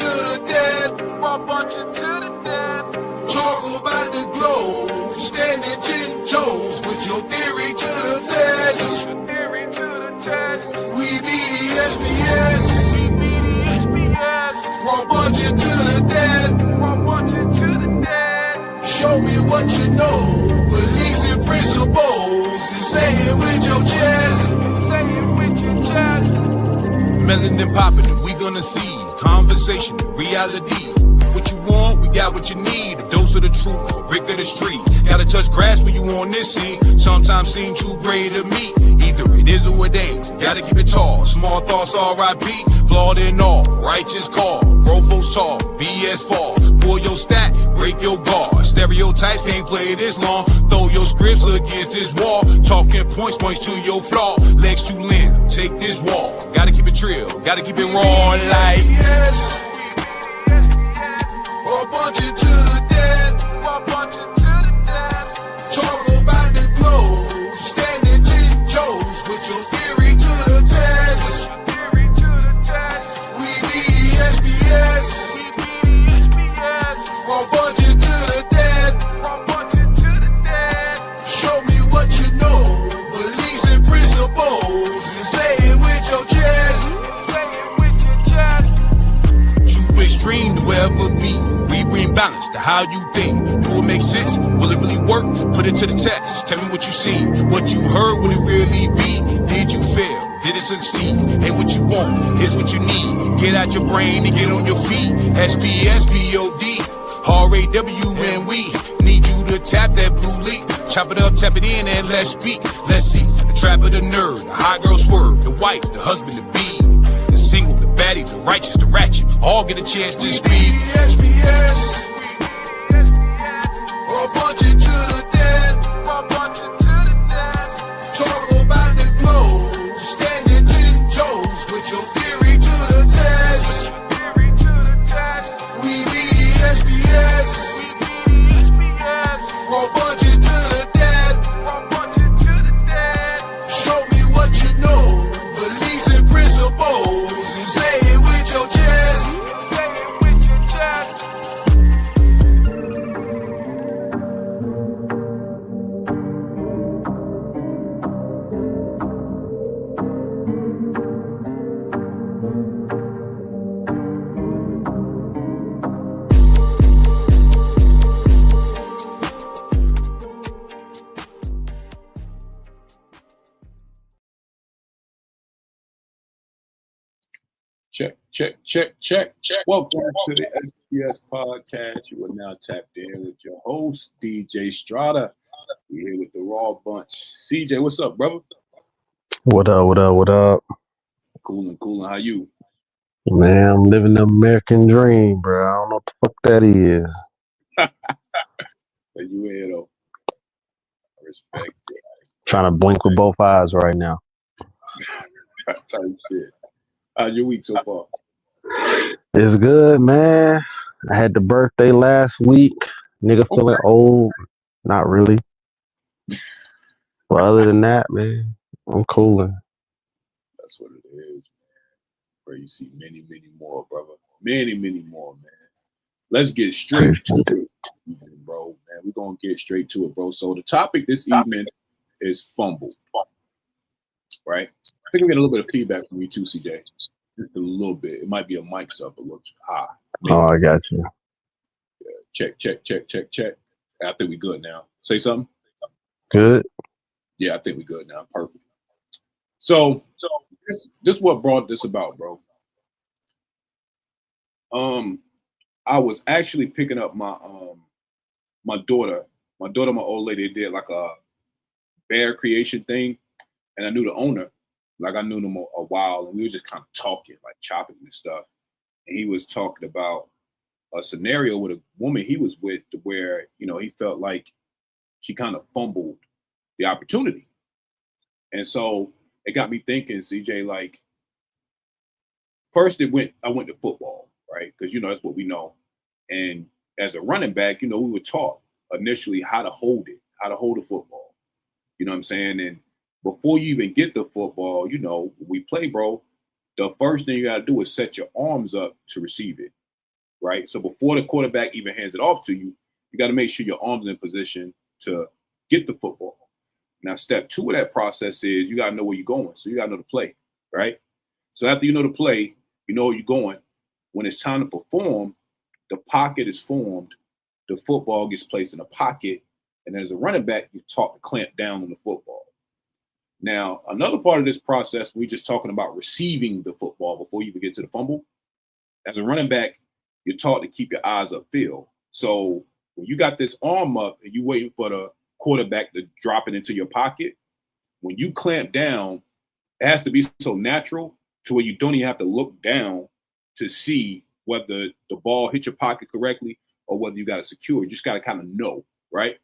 to the dead. I'll punch you to the dead. Talk about the globe, standing 10 toes with your theory to the test. Theory to the test. We be the SPS. We be the SPS. I'll punch you to the dead. I'll punch you to the dead. Show me what you know. Beliefs and principles. And say it with your chest. And say it with your chest. Melanin popping, and we gonna see conversation, reality. What you want, we got what you need. A dose of the truth, a brick of the street. Gotta touch grass when you on this scene. Sometimes seem too gray to me. Either it is or it ain't. Gotta keep it tall. Small thoughts, R.I.P. Flawed in all. Righteous call. Grow folks tall. BS fall. Pull your stack. Break your guard. Stereotypes can't play this long. Throw your scripts against this wall. Talking points to your flaw. Legs to limb. Take this wall. Gotta keep it trill. Gotta keep it raw like yes. Or punch it to the dead. Or punch it to the dead. Talk about the globe. Standing 10 toes with your theory to the test. Theory to the test. We be the SPS. We be the SPS. Or punch it to the dead. Or punch it to the dead. Show me what you know. Beliefs and principles. And say it with your chest. Say it with your chest. Too extreme to ever be. Bring balance to how you think. Do it make sense? Will it really work? Put it to the test. Tell me what you seen, what you heard. Would it really be? Did you fail? Did it succeed? Hey, what you want? Here's what you need. Get out your brain and get on your feet. SPS POD, RAW, and we need you to tap that blue leaf. Chop it up, tap it in, and let's speak. Let's see the trap of the nerd, the high girl swerve, the wife, the husband, the bee. The single, the baddie, the righteous, the ratchet, all get a chance to speak. SPS, or punch it to the dead, or punch it to the dead. Talk about the globe, standing 10 toes with your theory to the test. Theory to the test. We be the SPS. We be the SPS. Or punch it to the dead, or punch it to the dead. Show me what you know. Beliefs and principles, and say it with your chest. Say it with your chest. Check. Welcome to the SPS Podcast. You are now tapped in with your host, DJ Strada. We're here with the Raw Bunch. CJ, what's up, brother? What up? Coolin'. How you? Man, I'm living the American dream, bro. I don't know what the fuck that is. Where you in, though? I respect it. Trying to blink with both eyes right now. Type shit. How's your week so far? It's good, man. I had the birthday last week. Nigga feeling old. Not really. But other than that, man, I'm coolin'. That's what it is, man. Where you see many more, brother. Many more, man. Let's get straight to it, bro. Man, we're going to get straight to it, bro. So the topic this evening is Fumbled. Right? I think we get a little bit of feedback from you too, CJ. Just a little bit. It might be a mic's up a little high. Maybe. Oh, I got you. Yeah, check. I think we good now. Say something? Good. Yeah, I think we good now. Perfect. So this what brought this about, bro. I was actually picking up my daughter. My old lady did like a bear creation thing, and I knew the owner. Like I knew him a while, and we were just kind of talking, like chopping and stuff. And he was talking about a scenario with a woman he was with where, you know, he felt like she kind of fumbled the opportunity. And so it got me thinking, CJ, like, first I went to football, right? Because, you know, that's what we know. And as a running back, you know, we were taught initially how to hold a football. You know what I'm saying? And before you even get the football, you know, when we play, bro, the first thing you got to do is set your arms up to receive it. right? So before the quarterback even hands it off to you, you got to make sure your arm's in position to get the football. Now, step 2 of that process is you got to know where you're going. So you got to know the play, right? So after you know the play, you know where you're going. When it's time to perform, the pocket is formed. The football gets placed in a pocket. And as a running back, you're taught to clamp down on the football. Now, another part of this process, we're just talking about receiving the football before you even get to the fumble. As a running back, you're taught to keep your eyes upfield. So when you got this arm up and you're waiting for the quarterback to drop it into your pocket, when you clamp down, it has to be so natural to where you don't even have to look down to see whether the ball hit your pocket correctly or whether you got it secure. You just got to kind of know, right?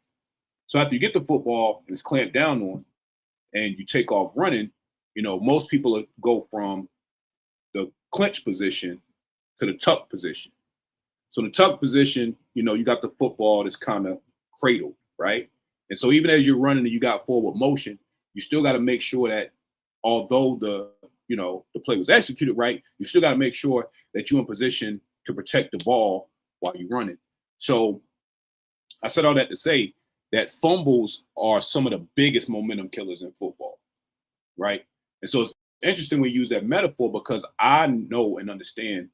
So after you get the football and it's clamped down on and you take off running, you know, most people go from the clinch position to the tuck position. So in the tuck position, you know, you got the football that's kind of cradled, right? And so even as you're running and you got forward motion, you still got to make sure that although the play was executed right, you still got to make sure that you're in position to protect the ball while you're running. So I said all that to say that fumbles are some of the biggest momentum killers in football, right? And so it's interesting we use that metaphor because I know and understand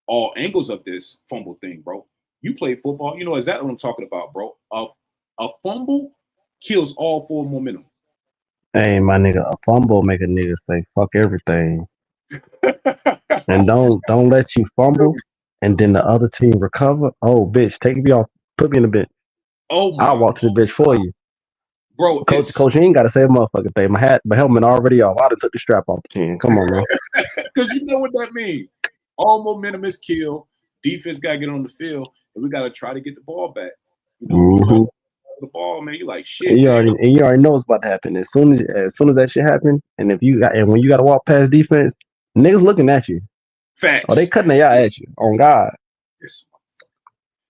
all angles of this fumble thing, bro. You play football, you know exactly what I'm talking about, bro. A fumble kills all forward momentum. Hey, my nigga, a fumble make a nigga say fuck everything, and don't let you fumble, and then the other team recover. Oh, bitch, take me off, put me in the bench. Oh my! I'll walk to the bench for you, bro. Coach, you ain't got to say a motherfucking thing. My helmet already off. I done took the strap off the chin. Come on, man. Because you know what that means. All momentum is killed. Defense got to get on the field, and we got to try to get the ball back. You know, the ball, man. You like shit. And you already know what's about to happen. As soon as that shit happen, and when you got to walk past defense, niggas looking at you. Facts. Oh, they cutting their eye at you. On God. Yes.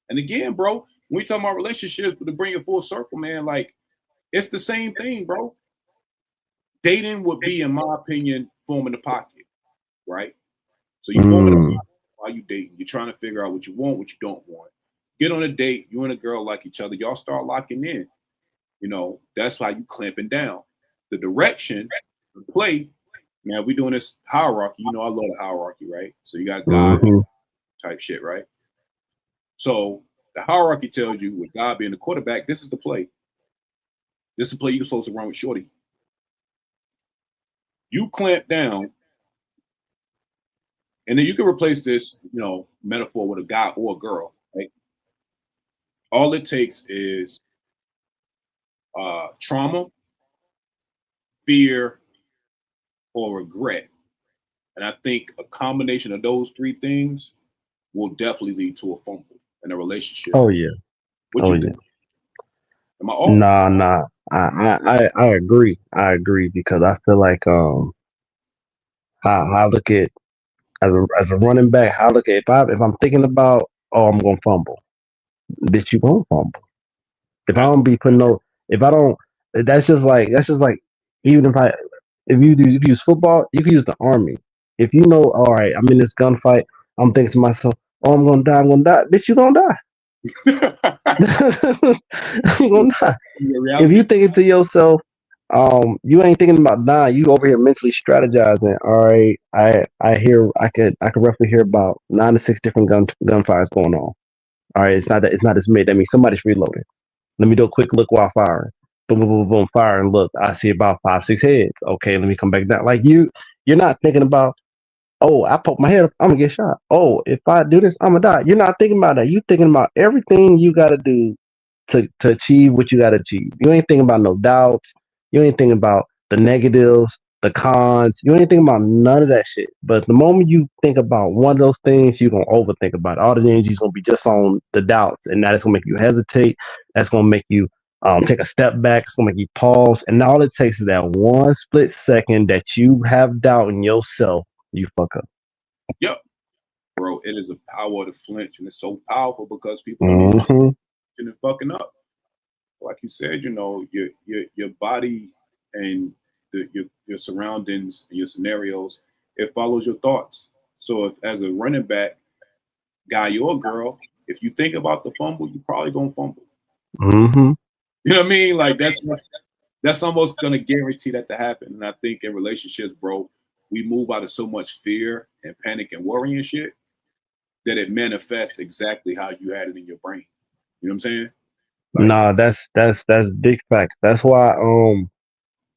And again, bro, when we talk about relationships, but to bring it full circle, man, like it's the same thing, bro. Dating would be, in my opinion, forming the pocket, right? So you forming the pocket while you dating. You're trying to figure out what you want, what you don't want. Get on a date. You and a girl like each other. Y'all start locking in. You know, that's why you clamping down. The direction, the play. Man, we doing this hierarchy. You know, I love the hierarchy, right? So you got God type shit, right? So the hierarchy tells you, with God being the quarterback, this is the play. This is the play you're supposed to run with Shorty. You clamp down, and then you can replace this, you know, metaphor with a guy or a girl, right? All it takes is trauma, fear, or regret. And I think a combination of those 3 things will definitely lead to a fumble in a relationship. Oh yeah. What you think? Am I off? Nah. I agree. I agree because I feel like I look at as a running back, I look at if I'm thinking about I'm gonna fumble, bitch, you won't fumble. If I don't be putting if I don't, that's just like even if you use football, you can use the army. If you know, all right, I'm in this gunfight, I'm thinking to myself, I'm gonna die, bitch, you gonna die. I'm gonna die. If you thinking to yourself, you ain't thinking about dying, you over here mentally strategizing. All right, I could roughly hear about 9 to 6 different gunfires going on. All right, it's not as many. That means somebody's reloading. Let me do a quick look while firing. Boom, boom, boom, boom, fire, and look, I see about 5, 6 heads. Okay, let me come back down. Like you're not thinking about, oh, I poke my head up, I'm gonna get shot. Oh, if I do this, I'm gonna die. You're not thinking about that. You're thinking about everything you gotta do to achieve what you gotta achieve. You ain't thinking about no doubts. You ain't thinking about the negatives, the cons. You ain't thinking about none of that shit. But the moment you think about one of those things, you're gonna overthink about it. All the energy's gonna be just on the doubts, and that is gonna make you hesitate. That's gonna make you take a step back. It's gonna make you pause, and all it takes is that one split second that you have doubt in yourself. You fuck up. Yep, bro. It is a power to flinch, and it's so powerful because people are fucking up. Like you said, you know, your body and your surroundings and your scenarios, it follows your thoughts. So if as a running back, guy or girl, if you think about the fumble, you probably gonna fumble. Mm-hmm. You know what I mean? Like that's almost gonna guarantee that to happen. And I think in relationships, bro, we move out of so much fear and panic and worry and shit that it manifests exactly how you had it in your brain. You know what I'm saying? Like, Nah, that's big facts. That's why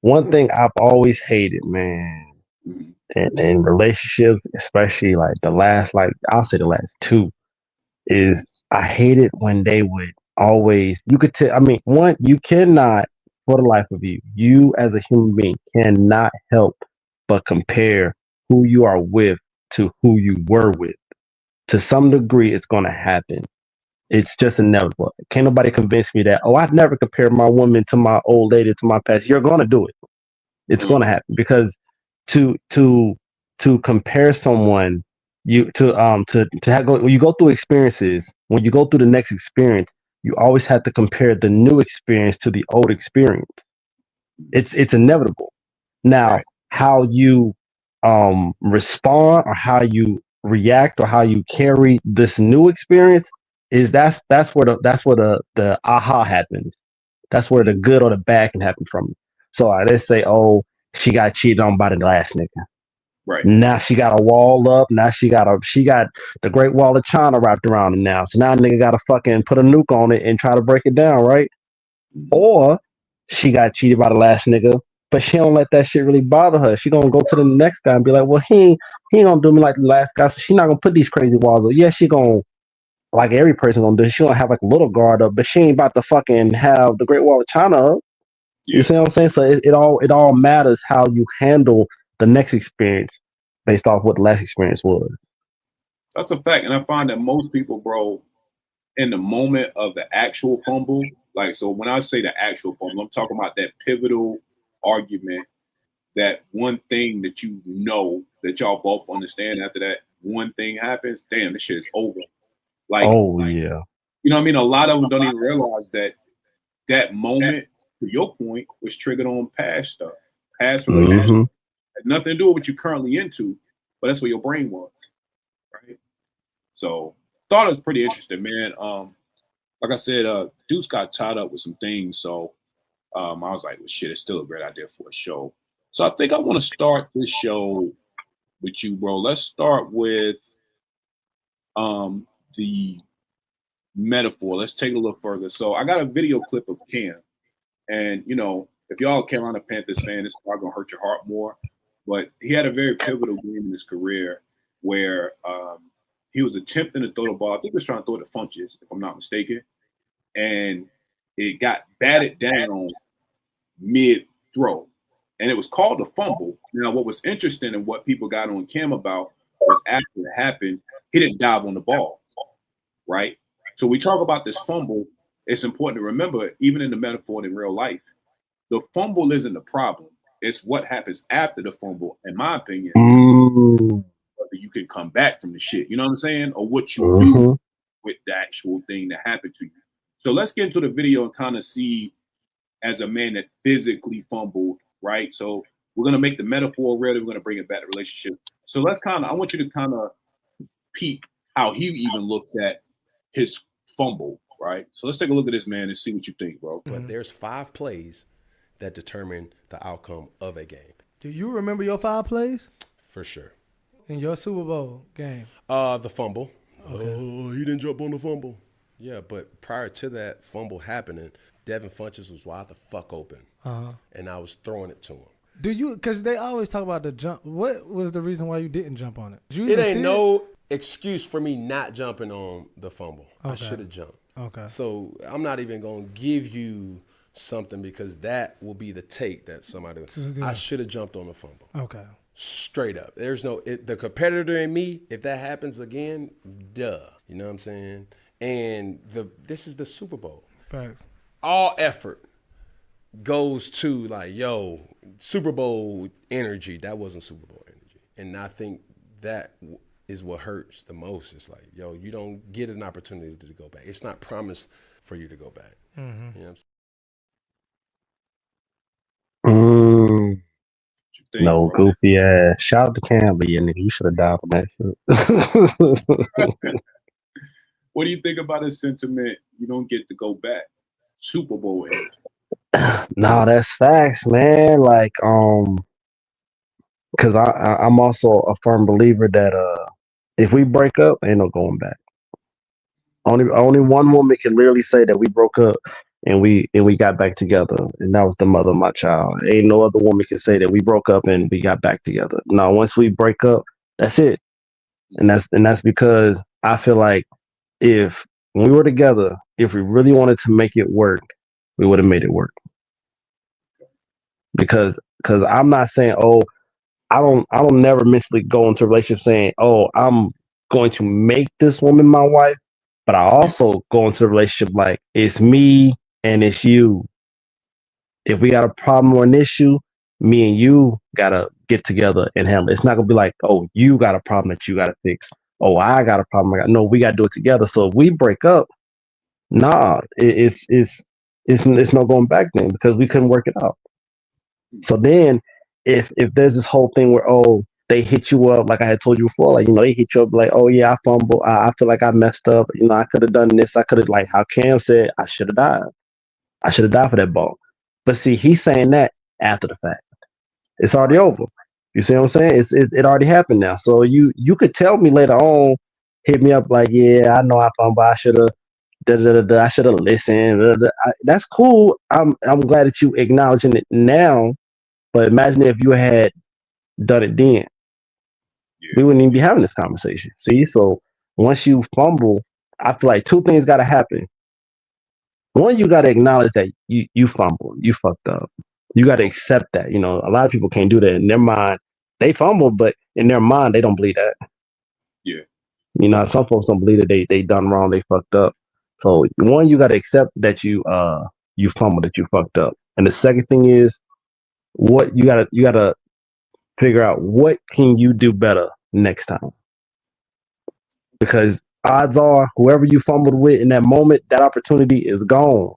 one thing I've always hated, man, mhm, in relationships, especially like the last, like I'll say the last two, is I hated when they would always, you could tell, I mean, one, you cannot, for the life of you, you as a human being cannot help but compare who you are with to who you were with. To some degree, it's going to happen. It's just inevitable. Can't nobody convince me that, oh, I've never compared my woman to my old lady to my past. You're going to do it. It's mhm, going to happen because to to to compare someone, to have when you go through experiences, when you go through the next experience, you always have to compare the new experience to the old experience. It's inevitable. Now, right. how you respond or how you react or how you carry this new experience is that's where the aha happens. That's where the good or the bad can happen from it. So let's say, oh, she got cheated on by the last nigga. Right. Now she got a wall up. Now she got the Great Wall of China wrapped around it now. So now nigga got to fucking put a nuke on it and try to break it down, right? Mhm. Or she got cheated by the last nigga, but she don't let that shit really bother her. She gonna go to the next guy and be like, well, he ain't gonna do me like the last guy, so she not gonna put these crazy walls up. Yeah, she gonna, like every person gonna do. She gonna have like a little guard up, but she ain't about to fucking have the Great Wall of China up. You Yeah, see what I'm saying? So it all matters how you handle the next experience based off what the last experience was. that's a fact. And I find that most people, bro, in the moment of the actual fumble, like, so when I say the actual fumble, I'm talking about that pivotal argument, that one thing that you know that y'all both understand after that one thing happens, damn, this shit is over. Like, Oh yeah. you know what I mean? A lot of them don't even realize that that moment, to your point, was triggered on past stuff, past relationships. Hmm. Had nothing to do with what you're currently into, but that's where your brain was, right? So thought it was pretty interesting, man. Like I said, Deuce got tied up with some things, so I was like, well, shit, it's still a great idea for a show. So I think I want to start this show with you, bro. Let's start with the metaphor. Let's take it a little further. So I got a video clip of Cam, and if y'all a Carolina Panthers fan, it's probably gonna hurt your heart more. But he had a very pivotal game in his career where he was attempting to throw the ball. I think he was trying to throw it to Funches, if I'm not mistaken, and it got batted down mid throw, and it was called a fumble. Now, what was interesting and what people got on Cam about was after it happened, he didn't dive on the ball, right? So we talk about this fumble. It's important to remember, even in the metaphor in real life, the fumble isn't the problem. It's what happens after the fumble, in my opinion, Mm-hmm. whether you can come back from the shit. You know what I'm saying? Or what you do with the actual thing that happened to you. So let's get into the video and kind of see, as a man that physically fumbled, right? So we're gonna make the metaphor real. We're gonna bring it back to relationship. So I want you to kind of peek how he even looks at his fumble, right? So let's take a look at this man and see what you think, bro. But there's 5 plays that determine the outcome of a game, Do you remember your 5 plays for sure. in your Super Bowl game? The fumble. Oh, he didn't jump on the fumble. Yeah, but prior to that fumble happening, Devin Funches was wide the fuck open, and I was throwing it to him. Do you? Because they always talk about the jump. What was the reason why you didn't jump on it? Did you It even ain't see no excuse for me not jumping on the fumble. I Okay. should have jumped. Okay. So I'm not even going to give you something because that will be the take that somebody. Yeah. I should have jumped on the fumble. Okay. Straight up. There's no the competitor in me. If that happens again, duh. You know what I'm saying? And this is the Super Bowl. Facts. All effort goes to like, yo, Super Bowl energy. That wasn't Super Bowl energy. And I think that is what hurts the most. It's like, yo, you don't get an opportunity to go back. It's not promised for you to go back. Mm-hmm. You know what I'm saying? Mm, What you think, no, bro? goofy ass. Shout out to Cam, but yeah, nigga, you should have died on that shit. What do you think about his sentiment? You don't get to go back. Super Bowl energy. No, that's facts, man. Like, because I'm also a firm believer that if we break up, ain't no going back. Only one woman can literally say that we broke up and we got back together, and that was the mother of my child. Ain't no other woman can say that we broke up and we got back together. No, once we break up, that's it. And that's because I feel like if when we were together, if we really wanted to make it work, we would have made it work. Because I'm not saying, oh, I don't never mentally go into a relationship saying, oh, I'm going to make this woman my wife, but I also go into the relationship like it's me and it's you. If we got a problem or an issue, me and you gotta get together and handle it. It's not gonna be like, oh, you got a problem that you gotta fix. Oh, I got a problem. No, we gotta do it together. So if we break up, nah, it's no going back then because we couldn't work it out. So then if there's this whole thing where, oh, they hit you up, like I had told you before, like, they hit you up like, oh yeah, I fumbled. I feel like I messed up. I could have done this. I could have, like how Cam said, I should have died. I should have died for that ball. But see, he's saying that after the fact. It's already over. You see what I'm saying? It already happened now. So you could tell me later on, hit me up like, yeah, I know I fumbled. I should have. I should have listened. That's cool. I'm glad that you acknowledging it now. But imagine if you had done it then. Yeah. We wouldn't even be having this conversation. See, so once you fumble, I feel like two things got to happen. One, you got to acknowledge that you fumbled, you fucked up. You got to accept that. A lot of people can't do that in their mind. They fumbled, but in their mind, they don't believe that. Yeah. Some folks don't believe that they done wrong, they fucked up. So one, you got to accept that you fumbled, that you fucked up. And the second thing is, what you gotta figure out what can you do better next time, because odds are whoever you fumbled with in that moment, that opportunity is gone.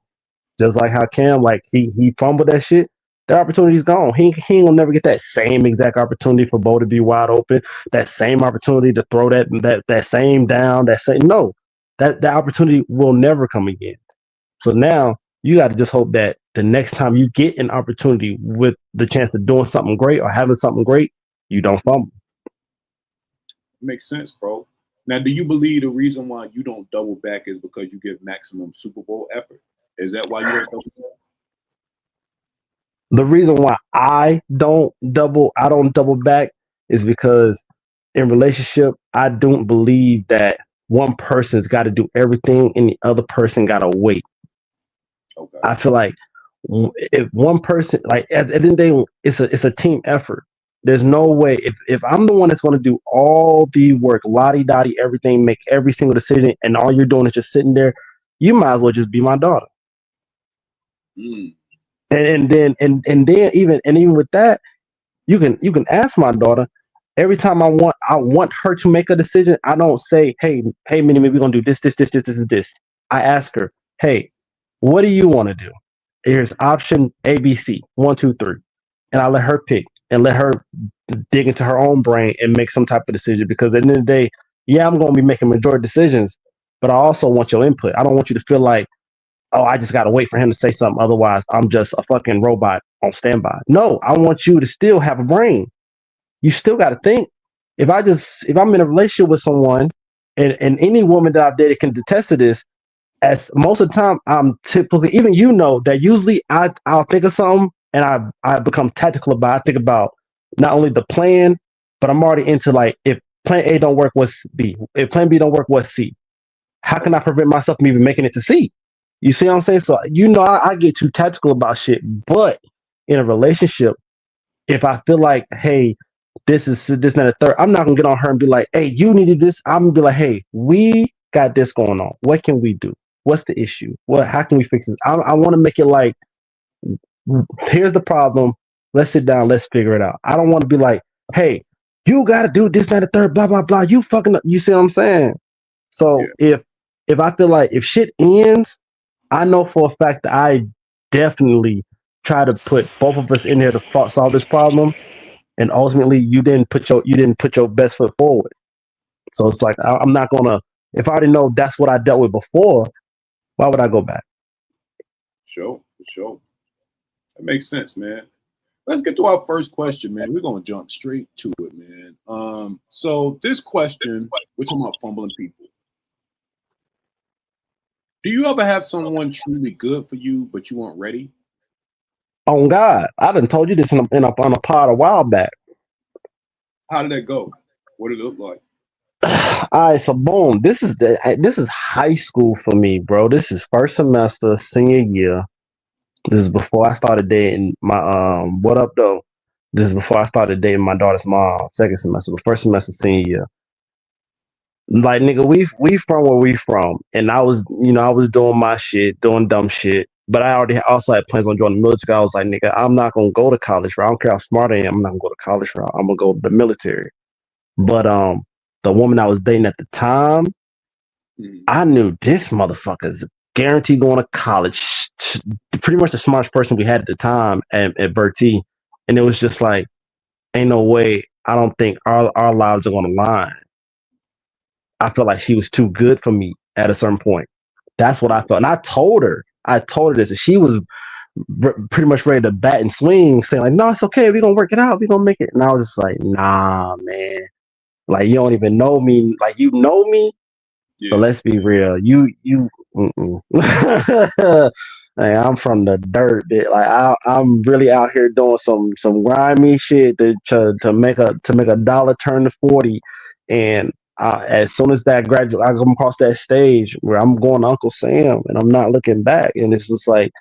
Just like how Cam, like he fumbled that shit, that opportunity's gone. He ain't gonna never get that same exact opportunity for Bo to be wide open, that same opportunity to throw that same down, that opportunity will never come again. So now you got to just hope that the next time you get an opportunity with the chance of doing something great or having something great, you don't fumble. Makes sense, bro. Now, do you believe the reason why you don't double back is because you give maximum Super Bowl effort? Is that why you don't double back? The reason why I don't double back is because in relationship, I don't believe that one person's got to do everything and the other person got to wait. Okay. I feel like if one person, like at the end of the day, it's a team effort. There's no way if I'm the one that's going to do all the work, lottie-dottie, everything, make every single decision, and all you're doing is just sitting there, you might as well just be my daughter. Mm. And then even with that, you can ask my daughter. Every time I want her to make a decision, I don't say, hey, Minnie, we're gonna do this. I ask her, hey, what do you want to do? Here's option A, B, C, 1, 2, 3. And I let her pick and let her dig into her own brain and make some type of decision. Because at the end of the day, yeah, I'm going to be making majority decisions, but I also want your input. I don't want you to feel like, oh, I just got to wait for him to say something. Otherwise, I'm just a fucking robot on standby. No, I want you to still have a brain. You still got to think. If I'm in a relationship with someone, and any woman that I've dated can attest to this, as most of the time, I'm typically, even that usually I'll think of something and I become tactical about it. I think about not only the plan, but I'm already into like, if plan A don't work, what's B? If plan B don't work, what's C? How can I prevent myself from even making it to C? You see what I'm saying? So, I get too tactical about shit, but in a relationship, if I feel like, hey, this, and a third, I'm not gonna get on her and be like, hey, you needed this. I'm gonna be like, hey, we got this going on. What can we do? What's the issue? How can we fix this? I want to make it like, here's the problem. Let's sit down. Let's figure it out. I don't want to be like, hey, you got to do this, and a third, blah, blah, blah. You fucking up. You see what I'm saying? So if I feel like if shit ends, I know for a fact that I definitely try to put both of us in here to solve this problem. And ultimately, you didn't put your best foot forward. So it's like I'm not gonna If I already know that's what I dealt with before, why would I go back? For sure. That makes sense, man. Let's get to our first question, man. We're gonna jump straight to it, man. So this question, we're talking about fumbling people. Do you ever have someone truly good for you, but you weren't ready? Oh God, I done told you this on a pod a while back. How did that go? What did it look like? All right, so boom. This is high school for me, bro. This is first semester, senior year. This is before I started dating my what up though? This is before I started dating my daughter's mom, second semester, but first semester, senior year. Like nigga, we from where we from. And I was doing my shit, doing dumb shit. But I already also had plans on joining the military. I was like, nigga, I'm not gonna go to college route. I don't care how smart I am, I'm not gonna go to college route. I'm gonna go to the military. But the woman I was dating at the time, I knew this motherfucker's guaranteed going to college. Pretty much the smartest person we had at the time at Bertie. And it was just like, ain't no way. I don't think our lives are going to align. I felt like she was too good for me at a certain point. That's what I felt. And I told her this. And she was pretty much ready to bat and swing, saying like, no, it's okay. We're going to work it out. We're going to make it. And I was just like, nah, man. Like, you don't even know me. Like, you know me. Yeah. But let's be real. Like, I'm from the dirt, bit. Like I'm really out here doing some grimy shit to make a dollar turn to 40, and as soon as that graduate, I come across that stage where I'm going to Uncle Sam, and I'm not looking back, and it's just like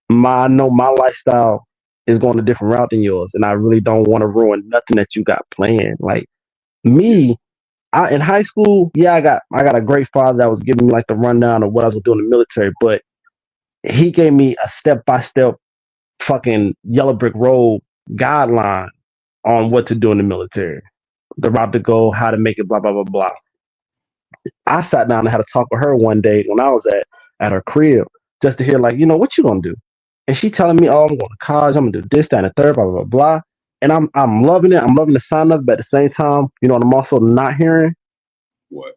I know my lifestyle is going a different route than yours, and I really don't want to ruin nothing that you got planned. Like me. In high school, yeah, I got a great father that was giving me like the rundown of what I was doing in the military, but he gave me a step-by-step fucking yellow brick road guideline on what to do in the military, the route to go, how to make it, blah, blah, blah, blah. I sat down and had a talk with her one day when I was at her crib just to hear like, what you gonna do? And she telling me, oh, I'm going to college, I'm gonna do this, that, and the third, blah, blah, blah, blah. And I'm loving it. I'm loving the sign up, but at the same time, what I'm also not hearing? What?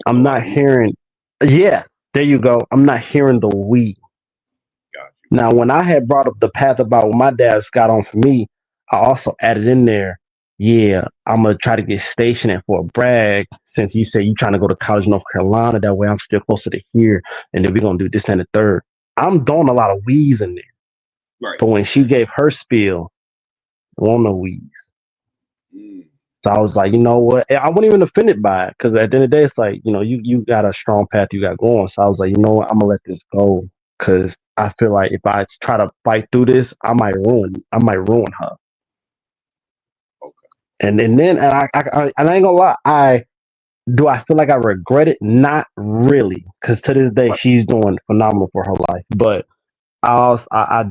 I'm not hearing. Yeah, there you go. I'm not hearing the we. Gotcha. Now, when I had brought up the path about what my dad's got on for me, I also added in there, yeah, I'm going to try to get stationed at Fort Bragg, since you say you're trying to go to college in North Carolina. That way I'm still closer to here. And then we're going to do this and the third. I'm throwing a lot of we's in there. Right. But when she gave her spiel, won't no we's. So I was like, you know what? I wasn't even offended by it, because at the end of the day, it's like, you got a strong path you got going. So I was like, you know what? I'm gonna let this go, because I feel like if I try to fight through this, I might ruin her. Okay. And then I ain't gonna lie, I feel like I regret it? Not really, because to this day she's doing phenomenal for her life. But I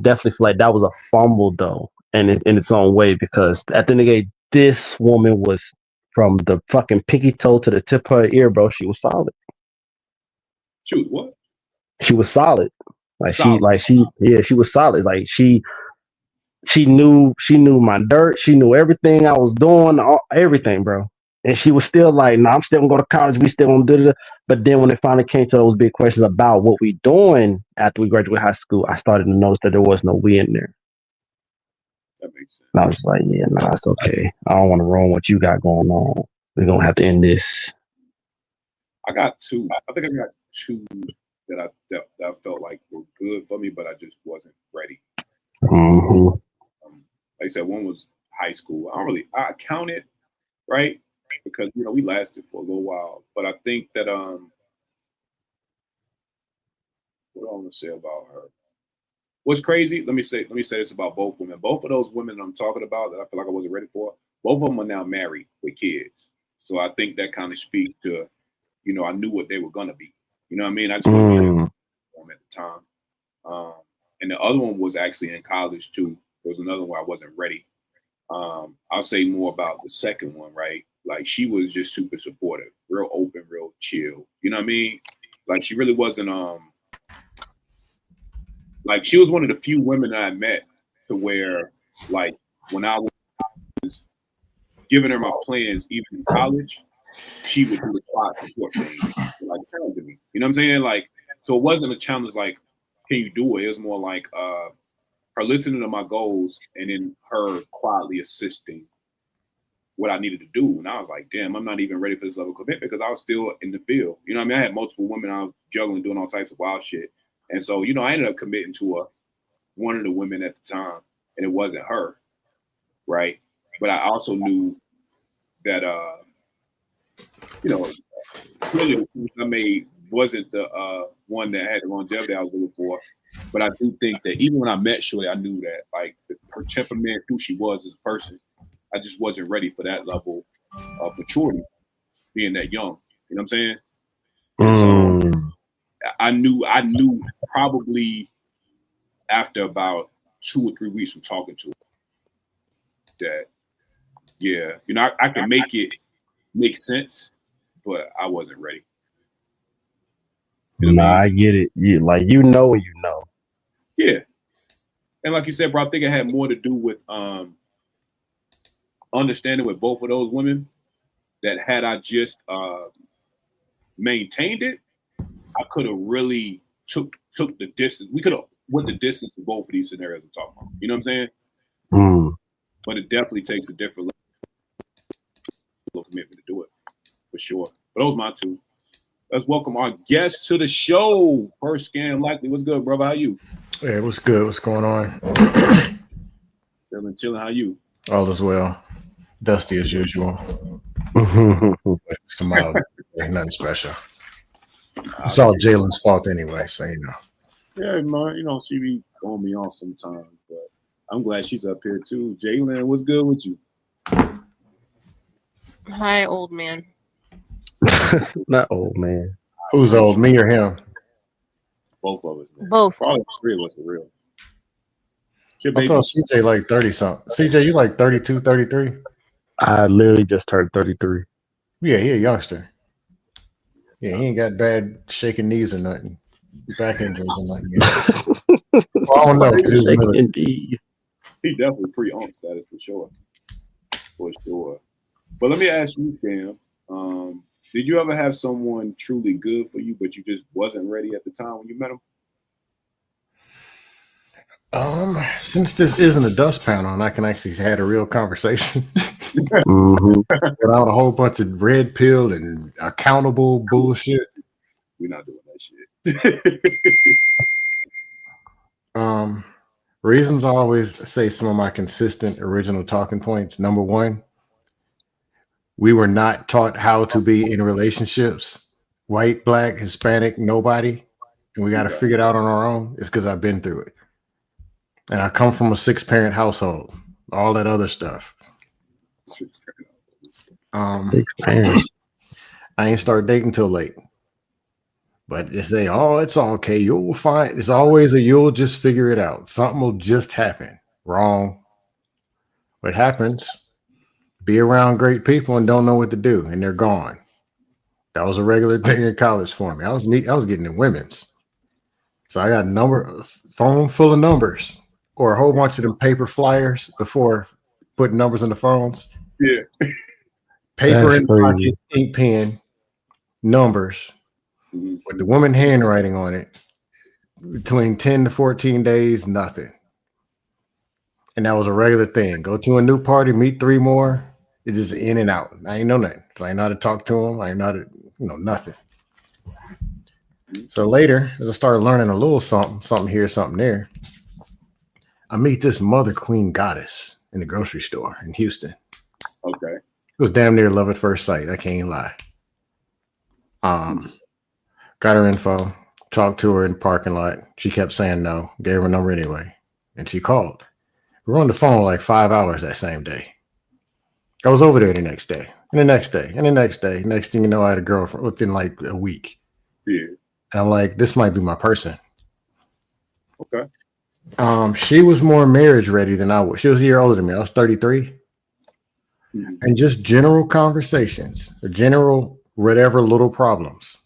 definitely feel like that was a fumble though. In its own way, because at the end of the day, this woman was from the fucking pinky toe to the tip of her ear, bro. She was solid. She was what? She was solid. Solid. She was solid. Like she knew my dirt. She knew everything I was doing, everything, bro. And she was still like, "No, I'm still gonna go to college. We still gonna do it." But then when it finally came to those big questions about what we doing after we graduate high school, I started to notice that there was no we in there. That makes sense. And I was just like, yeah, nah, it's okay. I don't want to ruin what you got going on. We're going to have to end this. I got two. I think I got two that I felt like were good for me, but I just wasn't ready. Mm-hmm. Like I said, one was high school. I counted, right? Because, we lasted for a little while. But I think that, what do I want to say about her? What's crazy? Let me say this about both women. Both of those women I'm talking about that I feel like I wasn't ready for, both of them are now married with kids. So I think that kind of speaks to, I knew what they were gonna be. You know what I mean? I just wasn't ready for them at the time. And the other one was actually in college too. There was another one where I wasn't ready. I'll say more about the second one, right? Like she was just super supportive, real open, real chill. You know what I mean? Like she really wasn't like she was one of the few women that I met to where, like, when I was giving her my plans, even in college, she would do the quiet support thing, like challenging me. You know what I'm saying? Like, so it wasn't a challenge like, can you do it? It was more like her listening to my goals and then her quietly assisting what I needed to do. And I was like, damn, I'm not even ready for this level of commitment because I was still in the field. You know what I mean? I had multiple women I was juggling, doing all types of wild shit. And so, you know, I ended up committing to one of the women at the time, and it wasn't her, right? But I also knew that, you know, clearly the choice I made wasn't the one that had the longevity I was looking for. But I do think that even when I met Shirley, I knew that, like, her temperament, who she was as a person, I just wasn't ready for that level of maturity, being that young. You know what I'm saying? And so I knew probably after about 2 or 3 weeks from talking to her that, yeah, you know, I can make it make sense, but I wasn't ready. You know what I mean? I get it. You know when you know. Yeah. And like you said, bro, I think it had more to do with understanding with both of those women that had I just maintained it, I could have really took the distance. We could have went the distance to both of these scenarios I'm talking about. You know what I'm saying? But it definitely takes a different level of commitment to do it, for sure. But those are my two. Let's welcome our guest to the show. First Scam Likely. What's good, brother? How you? Hey, what's good? What's going on? Chilling. How you? All is well. Dusty as usual. Tomorrow, nothing special. It's all Jalen's fault anyway, so you know. Yeah, man. You know, she be throwing me off sometimes, but I'm glad she's up here too. Jalen, what's good with you? Hi, old man. Not old man. Who's old, me or him? Both of us, man. Both. Probably 3 of us are real. Your I baby. thought CJ like 30 something. CJ, you like 32, 33? I literally just turned 33. Yeah, he a youngster. Yeah, he ain't got bad shaking knees or nothing. Back injuries or nothing. Well, I don't know. 'Cause he was military. Indeed. He definitely pre-on status for sure. For sure. But let me ask you, Scam. Did you ever have someone truly good for you, but you just wasn't ready at the time when you met them? Since this isn't a dust panel and I can actually have a real conversation without a whole bunch of red pill and accountable bullshit. We're not doing that shit. Reasons I always say some of my consistent original talking points. Number one, we were not taught how to be in relationships. White, black, Hispanic, nobody. And we got to figure it out on our own. It's because I've been through it. And I come from a 6-parent household. All that other stuff. 6 parents. I ain't start dating till late. But they say, oh, it's okay. You'll find. It's always you'll just figure it out. Something will just happen. Wrong. What happens? Be around great people and don't know what to do, and they're gone. That was a regular thing in college for me. I was getting in women's. So I got a phone full of numbers or a whole bunch of them paper flyers before putting numbers in the phones. Yeah. Paper in pocket, ink pen, numbers with the woman handwriting on it. Between 10 to 14 days, nothing. And that was a regular thing. Go to a new party, meet 3 more. It's just in and out. I ain't know nothing. So I ain't know how to talk to them. I ain't know how to, nothing. So later, as I started learning a little something here, something there, I meet this Mother Queen goddess in the grocery store in Houston. Okay. It was damn near love at first sight. I can't even lie. Got her info, talked to her in the parking lot. She kept saying no, gave her number anyway. And she called. We were on the phone like 5 hours that same day. I was over there the next day, and the next day, and the next day. Next thing you know, I had a girlfriend within like a week. Yeah. And I'm like, this might be my person. Okay. She was more marriage ready than I was. She was a year older than me. I was 33. And just general conversations, or general whatever little problems.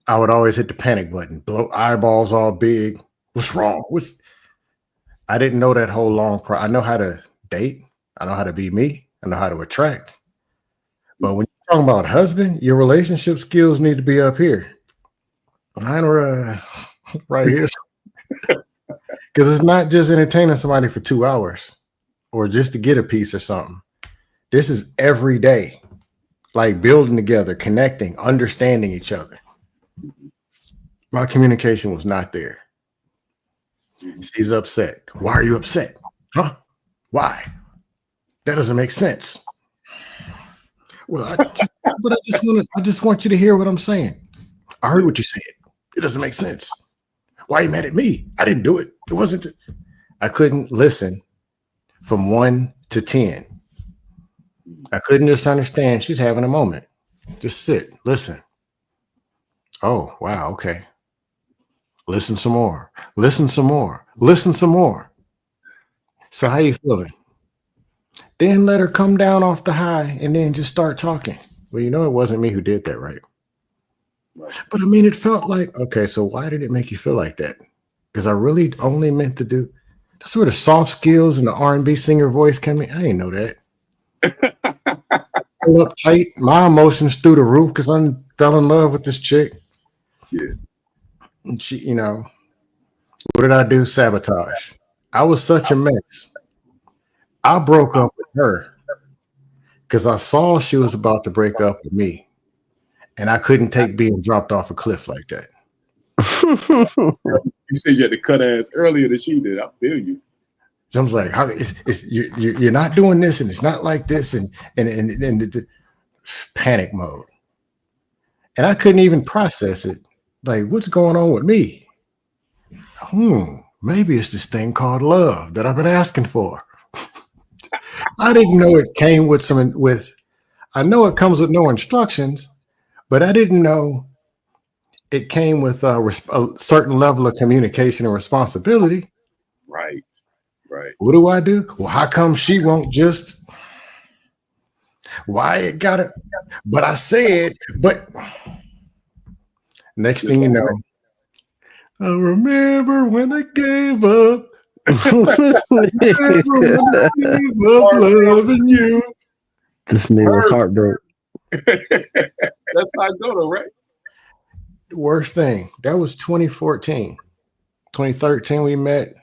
I would always hit the panic button, blow eyeballs all big. What's wrong? I didn't know that whole I know how to date. I know how to be me. I know how to attract. But when you talking about husband, your relationship skills need to be up here. Mine are right here. Because it's not just entertaining somebody for 2 hours or just to get a piece or something. This is every day, like building together, connecting, understanding each other. My communication was not there. She's upset. Why are you upset? Huh? Why? That doesn't make sense. Well, I just want you to hear what I'm saying. I heard what you said. It doesn't make sense. Why are you mad at me? I didn't do it. It wasn't. I couldn't listen from 1 to 10. I couldn't just understand she's having a moment. Just sit, listen. Oh, wow, okay. Listen some more. Listen some more. Listen some more. So how you feeling? Then let her come down off the high and then just start talking. Well, you know it wasn't me who did that, right? But I mean, it felt like, okay, so why did it make you feel like that? Because I really only meant to do, that's where the soft skills and the R&B singer voice came in. I didn't know that. Uptight, my emotions through the roof because I fell in love with this chick. Yeah. And she, you know, what did I do? Sabotage. I was such a mess. I broke up with her because I saw she was about to break up with me. And I couldn't take being dropped off a cliff like that. You said you had to cut ass earlier than she did. I feel you. So I was like, how, you're not doing this, and it's not like this, and the panic mode. And I couldn't even process it. Like, what's going on with me? Maybe it's this thing called love that I've been asking for. I didn't know it came with I know it comes with no instructions, but I didn't know it came with a certain level of communication and responsibility. Right. What do? Well, how come she won't just? Why it got it? But I said, but next thing you know, I remember when I gave up. Loving you. This nigga's heartbroken. That's how I go though, right? The worst thing. That was 2014. 2013 we met.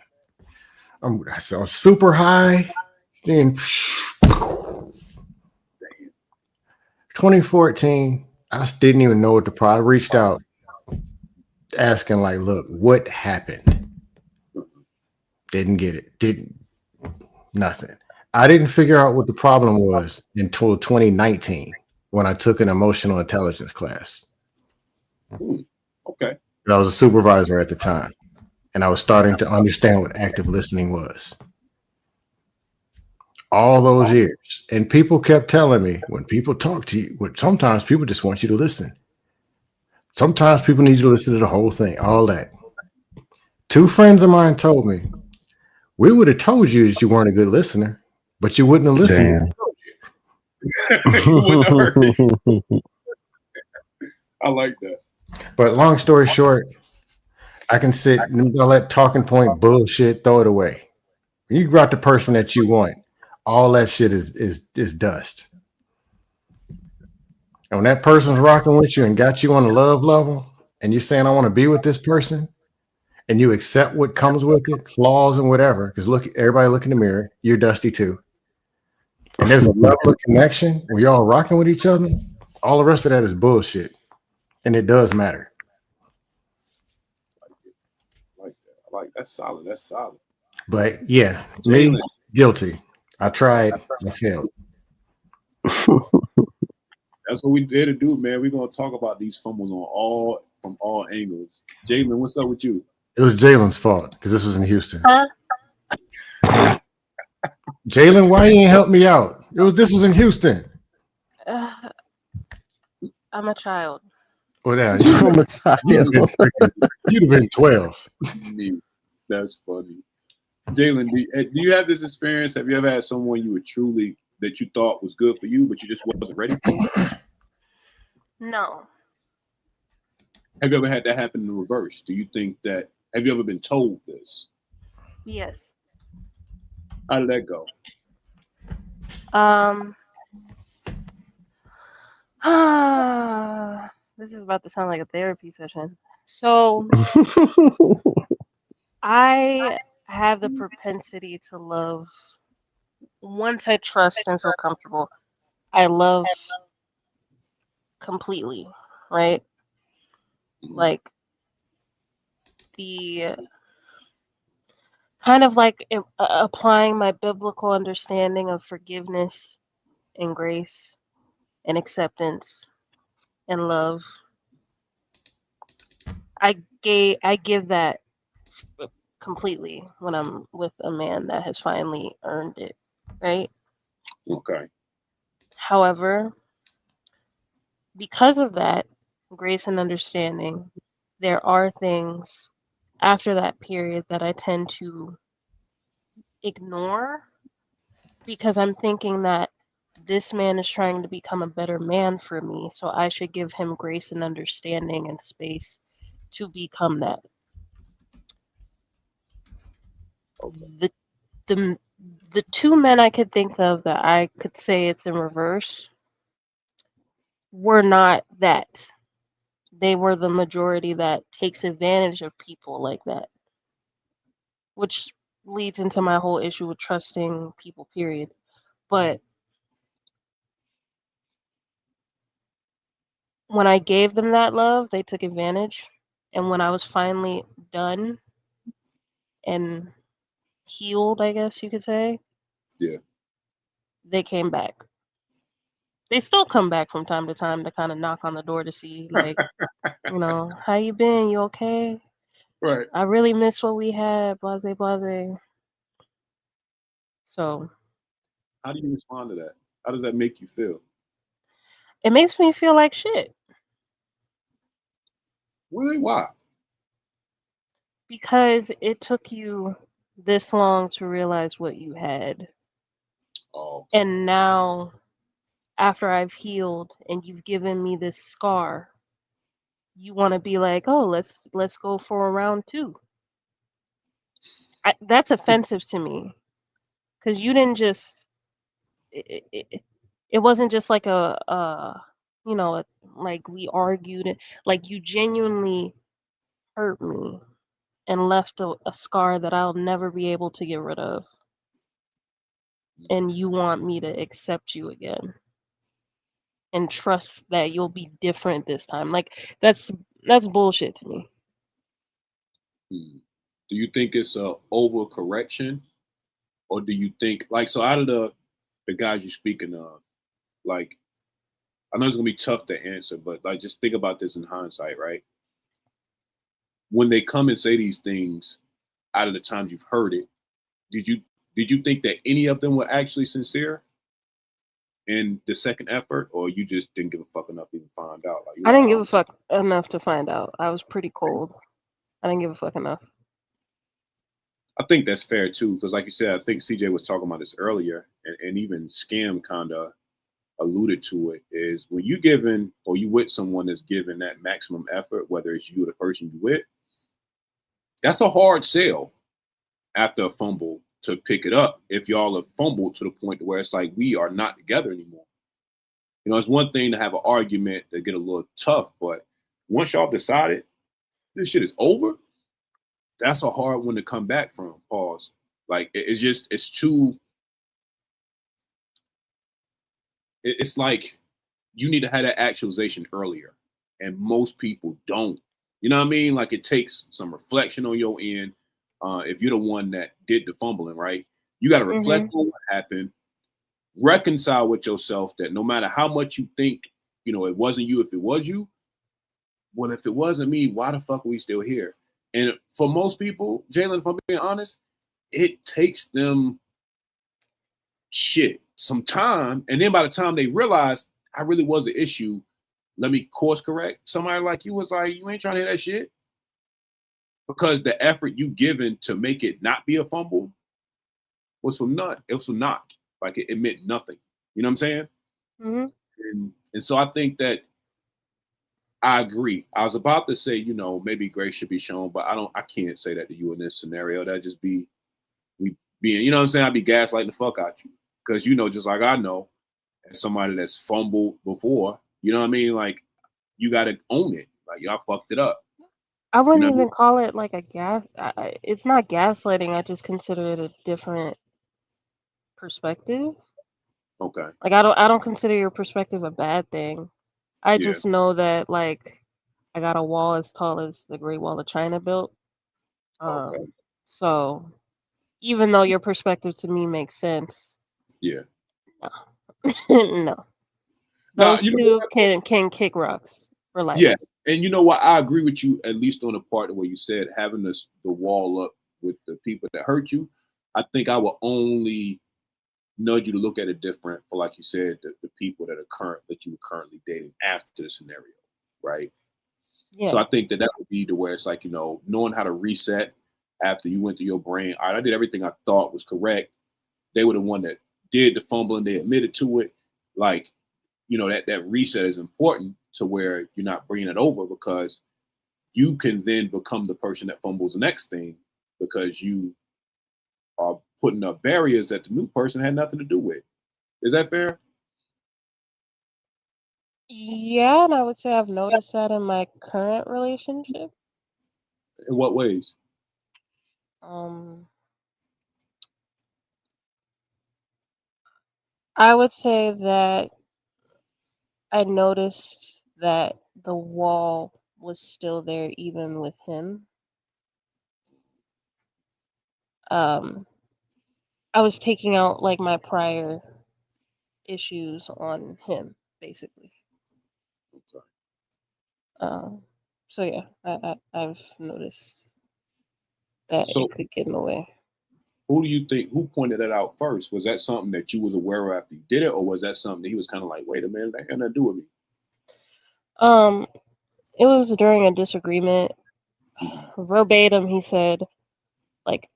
I was super high. Then 2014, I didn't even know what to I reached out asking, like, look, what happened? Didn't get it. Nothing. I didn't figure out what the problem was until 2019 when I took an emotional intelligence class. Okay. And I was a supervisor at the time, and I was starting to understand what active listening was. All those years. And people kept telling me, when people talk to you, sometimes people just want you to listen. Sometimes people need you to listen to the whole thing, all that. 2 friends of mine told me, we would have told you that you weren't a good listener, but you wouldn't have listened. I like that. But long story short, I can sit and I'll let talking point bullshit, throw it away. When you got the person that you want, all that shit is dust. And when that person's rocking with you and got you on a love level, and you're saying, I want to be with this person, and you accept what comes with it, flaws and whatever, because everybody look in the mirror, you're dusty too. And there's a level of connection where y'all rocking with each other. All the rest of that is bullshit. And it does matter. I like that's solid. That's solid. But yeah, me guilty. I tried. I failed. That's what we're there to do, man. We're gonna talk about these fumbles from all angles. Jalen, what's up with you? It was Jalen's fault because this was in Houston. Jalen, why you ain't help me out? This was in Houston. I'm a child. Well, yeah, you'd have been 12. That's funny. Jalen, do you have this experience? Have you ever had someone that you thought was good for you, but you just wasn't ready for? No. Have you ever had that happen in reverse? Do you think that? Have you ever been told this? Yes. How did that go? This is about to sound like a therapy session. So I have the propensity to love once I trust and feel comfortable. I love completely, right? Like the kind of like applying my biblical understanding of forgiveness and grace and acceptance and love. I give that completely when I'm with a man that has finally earned it, right? Okay. However, because of that grace and understanding, there are things after that period that I tend to ignore because I'm thinking that this man is trying to become a better man for me, so I should give him grace and understanding and space to become that. The the the two men I could think of that I could say it's in reverse were not that. They were the majority that takes advantage of people like that, which leads into my whole issue with trusting people, period. But when I gave them that love, they took advantage. And when I was finally done and healed, I guess you could say, Yeah. they came back. They still come back from time to time to kind of knock on the door to see, like, how you been? You okay? Right. I really miss what we had, blase, blase. So How do you respond to that? How does that make you feel? it makes me feel like shit Really? Why? because it took you this long to realize what you had. Oh, And now, after I've healed and you've given me this scar, you want to be like, oh, let's go for a round two. That's offensive to me because you didn't just it wasn't just like like we argued, like you genuinely hurt me and left a scar that I'll never be able to get rid of, and you want me to accept you again and trust that you'll be different this time. Like that's bullshit to me. do you think it's a overcorrection, or do you think so? Out of the guys you're speaking of, like, I know it's gonna be tough to answer, but like, just think about this in hindsight, right? When they come and say these things, out of the times you've heard it, did you think that any of them were actually sincere in the second effort, or you just didn't give a fuck enough to even find out? Like, I didn't give a fuck enough to find out. I was pretty cold. I didn't give a fuck enough. I think that's fair too, because like you said, I think CJ was talking about this earlier, and even Scam kind of alluded to it, is when you giving or you with someone that's giving that maximum effort, whether it's you or the person you with, that's a hard sell after a fumble to pick it up if y'all have fumbled to the point where it's like we are not together anymore. It's one thing to have an argument that get a little tough, but once y'all decided this shit is over, that's a hard one to come back from. Pause. Like it's too. It's like you need to have that actualization earlier, and most people don't. You know what I mean? Like it takes some reflection on your end. If you're the one that did the fumbling, right? You got to reflect on what happened, reconcile with yourself that no matter how much you think, it wasn't you. If it was you, well, if it wasn't me, why the fuck are we still here? And for most people, Jalen, if I'm being honest, it takes them some time. And then by the time they realize I really was the issue, let me course correct. Somebody like you was like, you ain't trying to hear that shit. Because the effort you given to make it not be a fumble was for naught. It was for naught. Like it meant nothing. You know what I'm saying? Mm-hmm. And so I think that I agree. I was about to say, maybe grace should be shown, but I can't say that to you in this scenario. That'd just be me being, you know what I'm saying? I'd be gaslighting the fuck out you. Because just like I know, as somebody that's fumbled before, You know what I mean? Like, you got to own it. Like, y'all fucked it up. I wouldn't You know what I even call it like a it's not gaslighting. I just consider it a different perspective. Okay. Like I don't consider your perspective a bad thing. I Yeah. just know that like I got a wall as tall as the Great Wall of China built. Okay. So even though your perspective to me makes sense, Yeah. no. Nah, Those you know two what? can kick rocks for life. Yes. And you know what? I agree with you, at least on the part where you said having the wall up with the people that hurt you. I think I will only nudge you to look at it different for, like you said, the people that you were currently dating after the scenario, right? Yeah. So I think that would be to where it's like, knowing how to reset after you went through your brain. All right, I did everything I thought was correct. They were the one that did the fumbling. They admitted to it. Like, that reset is important to where you're not bringing it over, because you can then become the person that fumbles the next thing, because you are putting up barriers that the new person had nothing to do with. Is that fair? Yeah, and I would say I've noticed that in my current relationship. In what ways? I would say that I noticed that the wall was still there even with him. I was taking out like my prior issues on him, basically. So yeah, I've noticed that So it could get in the way. who do you think, who pointed that out first? Was that something that you was aware of after you did it, or was that something that he was kind of like, wait a minute, that had nothing to do with me? It was during a disagreement. Verbatim, he said, like,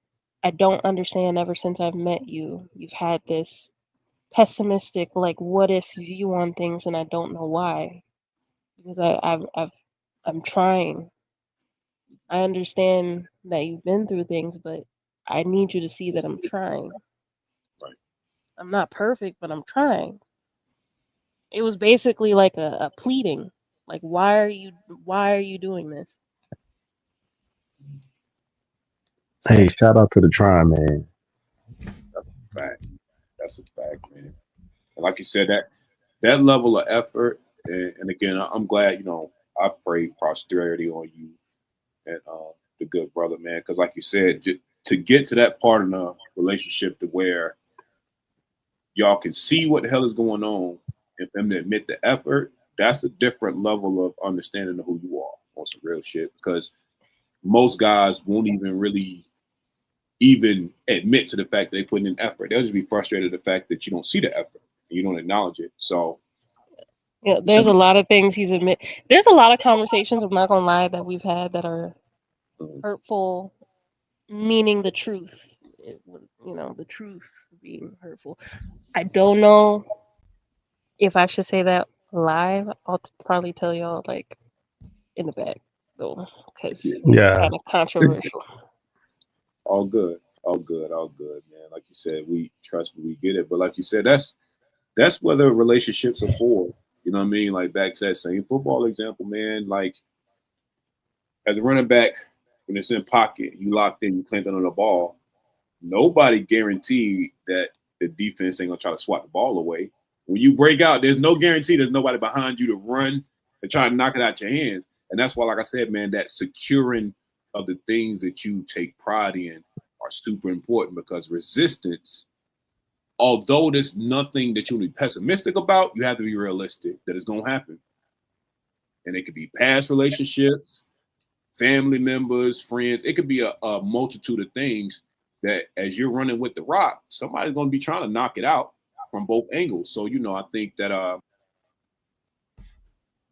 I don't understand, ever since I've met you, you've had this pessimistic, like, what if view on things, and I don't know why. Because I'm trying. I understand that you've been through things, but I need you to see that I'm trying. Right. I'm not perfect, but I'm trying. It was basically like a pleading. Like, why are you doing this? Hey, shout out to the Try Man. That's a fact. That's a fact, man. And like you said, that level of effort, and again, I'm glad, I pray prosperity on you and the good brother, man. Because like you said, to get to that part in a relationship to where y'all can see what the hell is going on, and for them to admit the effort, that's a different level of understanding of who you are on some real shit. Because most guys won't even really even admit to the fact that they put in effort. They'll just be frustrated at the fact that you don't see the effort and you don't acknowledge it. So Yeah, there's a lot of things he's admit. There's a lot of conversations, I'm not gonna lie, that we've had that are hurtful, meaning the truth. The truth being hurtful. I don't know if I should say that live. I'll probably tell y'all like in the back though, because it's kind of controversial. all good, man. Like you said, we trust me, we get it. But like you said, that's where the relationships are for. You know what I mean? Like, back to that same football example, man. Like, as a running back, when it's in pocket, you locked in, you planted on the ball. Nobody guaranteed that the defense ain't gonna try to swat the ball away. When you break out, there's no guarantee there's nobody behind you to run and try to knock it out your hands. And that's why, like I said, man, that securing of the things that you take pride in are super important, because resistance, although there's nothing that you will be pessimistic about, you have to be realistic that it's going to happen. And it could be past relationships, family members, friends. It could be a multitude of things that, as you're running with the rock, somebody's going to be trying to knock it out from both angles. So, I think that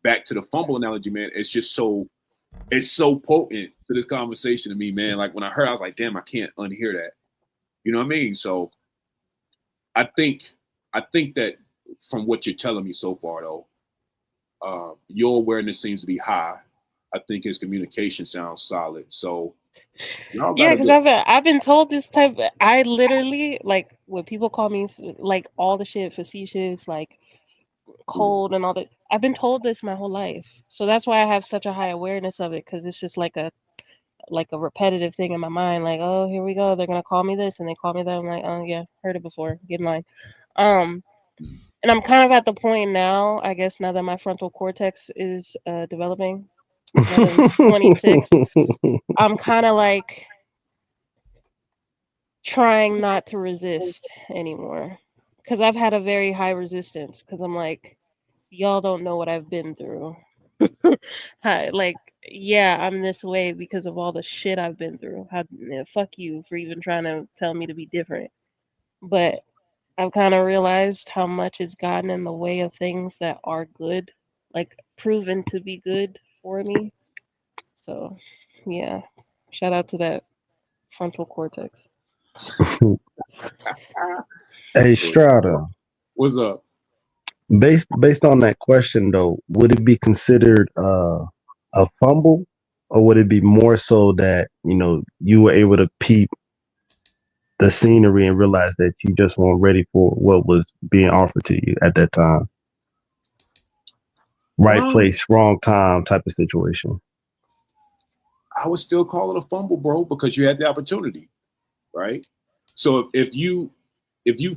back to the fumble analogy, man, it's so potent to this conversation to me, man. Like, when I heard, I was like, damn, I can't unhear that. You know what I mean? So I think that from what you're telling me so far, though, your awareness seems to be high. I think his communication sounds solid. So yeah, because I've been told this type. I literally, like, when people call me like all the shit facetious, like cold and all that. I've been told this my whole life, so that's why I have such a high awareness of it, because it's just like a repetitive thing in my mind. Like, oh, here we go. They're gonna call me this and they call me that. I'm like, oh yeah, heard it before. Get in line. And I'm kind of at the point now, I guess, now that my frontal cortex is developing. I'm 26. I'm kind of like trying not to resist anymore, because I've had a very high resistance, because I'm like, y'all don't know what I've been through. Like, yeah, I'm this way because of all the shit I've been through. Fuck you for even trying to tell me to be different. But I've kind of realized how much it's gotten in the way of things that are good, like proven to be good for me. So, yeah, shout out to that frontal cortex. Hey, Strata, What's up? based on that question though, would it be considered a fumble, or would it be more so that you were able to peep the scenery and realize that you just weren't ready for what was being offered to you at that time? Right place, wrong time type of situation. I would still call it a fumble, bro, because you had the opportunity, right? So if you've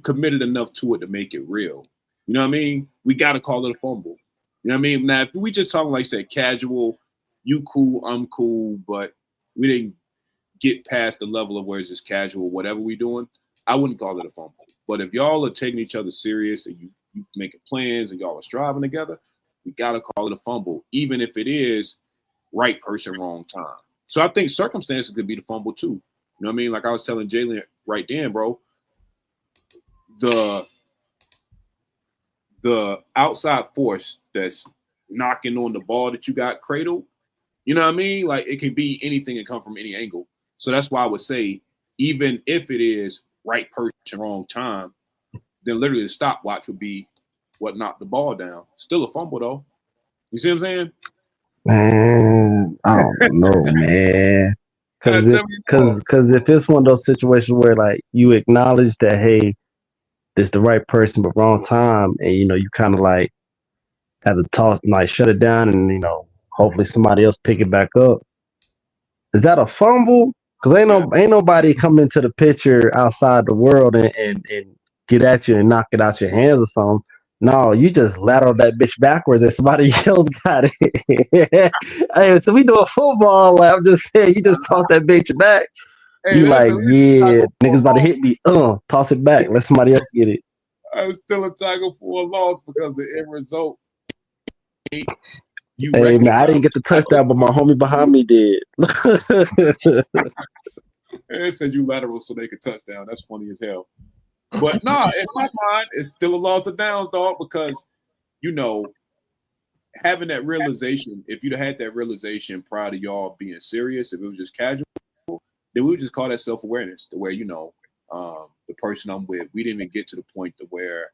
committed enough to it to make it real, you know what I mean? We got to call it a fumble. You know what I mean? Now, if we just talking, like I said, casual, you cool, I'm cool, but we didn't get past the level of where it's just casual, whatever we doing, I wouldn't call it a fumble. But if y'all are taking each other serious and you making plans and y'all are striving together, we got to call it a fumble, even if it is right person, wrong time. So I think circumstances could be the fumble too. You know what I mean? Like I was telling Jalen right then, bro, the outside force that's knocking on the ball that you got cradled, you know what I mean? Like it can be anything and come from any angle. So that's why I would say, even if it is right person, wrong time, then literally the stopwatch would be what knocked the ball down. Still a fumble though. You see what I'm saying? Man, I don't know, man. Because if it's one of those situations where like you acknowledge that, hey, it's the right person but wrong time, and you kind of like have to toss, like shut it down, and hopefully somebody else pick it back up. Is that a fumble? Because ain't nobody come into the picture outside the world and get at you and knock it out your hands or something. No, you just lateral that bitch backwards and somebody else got it. Hey, so we do a football. Like, I'm just saying, you just toss that bitch back. Hey, you like, yeah, niggas about to hit me. Toss it back. Let somebody else get it. I was still a tackle for a loss because the end result. Hey, man, I didn't get the touchdown, but my homie behind me did. It said you lateral so they could touchdown. That's funny as hell. But nah, in my mind, it's still a loss of downs, dog, because, having that realization, if you'd have had that realization prior to y'all being serious, if it was just casual, then we would just call that self-awareness, to where, the person I'm with, we didn't even get to the point to where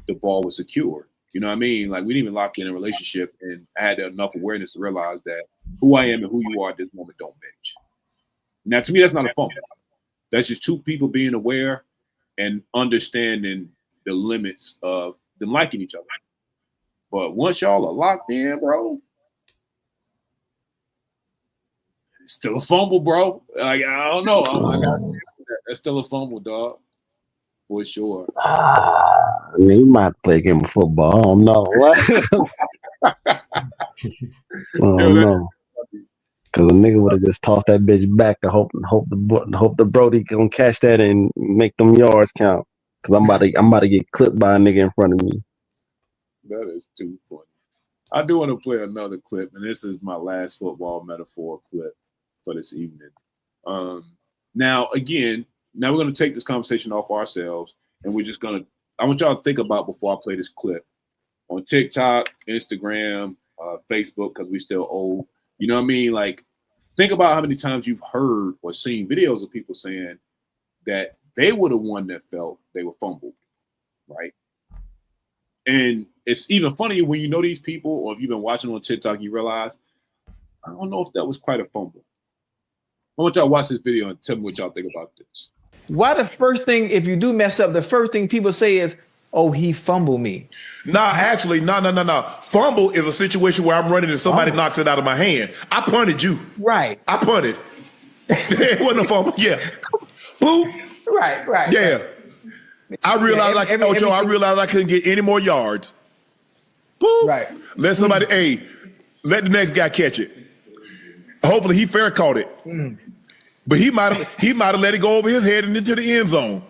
the ball was secure. You know what I mean? Like, we didn't even lock in a relationship, and I had enough awareness to realize that who I am and who you are at this moment don't match. Now, to me, that's not a fumble. That's just two people being aware and understanding the limits of them liking each other. But once y'all are locked in, bro, it's still a fumble, bro. Like, I don't know. I gotta say that. That's still a fumble, dog. For sure. You might play a game of football. I don't know. I don't know. Because a nigga would have just tossed that bitch back and hope the Brody gonna catch that and make them yards count. Because I'm about to get clipped by a nigga in front of me. That is too funny. I do want to play another clip, and this is my last football metaphor clip for this evening. Now we're going to take this conversation off ourselves, and we're just going to, I want y'all to think about before I play this clip on TikTok, Instagram, Facebook, because we still old. You know what I mean? Like, think about how many times you've heard or seen videos of people saying that they were the one that felt they were fumbled, right? And it's even funnier when you know these people, or if you've been watching on TikTok, you realize, I don't know if that was quite a fumble. I want y'all to watch this video and tell me what y'all think about this. Why the first thing, if you do mess up, the first thing people say is, oh, he fumbled me. Nah, actually, no. Fumble is a situation where I'm running and somebody knocks it out of my hand. I punted you. Right. I punted. It wasn't a fumble. Yeah. Boop. Right. Yeah. I realized I realized I couldn't get any more yards. Boop. Right. Let somebody, let the next guy catch it. Hopefully he fair caught it. But he might have let it go over his head and into the end zone.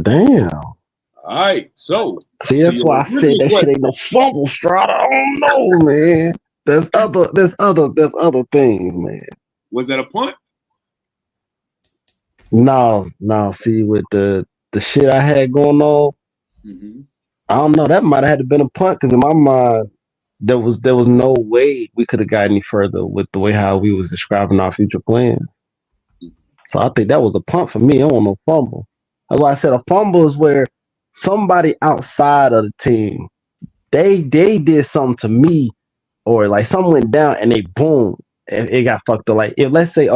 Damn. All right, so See, that's why I said that shit ain't no fumble, Strata. I don't know, man. There's other things, man. Was that a punt? No. See, with the shit I had going on, I don't know. That might have had to been a punt because in my mind, there was no way we could have got any further with the way how we was describing our future plans. So I think that was a punt for me. I don't want no fumble. That's why I said a fumble is where somebody outside of the team, they did something to me, or like something went down and they boom, it got fucked up. Like if let's say,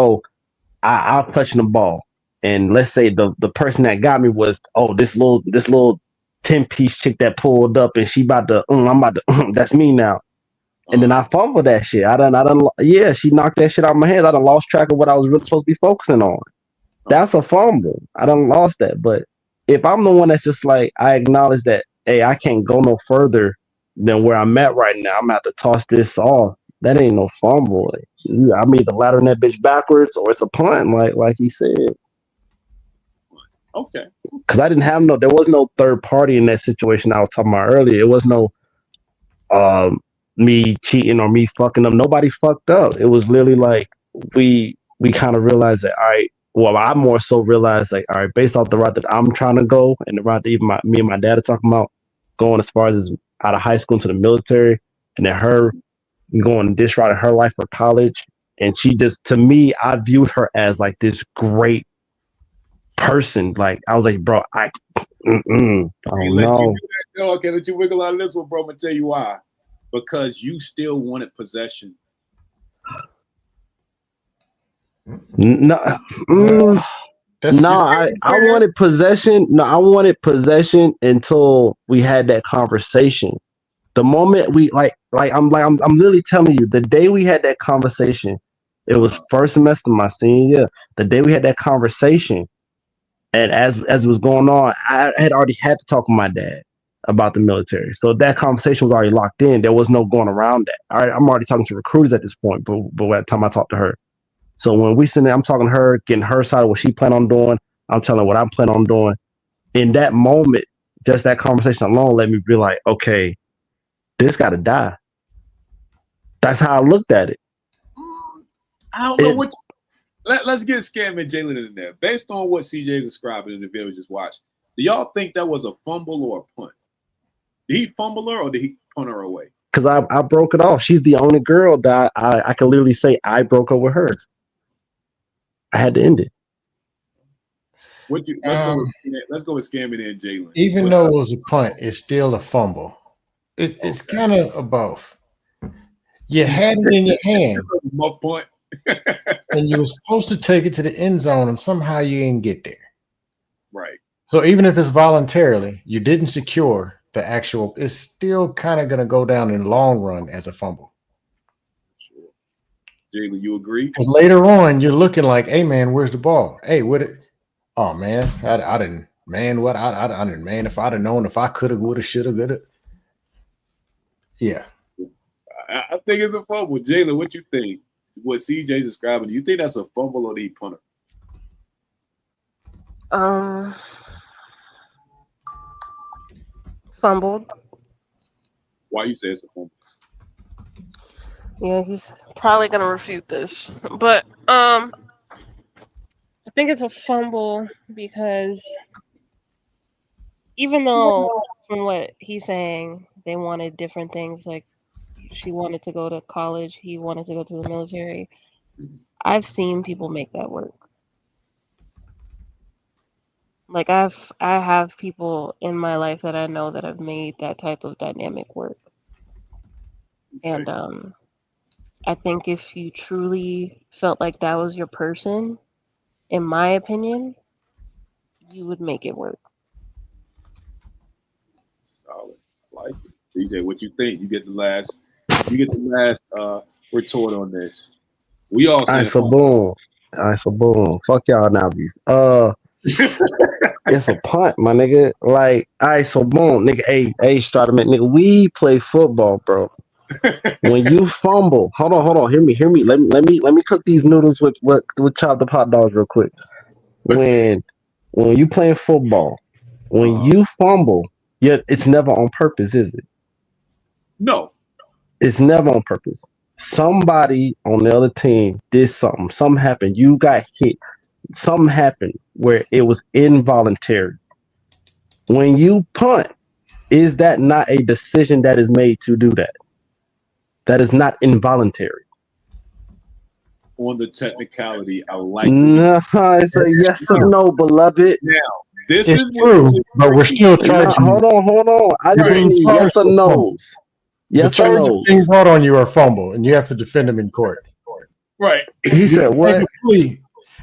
I'm touching the ball, and let's say the person that got me was this little 10-piece chick that pulled up and she about to that's me now. And then I fumbled that shit. She knocked that shit out of my hand. I done lost track of what I was really supposed to be focusing on. That's a fumble. I done lost that. But if I'm the one that's just like, I acknowledge that, hey, I can't go no further than where I'm at right now. I'm gonna have to toss this off. That ain't no fumble. I'm either laddering that bitch backwards or it's a punt, like he said. Okay. Because I didn't have there was no third party in that situation I was talking about earlier. It was no me cheating or me fucking up. Nobody fucked up. It was literally like we kind of realized that, all right, well, I more so realized like, all right, based off the route that I'm trying to go and the route that even me and my dad are talking about going as far as out of high school into the military, and then her going this route in her life for college. And she just, to me, I viewed her as like this great person. Like I was like, bro, I don't know. Okay, let you wiggle out of this one, bro. I'm gonna tell you why. Because you still wanted possession. No, I wanted possession. No, I wanted possession until we had that conversation. The moment we I'm literally telling you, the day we had that conversation, it was first semester my senior year. The day we had that conversation, and as it was going on, I had already had to talk with my dad about the military. So that conversation was already locked in. There was no going around that. All right, I'm already talking to recruiters at this point, but at the time I talked to her. So when we sit there, I'm talking to her, getting her side of what she planned on doing. I'm telling her what I'm planning on doing. In that moment, just that conversation alone let me be like, okay, this got to die. That's how I looked at it. I don't know let's get Scam and Jalen in there. Based on what CJ is describing in the video we just watched, do y'all think that was a fumble or a punt? Did he fumble her or did he punt her away? Because I broke it off. She's the only girl that I can literally say I broke up with hers. I had to end it. Let's go with Scamming and Jalen. Even though it was a punt, it's still a fumble. It's kind of a both. You had it in your hand. My point. And you were supposed to take it to the end zone, and somehow you didn't get there. Right. So even if it's voluntarily, you didn't secure the actual. It's still kind of going to go down in the long run as a fumble. Sure. Jalen, you agree? Because later on, you're looking like, "Hey, man, where's the ball? Hey, what? Oh man, I didn't. Man, what? I didn't. Man, if I'd have known, if I could have, would have, should have, could have. Yeah, I think it's a fumble. Jalen, what you think? What CJ's describing? Do you think that's a fumble or did he punt her? Fumbled. Why you say it's a fumble? Yeah, he's probably gonna refute this, but I think it's a fumble because even though from what he's saying, they wanted different things. Like she wanted to go to college, he wanted to go to the military. I've seen people make that work. Like I have people in my life that I know that have made that type of dynamic work. And I think if you truly felt like that was your person, in my opinion, you would make it work. Solid. I like it. CJ, what you think? You get the last retort on this. We all All saying right, so boom. Fuck y'all Nazis. It's a punt, my nigga. Like, all right, so boom, nigga. Hey, Stradaman, nigga. We play football, bro. When you fumble, hold on. Hear me. Let me cook these noodles with chopped up hot dogs real quick. When you playing football, when you fumble, yeah, it's never on purpose, is it? No. It's never on purpose. Somebody on the other team did something. Something happened. You got hit. Something happened where it was involuntary. When you punt, is that not a decision that is made to do that? That is not involuntary. On the technicality, I like No, it's a yes or no, beloved. Now, this It's is true, but we're still No, charging. hold on. I You're just being need charged yes or with fumble. no's. The Yes or charges no's. being brought on you are fumble, and you have to defend them in court. right. He You said can what? take a plea.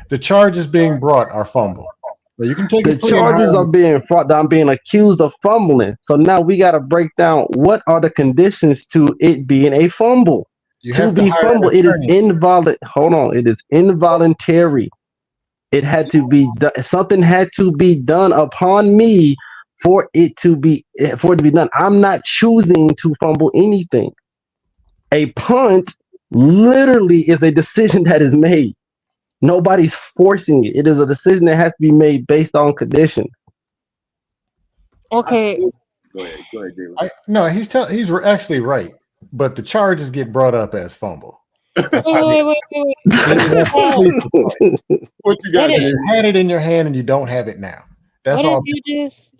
The charges being brought are fumble. But you can take The a plea. charges are being fought. I'm being accused of fumbling. So now we got to break down what are the conditions to it being a fumble. You To have be hire an fumble, it is attorney. Hold on, it is involuntary. It had to be done. Something had to be done upon me for it to be done. I'm not choosing to fumble anything. A punt literally is a decision that is made. Nobody's forcing it. It is a decision that has to be made based on conditions. Okay. Go ahead, Jalen. No, he's actually right. But the charges get brought up as fumble. That's how Wait. What you got, What if- Jalen? you had it in your hand and you don't have it now. That's all.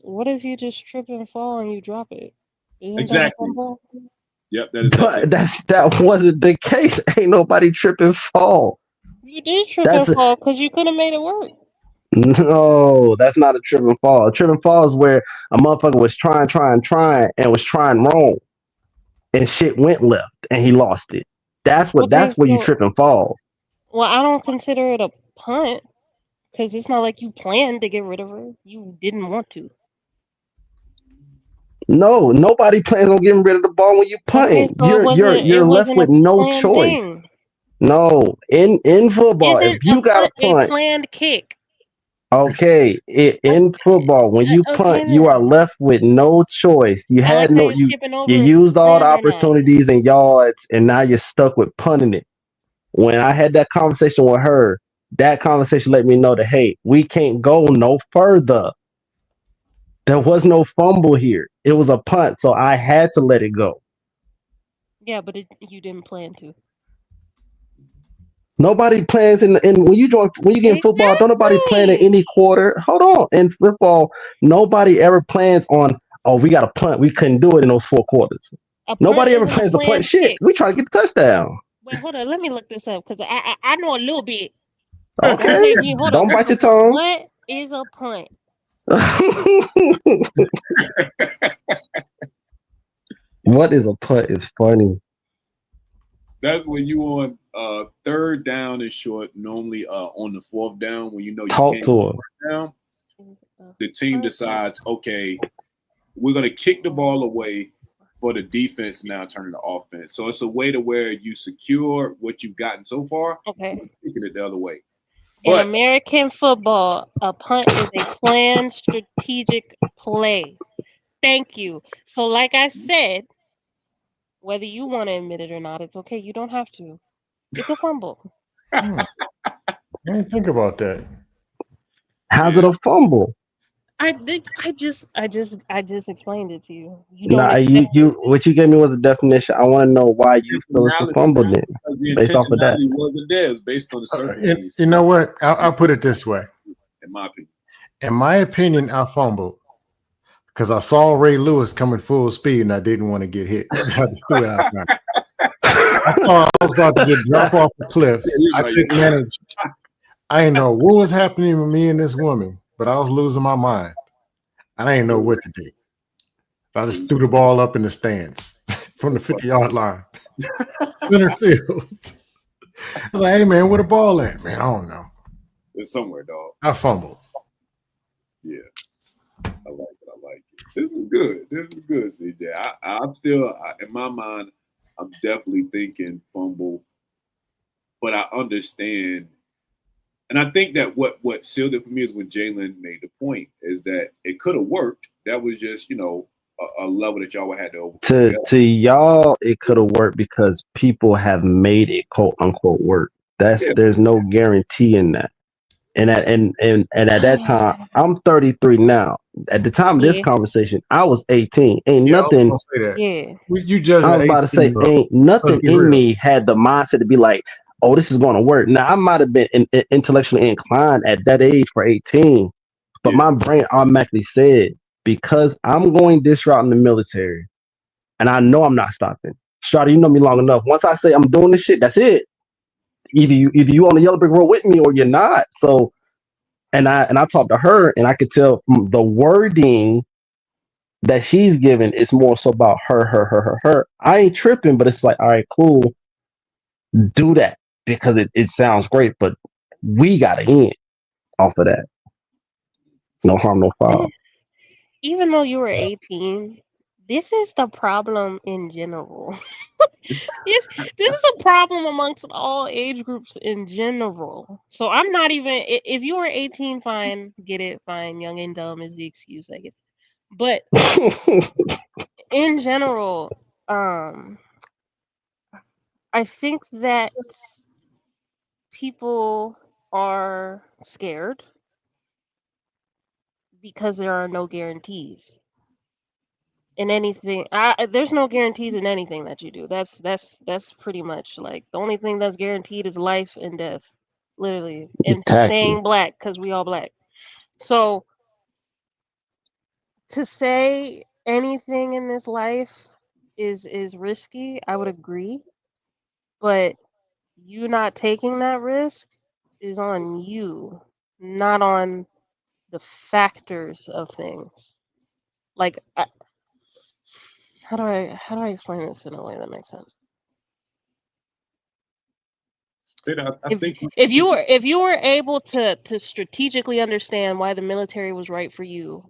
What if you just trip and fall and you drop it? Isn't Exactly. that a fumble? Yep, that is But that wasn't the case. Ain't nobody trip and fall. You did trip and fall because you could have made it work. No, that's not a trip and fall. A trip and fall is where a motherfucker was trying, and was trying wrong, and shit went left, and he lost it. That's where you trip and fall. Well, I don't consider it a punt because it's not like you planned to get rid of her. You didn't want to. No, nobody plans on getting rid of the ball when you punting. You're left with no choice. Thing. No, in football, if you got a punt, a planned kick. Okay, in football, when you punt, you are left with no choice. You had no, you used all the opportunities and yards, and now you're stuck with punting it. When I had that conversation with her, that conversation let me know that, hey, we can't go no further. There was no fumble here. It was a punt, so I had to let it go. Yeah, but you didn't plan to. Nobody plans in when you get in football. Don't nobody plan in any quarter. Hold on, in football, nobody ever plans on. Oh, we got a punt. We couldn't do it in those 4 quarters. Nobody ever plans to punt shit. We try to get the touchdown. Wait, hold on. Let me look this up because I know a little bit. Okay, don't bite your tongue. What is a punt? What is a punt is funny. That's when you on 3rd down and short. Normally on the 4th down when you know you talk can't to him. Down, the team decides, okay, we're gonna kick the ball away for the defense now turning to offense. So it's a way to where you secure what you've gotten so far. Okay, kicking it the other way. In American football, a punt is a planned strategic play. Thank you. So, like I said, whether you want to admit it or not, it's okay. You don't have to. It's a fumble. I didn't think about that. How's it a fumble? I just explained it to you. What you gave me was a definition. I want to know why you feel it's a fumble then, based off of that. Wasn't there. It's based on the circumstances. You know what? I'll put it this way. In my opinion, I fumbled because I saw Ray Lewis coming full speed and I didn't want to get hit. I saw I was about to get dropped off the cliff. I couldn't manage. I didn't know what was happening with me and this woman, but I was losing my mind. I didn't know what to do. I just threw the ball up in the stands from the 50-yard line. Center field. I was like, hey, man, where the ball at? Man, I don't know. It's somewhere, dog. I fumbled. This is good. This is good, CJ. I'm still, in my mind, I'm definitely thinking fumble, but I understand. And I think that what sealed it for me is when Jalen made the point is that it could have worked. That was just, a level that y'all had to overcome. To y'all, it could have worked because people have made it quote unquote work. Yeah. There's no guarantee in that. And at that time, I'm 33 now. At the time of this Yeah. conversation, I was 18. Ain't Yeah, I was nothing. gonna say that. Yeah. You judge. I was about to say, ain't nothing Let's be in real. me had the mindset to be like, oh, this is going to work. Now, I might have been intellectually inclined at that age for 18, but Yeah. my brain automatically said, because I'm going this route in the military, and I know I'm not stopping. Shawty, you know me long enough. Once I say I'm doing this shit, that's it. Either you on the yellow brick road with me or you're not. So, and I talked to her, and I could tell from the wording that she's given is more so about her. I ain't tripping, but it's like, all right, cool, do that because it sounds great, but we gotta end off of that. No harm, no foul. Even though you were 18, this is the problem in general. this is a problem amongst all age groups in general. So I'm not even if you were 18, fine, get it, fine. Young and dumb is the excuse, I get. But in general, I think that people are scared because there are no guarantees in anything. There's no guarantees in anything that you do. That's pretty much like the only thing that's guaranteed is life and death, literally, and Exactly. staying black because we all black. So to say anything in this life is risky, I would agree, but you not taking that risk is on you, not on the factors of things. Like, how do I explain this in a way that makes sense? I think If you were able to strategically understand why the military was right for you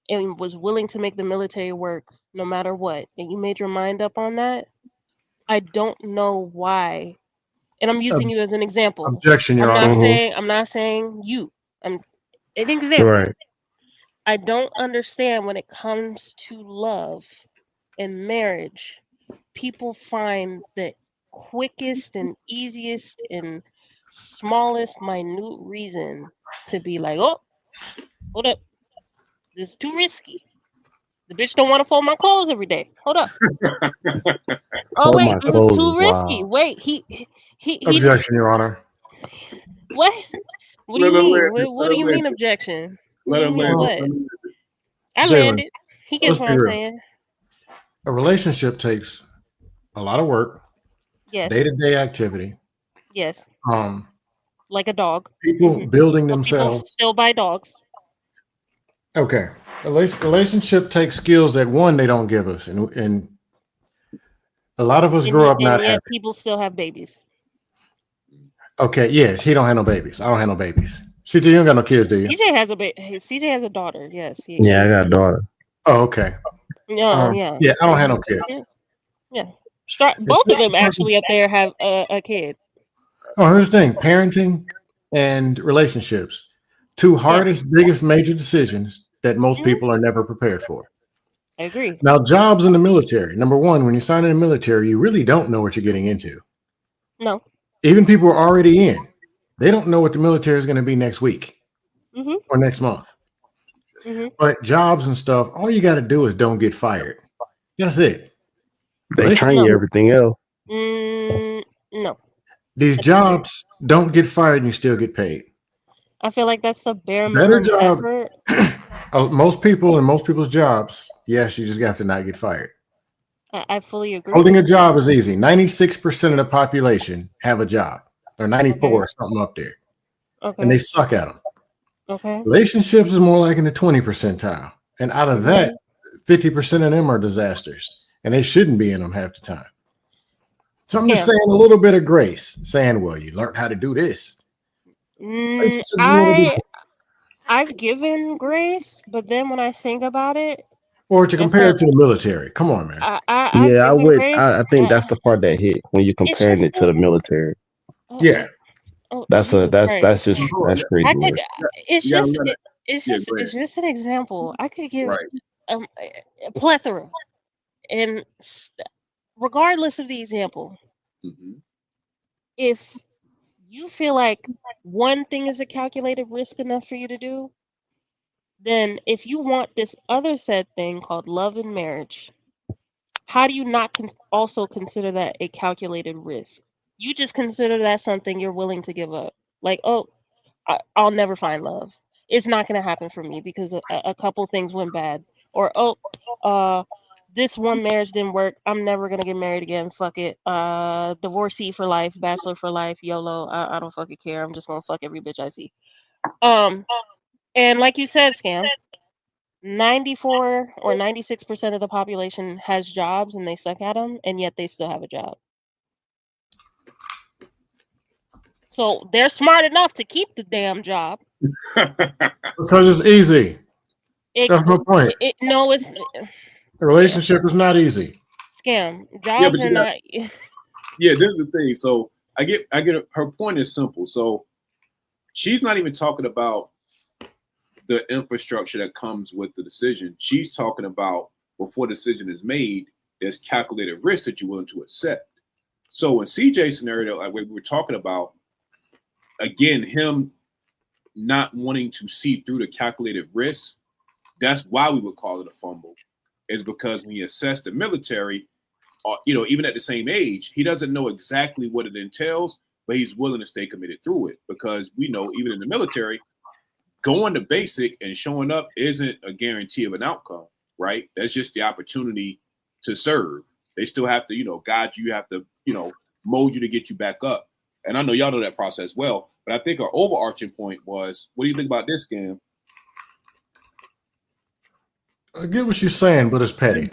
and was willing to make the military work no matter what, and you made your mind up on that, I don't know why. And I'm using you as an example. Objection, Your Honor. I'm not saying you. I'm an example. Right. I don't understand when it comes to love and marriage, people find the quickest and easiest and smallest minute reason to be like, oh, hold up, this is too risky. The bitch don't want to fold my clothes every day. Hold up. Oh Fold wait, my this is clothes too is risky. wild. Wait, he Objection, Your Honor. what? What do Let you him mean? land. What do you mean objection? What Let do you him mean land. what? I Jalen, landed. He gets let's what be I'm real. saying. A relationship takes a lot of work, Yes. day-to-day activity. Yes. Um, Like a dog. people building Some people themselves. still buy dogs. Okay, a relationship takes skills that one they don't give us, and a lot of us grow up not And yet having. people still have babies. Okay, yes, he don't have no babies. I don't have no babies. CJ, you don't got no kids, do you? CJ has a CJ has a daughter. Yes. Yeah, I got a daughter. Oh, okay. Yeah. Yeah. Yeah, I don't have no kids. Yeah. Both of them actually up there have a kid. Oh, here's the thing: parenting and relationships, two hardest, biggest, major decisions that most people are never prepared for. I agree. Now, jobs in the military. Number one, when you sign in the military, you really don't know what you're getting into. No. Even people who are already in, they don't know what the military is going to be next week or next month. But jobs and stuff, all you got to do is don't get fired. That's it. They train you everything else. No. These jobs don't get fired and you still get paid. I feel like that's the bare Better minimum jobs. effort. Most people in most people's jobs, yes, you just have to not get fired. I fully agree. Holding a job is easy. 96% of the population have a job, or 94, something up there, and they suck at them. Okay. Relationships is more like in the 20 percentile, and out of that, 50% of them are disasters, and they shouldn't be in them half the time. So I'm just saying a little bit of grace, saying, "Well, you learned how to do this." I've given grace, but then when I think about it, Or to It's compare a, it to the military. Come on, man. I Yeah, I give it would. grace. I think that's the part that hits when you're It's comparing just it to the military. oh, Yeah. Jesus Christ. That's just Hold on, that's crazy I work. could. It's you gotta just. let it. Yeah, go It's ahead. just an example. I could give Right. a plethora, and regardless of the example, hmm if you feel like one thing is a calculated risk enough for you to do, then if you want this other said thing called love and marriage, how do you not also consider that a calculated risk? You just consider that something you're willing to give up. Like, oh, I'll never find love. It's not going to happen for me because a couple things went bad. Or, oh, uh, this one marriage didn't work. I'm never going to get married again. Fuck it. Divorcee for life, bachelor for life, YOLO. I don't fucking care. I'm just going to fuck every bitch I see. Um, and like you said, Scam, 94 or 96% of the population has jobs and they suck at them, and yet they still have a job. So they're smart enough to keep the damn job. Because it's easy. It, That's my point. no, it's A relationship is not easy. scam. Yeah, Jobs but are you got. not. Yeah, this is the thing. So I get. Her point is simple. So she's not even talking about the infrastructure that comes with the decision. She's talking about before the decision is made, there's calculated risk that you're willing to accept. So in CJ's scenario, like we were talking about, again, him not wanting to see through the calculated risk, that's why we would call it a fumble, is because when he assessed the military, even at the same age, he doesn't know exactly what it entails, but he's willing to stay committed through it because we know even in the military, going to basic and showing up isn't a guarantee of an outcome, right? That's just the opportunity to serve. They still have to, guide you, have to, mold you to get you back up. And I know y'all know that process well, but I think our overarching point was, what do you think about this, Scam? I get what you're saying, but it's petty.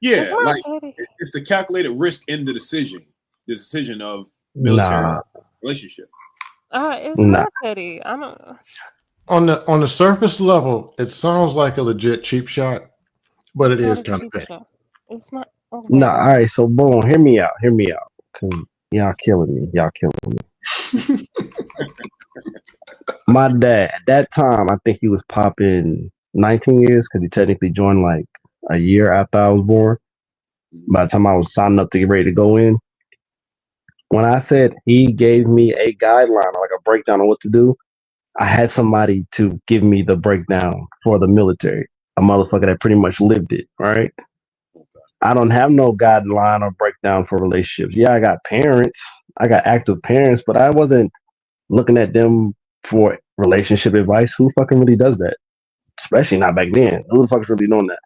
Yeah, It's not like petty. it's the calculated risk in the decision of military Nah, relationship. It's nah. not petty. I don't. On the surface level, it sounds like a legit cheap shot, but It's it not is a kind of cheap petty. shot. It's not. Okay. Nah, all right, so boom, hear me out. Cause y'all killing me. My dad, at that time, I think he was popping 19 years because he technically joined like a year after I was born. By the time I was signing up to get ready to go in, when I said he gave me a guideline, like a breakdown on what to do, I had somebody to give me the breakdown for the military, a motherfucker that pretty much lived it, right? I don't have no guideline or breakdown for relationships. Yeah, I got parents, I got active parents, but I wasn't looking at them for relationship advice. Who fucking really does that? Especially not back then. Who the fuck is really doing that?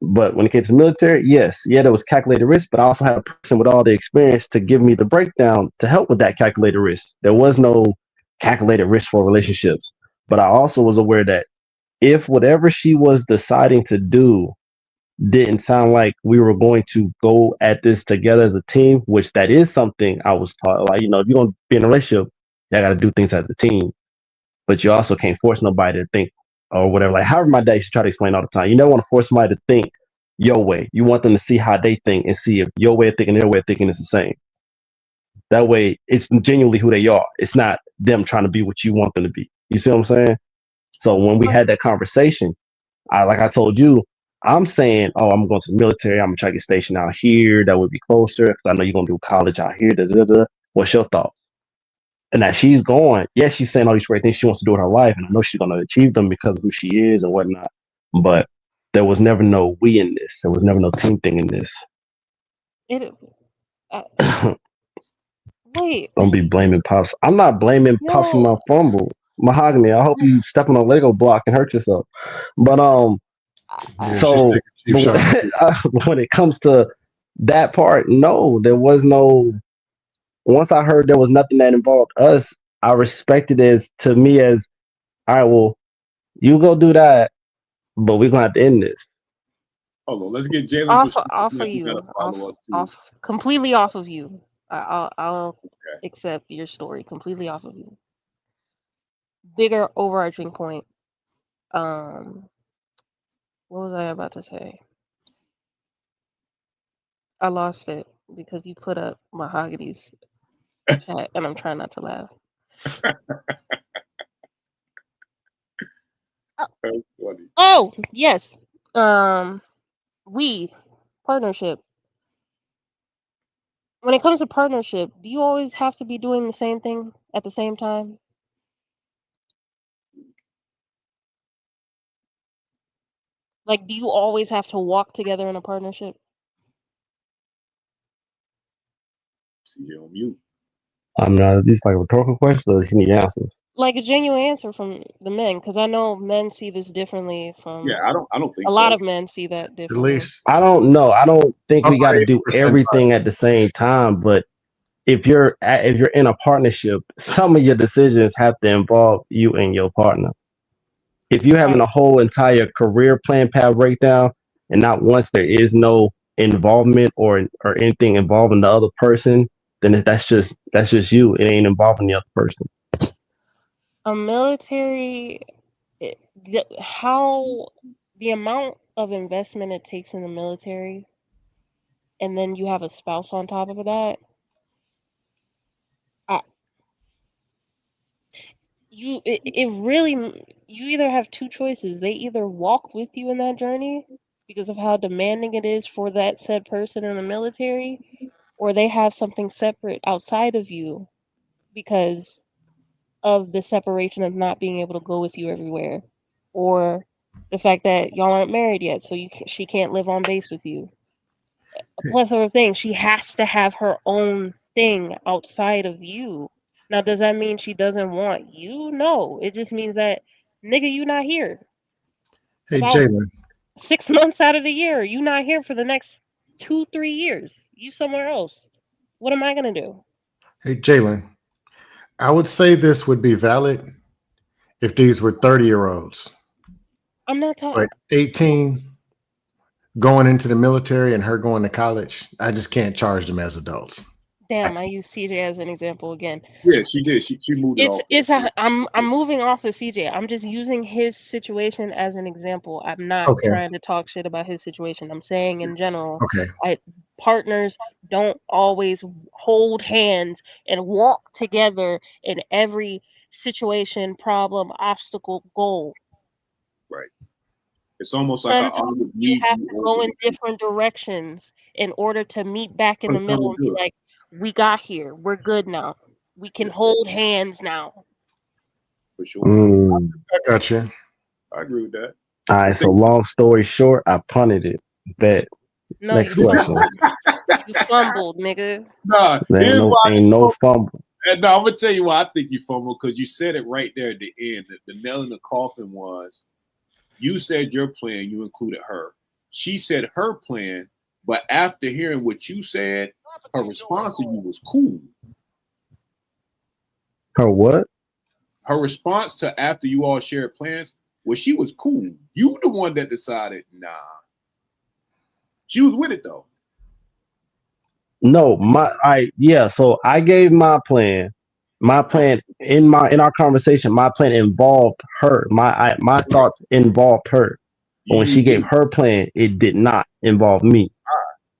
But when it came to the military, yes, there was calculated risk, but I also had a person with all the experience to give me the breakdown to help with that calculated risk. There was no calculated risk for relationships. But I also was aware that if whatever she was deciding to do didn't sound like we were going to go at this together as a team, which that is something I was taught. Like, if you're going to be in a relationship, you got to do things as a team. But you also can't force nobody to think or whatever. Like, however my dad used to try to explain all the time, you never want to force somebody to think your way. You want them to see how they think and see if your way of thinking and their way of thinking is the same. That way, it's genuinely who they are. It's not them trying to be what you want them to be. You see what I'm saying? So when we had that conversation, like I told you, I'm saying, oh, I'm going to the military. I'm going to try to get stationed out here. That would be closer because I know you're going to do college out here. Da, da, da. What's your thoughts? And that she's going, yes, she's saying all these great things she wants to do with her life. And I know she's going to achieve them because of who she is and whatnot. But there was never no we in this. There was never no team thing in this. Wait. Don't be blaming Pops. I'm not blaming Pops for my fumble. Mahogany, I hope you step on a Lego block and hurt yourself. But so when it comes to that part, no, there was no. Once I heard there was nothing that involved us, I respected it as to me as, all right, well, you go do that, but we're gonna have to end this. Hold on, let's get Jalen's Off of you, completely off of you. I'll accept your story completely off of you. Bigger overarching point. What was I about to say? I lost it because you put up Mahogany's chat, and I'm trying not to laugh. That's funny. Oh, yes. We partnership. When it comes to partnership, do you always have to be doing the same thing at the same time? Like, do you always have to walk together in a partnership? CJ on mute. I'm not. These like rhetorical questions, or you need answers. Like a genuine answer from the men, because I know men see this differently from Yeah, I don't think a lot so. of men see that At differently. least I don't know. I don't think we got upper to do 80% everything at the same time. But if you're in a partnership, some of your decisions have to involve you and your partner. If you're having Right. a whole entire career plan path breakdown, and not once there is no involvement or anything involving the other person, then that's just you. It ain't involving the other person. A military, how the amount of investment it takes in the military, and then you have a spouse on top of that. I, it really, you either have two choices. They either walk with you in that journey because of how demanding it is for that said person in the military, or they have something separate outside of you because of the separation of not being able to go with you everywhere, or the fact that y'all aren't married yet, so she can't live on base with you. A plethora of things. She has to have her own thing outside of you. Now, does that mean she doesn't want you? No, it just means that nigga, you not here. Hey, About Jalen. 6 months out of the year, you not here for the next 2-3 years. You somewhere else. What am I gonna do? Hey, Jalen. I would say this would be valid if these were 30-year-olds, I'm not talking. but 18 going into the military and her going to college, I just can't charge them as adults. Damn, I use CJ as an example again. Yeah, she did. She moved it off. I'm moving off of CJ. I'm just using his situation as an example. I'm not Okay. trying to talk shit about his situation. I'm saying in general, Okay. partners don't always hold hands and walk together in every situation, problem, obstacle, goal. Right. It's almost like I Sometimes would you need have you to over go in the different directions in order to meet back in for the the middle common and be good. like, we got here. We're good now. We can hold hands now. For sure. I got you. I agree with that. All right. So long story short, I punted it. Bet. No, Next you question. fumbled. You fumbled, nigga. Nah, There here's why ain't you no fumbled. fumble. And no, I'm gonna tell you why I think you fumbled, because you said it right there at the end. The nail in the coffin was you said your plan, you included her. She said her plan, but after hearing what you said, her response to you was cool. Her what? Her response to after you all shared plans was she was cool. You the one that decided, nah. She was with it though. No, so I gave my plan. My plan in our conversation, my plan involved her. My thoughts involved her. But when she gave her plan, it did not involve me.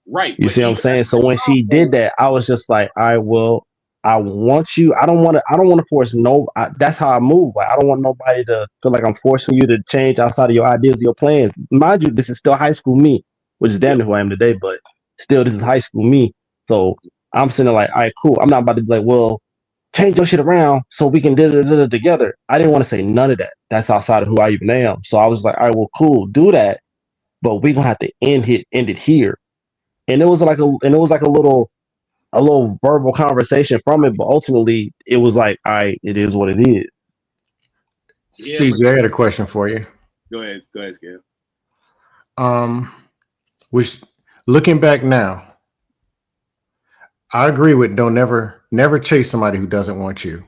Right. You see what I'm saying? So when she did that, I was just like, I want you. I don't want to force that's how I move. Like, I don't want nobody to feel like I'm forcing you to change outside of your ideas, your plans. Mind you, this is still high school me, which is damn near who I am today, but still, this is high school me. So I'm sitting there like, all right, cool. I'm not about to be like, well, change your shit around so we can do it together. I didn't want to say none of that. That's outside of who I even am. So I was like, all right, well, cool, do that, but we're gonna have to end it here. And it was like a little verbal conversation from it, but ultimately it was like, all right, it is what it is. Yeah, CJ, I got a question for you. Go ahead, Skip. Which looking back now, I agree with don't never chase somebody who doesn't want you.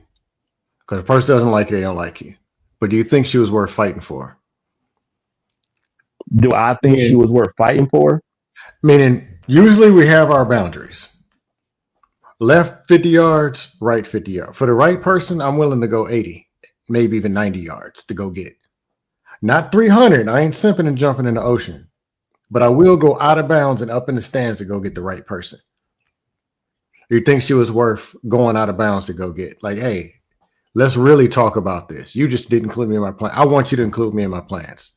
Because if a person doesn't like you, they don't like you. But do you think she was worth fighting for? Do I think she was worth fighting for? Meaning, usually we have our boundaries. Left 50 yards, right 50 yards. For the right person, I'm willing to go 80, maybe even 90 yards to go get. Not 300. I ain't simping and jumping in the ocean, but I will go out of bounds and up in the stands to go get the right person. You think she was worth going out of bounds to go get? Like, hey, let's really talk about this. You just didn't include me in my plan. I want you to include me in my plans.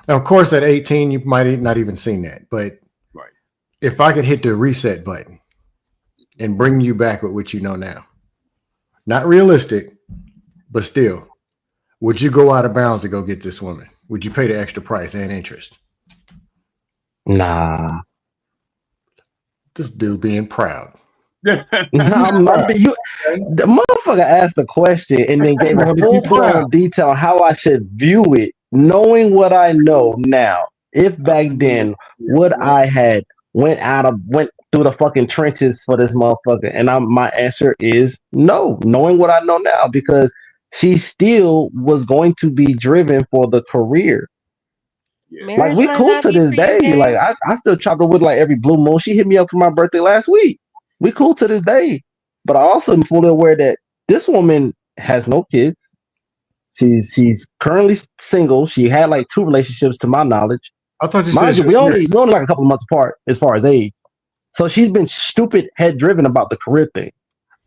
Now, of course, at 18, you might not even seen that. But Right. if I could hit the reset button and bring you back with what you know now, not realistic, but still, would you go out of bounds to go get this woman? Would you pay the extra price and interest? Nah. This dude being proud. No, I'm not. The motherfucker asked the question and then gave a full blown detail on how I should view it, knowing what I know now. If back then, would I had went through the fucking trenches for this motherfucker? And my answer is no, knowing what I know now, because she still was going to be driven for the career. Yeah. Like, we Marriage might cool not to be this for you, day. Jay. Like, I still chop it with like every blue moon. She hit me up for my birthday last week. We cool to this day. But I also am fully aware that this woman has no kids. She's currently single. She had like 2 relationships to my knowledge. I thought you Mind said you, we only like a couple of months apart as far as age. So she's been stupid head driven about the career thing.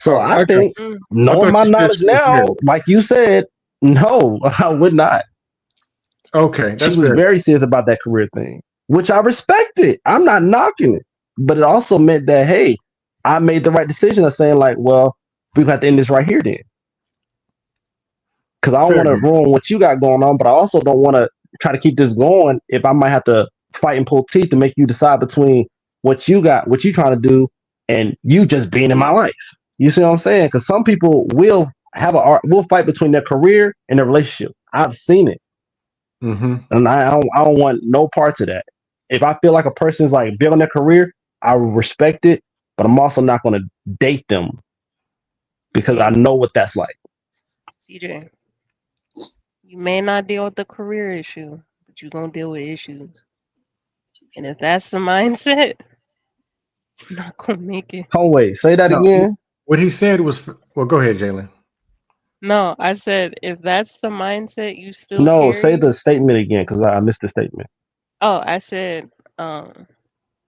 So I think, knowing my knowledge now, like you said, no, I would not. Okay, that's she was fair. very serious about that career thing, which I respected. I'm not knocking it, but it also meant that, hey, I made the right decision of saying, like, well, we have to end this right here then, because I don't want to ruin what you got going on, but I also don't want to try to keep this going if I might have to fight and pull teeth to make you decide between what you got, what you trying to do, and you just being in my life. You see what I'm saying? Because some people will fight between their career and their relationship. I've seen it. And I don't want no parts of that. If I feel like a person's like building their career, I respect it, but I'm also not going to date them because I know what that's like. CJ, you may not deal with the career issue, but you're going to deal with issues. And if that's the mindset, you're not going to make it. Oh, wait, say that again. What he said was, well, go ahead, Jalen. No, I said if that's the mindset you still No, carry. say the statement again because I missed the statement. Oh, I said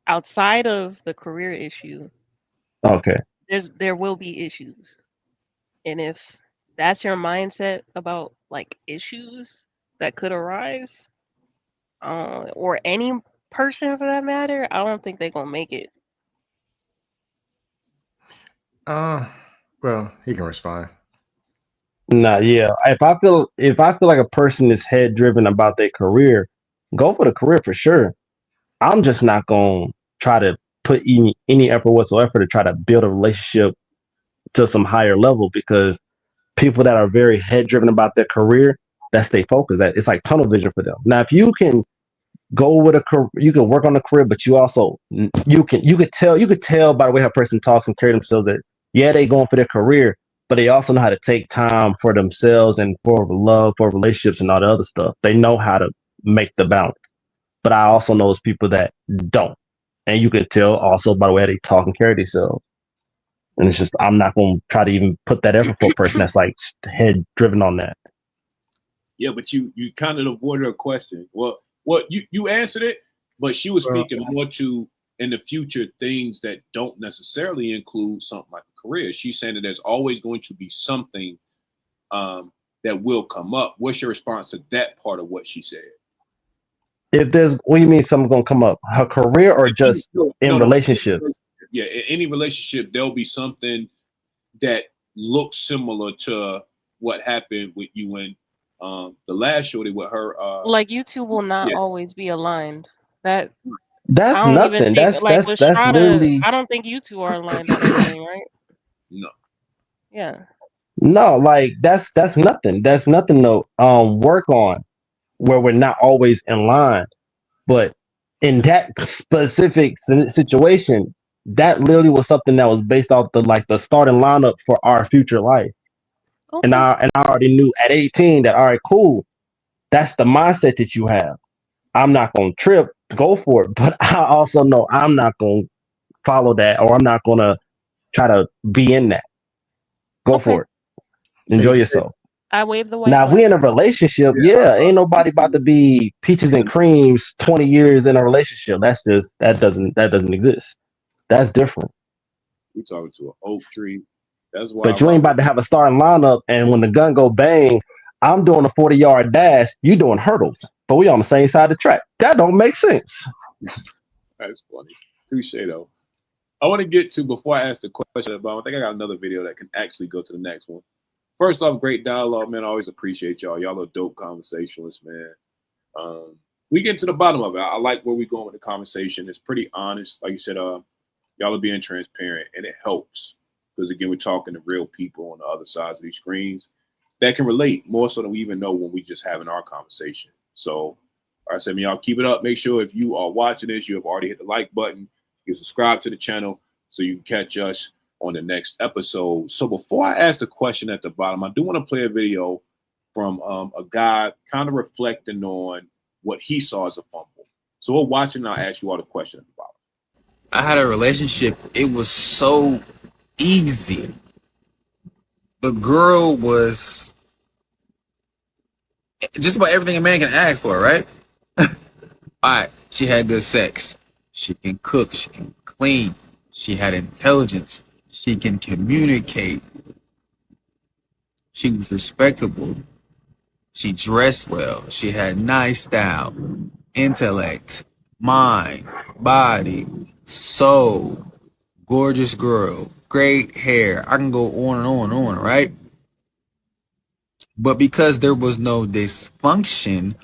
outside of the career issue, Okay. there will be issues. And if that's your mindset about like issues that could arise, or any person for that matter, I don't think they're gonna make it. Well, he can respond. Nah, yeah. If I feel like a person is head driven about their career, go for the career for sure. I'm just not gonna try to put any effort whatsoever to try to build a relationship to some higher level, because people that are very head driven about their career, that's their focus. That it's like tunnel vision for them. Now, if you can go with a career, you can work on the career, but you also you could tell by the way how a person talks and carry themselves that they going for their career, but they also know how to take time for themselves and for love, for relationships, and all the other stuff. They know how to make the balance. But I also know those people that don't, and you can tell also by the way they talk and carry themselves. And it's just, I'm not going to try to even put that effort for a person that's like head driven on that. Yeah, but you kind of avoided a question. Well, you answered it, but she was speaking more to in the future things that don't necessarily include something like a career. She's saying that there's always going to be something that will come up. What's your response to that part of what she said? If there's, what do you mean something's going to come up? Her career or just in relationship? Yeah, in any relationship, there'll be something that looks similar to what happened with you and the last shorty with her. Like you two will not always be aligned. That's nothing. That's literally. I don't think you two are aligned on anything, right? No. Yeah. No, like that's nothing. That's nothing to work on where we're not always in line. But in that specific situation, that literally was something that was based off the starting lineup for our future life. Okay. And I already knew at 18 that, all right, cool. That's the mindset that you have. I'm not going to trip, go for it. But I also know I'm not going to follow that, or I'm not going to try to be in that. Go for it. Enjoy yourself. I wave the white Now, if we flag. in a relationship, Yeah, ain't nobody about to be peaches and creams 20 years in a relationship. That doesn't exist. That's different. we talking to an oak tree. That's why I But you ain't rock. about to have a starting lineup, and when the gun go bang, I'm doing a 40-yard dash, you doing hurdles, but we on the same side of the track. That don't make sense. That's funny. Touche though. I want to get to before I ask the question about. I think I got another video that can actually go to the next one. First off, great dialogue, man. I always appreciate y'all. Y'all are dope conversationalists, man. We get to the bottom of it. I like where we going with the conversation. It's pretty honest, like you said. Y'all are being transparent, and it helps because again, we're talking to real people on the other sides of these screens that can relate more so than we even know when we just having our conversation. So, I said, y'all keep it up. Make sure if you are watching this, you have already hit the like button. You subscribe to the channel so you can catch us on the next episode. So before I ask the question at the bottom, I do want to play a video from a guy kind of reflecting on what he saw as a fumble. So we're watching, and I'll ask you all the question at the bottom. I had a relationship. It was so easy. The girl was just about everything a man can ask for, right? All right. She had good sex. She can cook. She can clean. She had intelligence. She can communicate. She was respectable. She dressed well. She had nice style, intellect, mind, body, soul. Gorgeous girl, great hair. I can go on and on and on, right? But because there was no dysfunction,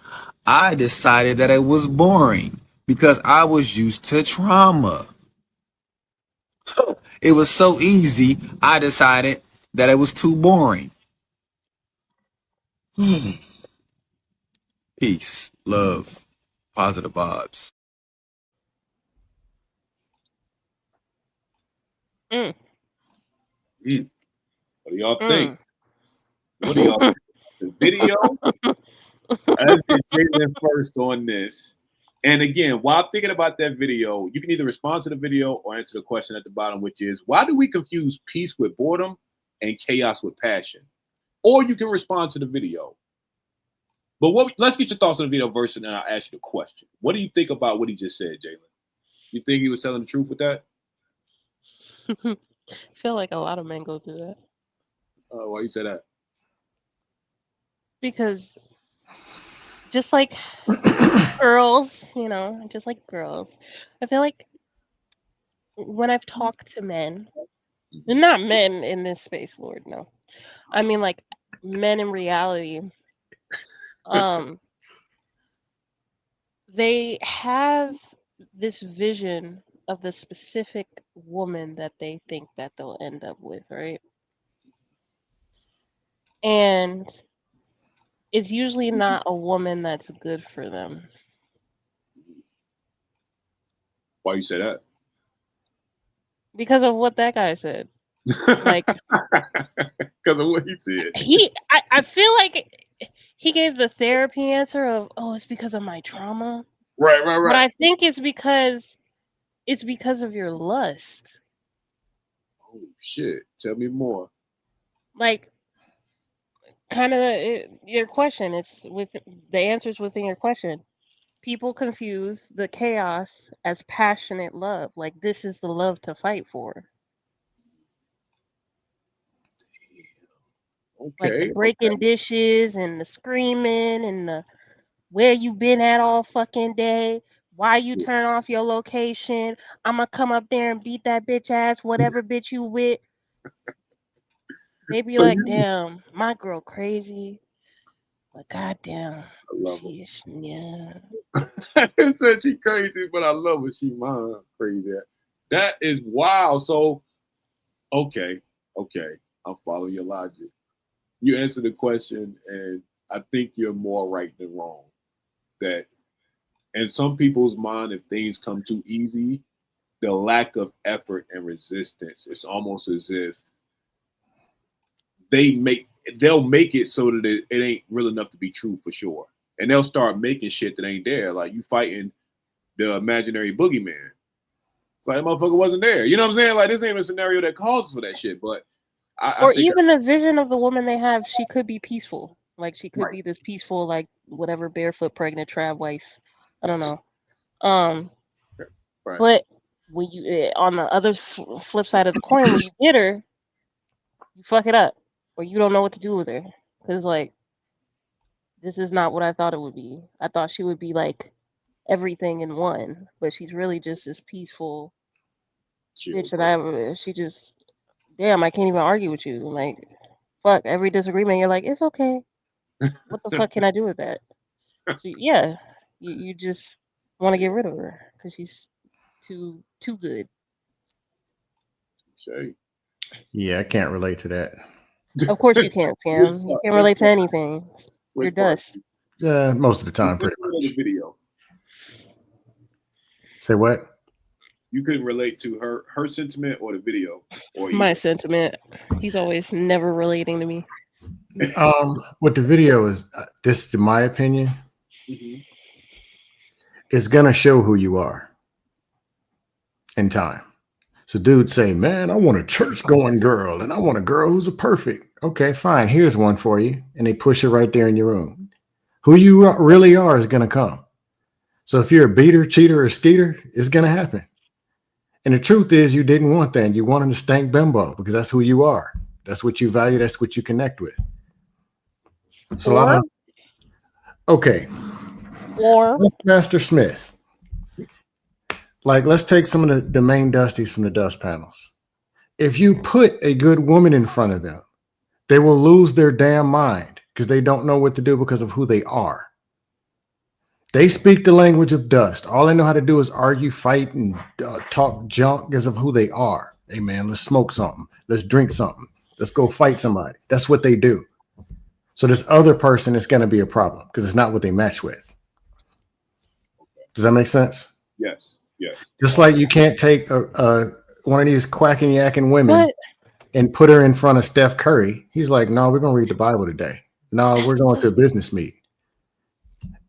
I decided that it was boring because I was used to trauma. It was so easy, I decided that it was too boring. Peace, love, positive vibes. Mm. What do y'all think? What do y'all think? The video? Let's get Jalen first on this. And again, while thinking about that video, you can either respond to the video or answer the question at the bottom, which is, why do we confuse peace with boredom and chaos with passion? Or you can respond to the video. But let's get your thoughts on the video version, and I'll ask you the question. What do you think about what he just said, Jalen? You think he was telling the truth with that? I feel like a lot of men go through that. Why you say that? Because just like girls, just like girls, I feel like when I've talked to men, and not men in this space, Lord, no. I mean like men in reality, they have this vision of the specific woman that they think that they'll end up with, right? And it's usually not a woman that's good for them. Why you say that? Because of what that guy said. Like, because of what he said. I feel like he gave the therapy answer of, oh, it's because of my trauma. Right. But I think it's because of your lust. Oh shit! Tell me more. Like, kind of your question. It's with the answers within your question. People confuse the chaos as passionate love. Like, this is the love to fight for. Okay. Like the breaking dishes and the screaming and the where you been at all fucking day. Why you turn off your location? I'ma come up there and beat that bitch ass, whatever bitch you with. They be So like, damn, my girl crazy. But goddamn, I love her. yeah. It said she crazy, but I love her. She mine crazy. That is wild. So, okay, I'm following your logic. You answered the question, and I think you're more right than wrong. That in some people's mind, if things come too easy, the lack of effort and resistance, it's almost as if they'll make it so that it ain't real enough to be true for sure. And they'll start making shit that ain't there. Like you fighting the imaginary boogeyman. It's like that motherfucker wasn't there. You know what I'm saying? Like this ain't a scenario that calls for that shit. But I Or think even the vision of the woman they have, she could be peaceful. Like she could right, be this peaceful, like whatever barefoot pregnant trad wife. I don't know. Um, right. but when you on the other flip side of the coin, when you get her, you fuck it up, or you don't know what to do with her, because like this is not what I thought it would be. I thought she would be like everything in one, but she's really just this peaceful Chill, bitch. bro. She just damn, I can't even argue with you. Like fuck every disagreement, you're like it's okay. What the fuck can I do with that? So yeah, you just want to get rid of her because she's too good. Okay. Yeah, I can't relate to that. Of course you can't, Which Sam. You part? can't Which relate to part? anything. You're Which part? dust. Most of the You time, said pretty it in the much. video. Say what? You couldn't relate to her sentiment or the video or My either. sentiment. He's always never relating to me. What the video is, this, in my opinion, Mhm. is gonna show who you are in time. So dudes say, man, I want a church going girl and I want a girl who's a perfect. Okay, fine. Here's one for you. And they push it right there in your room. Who you really are is going to come. So if you're a beater, cheater, or skeeter, it's going to happen. And the truth is you didn't want that. You wanted to stank bimbo because that's who you are. That's what you value. That's what you connect with. So a lot of, okay. Or Master Smith. Like, let's take some of the main dusties from the dust panels. If you put a good woman in front of them, they will lose their damn mind because they don't know what to do because of who they are. They speak the language of dust. All they know how to do is argue, fight, and talk junk because of who they are. Hey, man, let's smoke something. Let's drink something. Let's go fight somebody. That's what they do. So this other person is going to be a problem because it's not what they match with. Does that make sense? Yes. Yes. Just like you can't take one of these quacking yakking women what? and put her in front of Steph Curry. He's like, no, we're going to read the Bible today. No, we're going to a business meeting.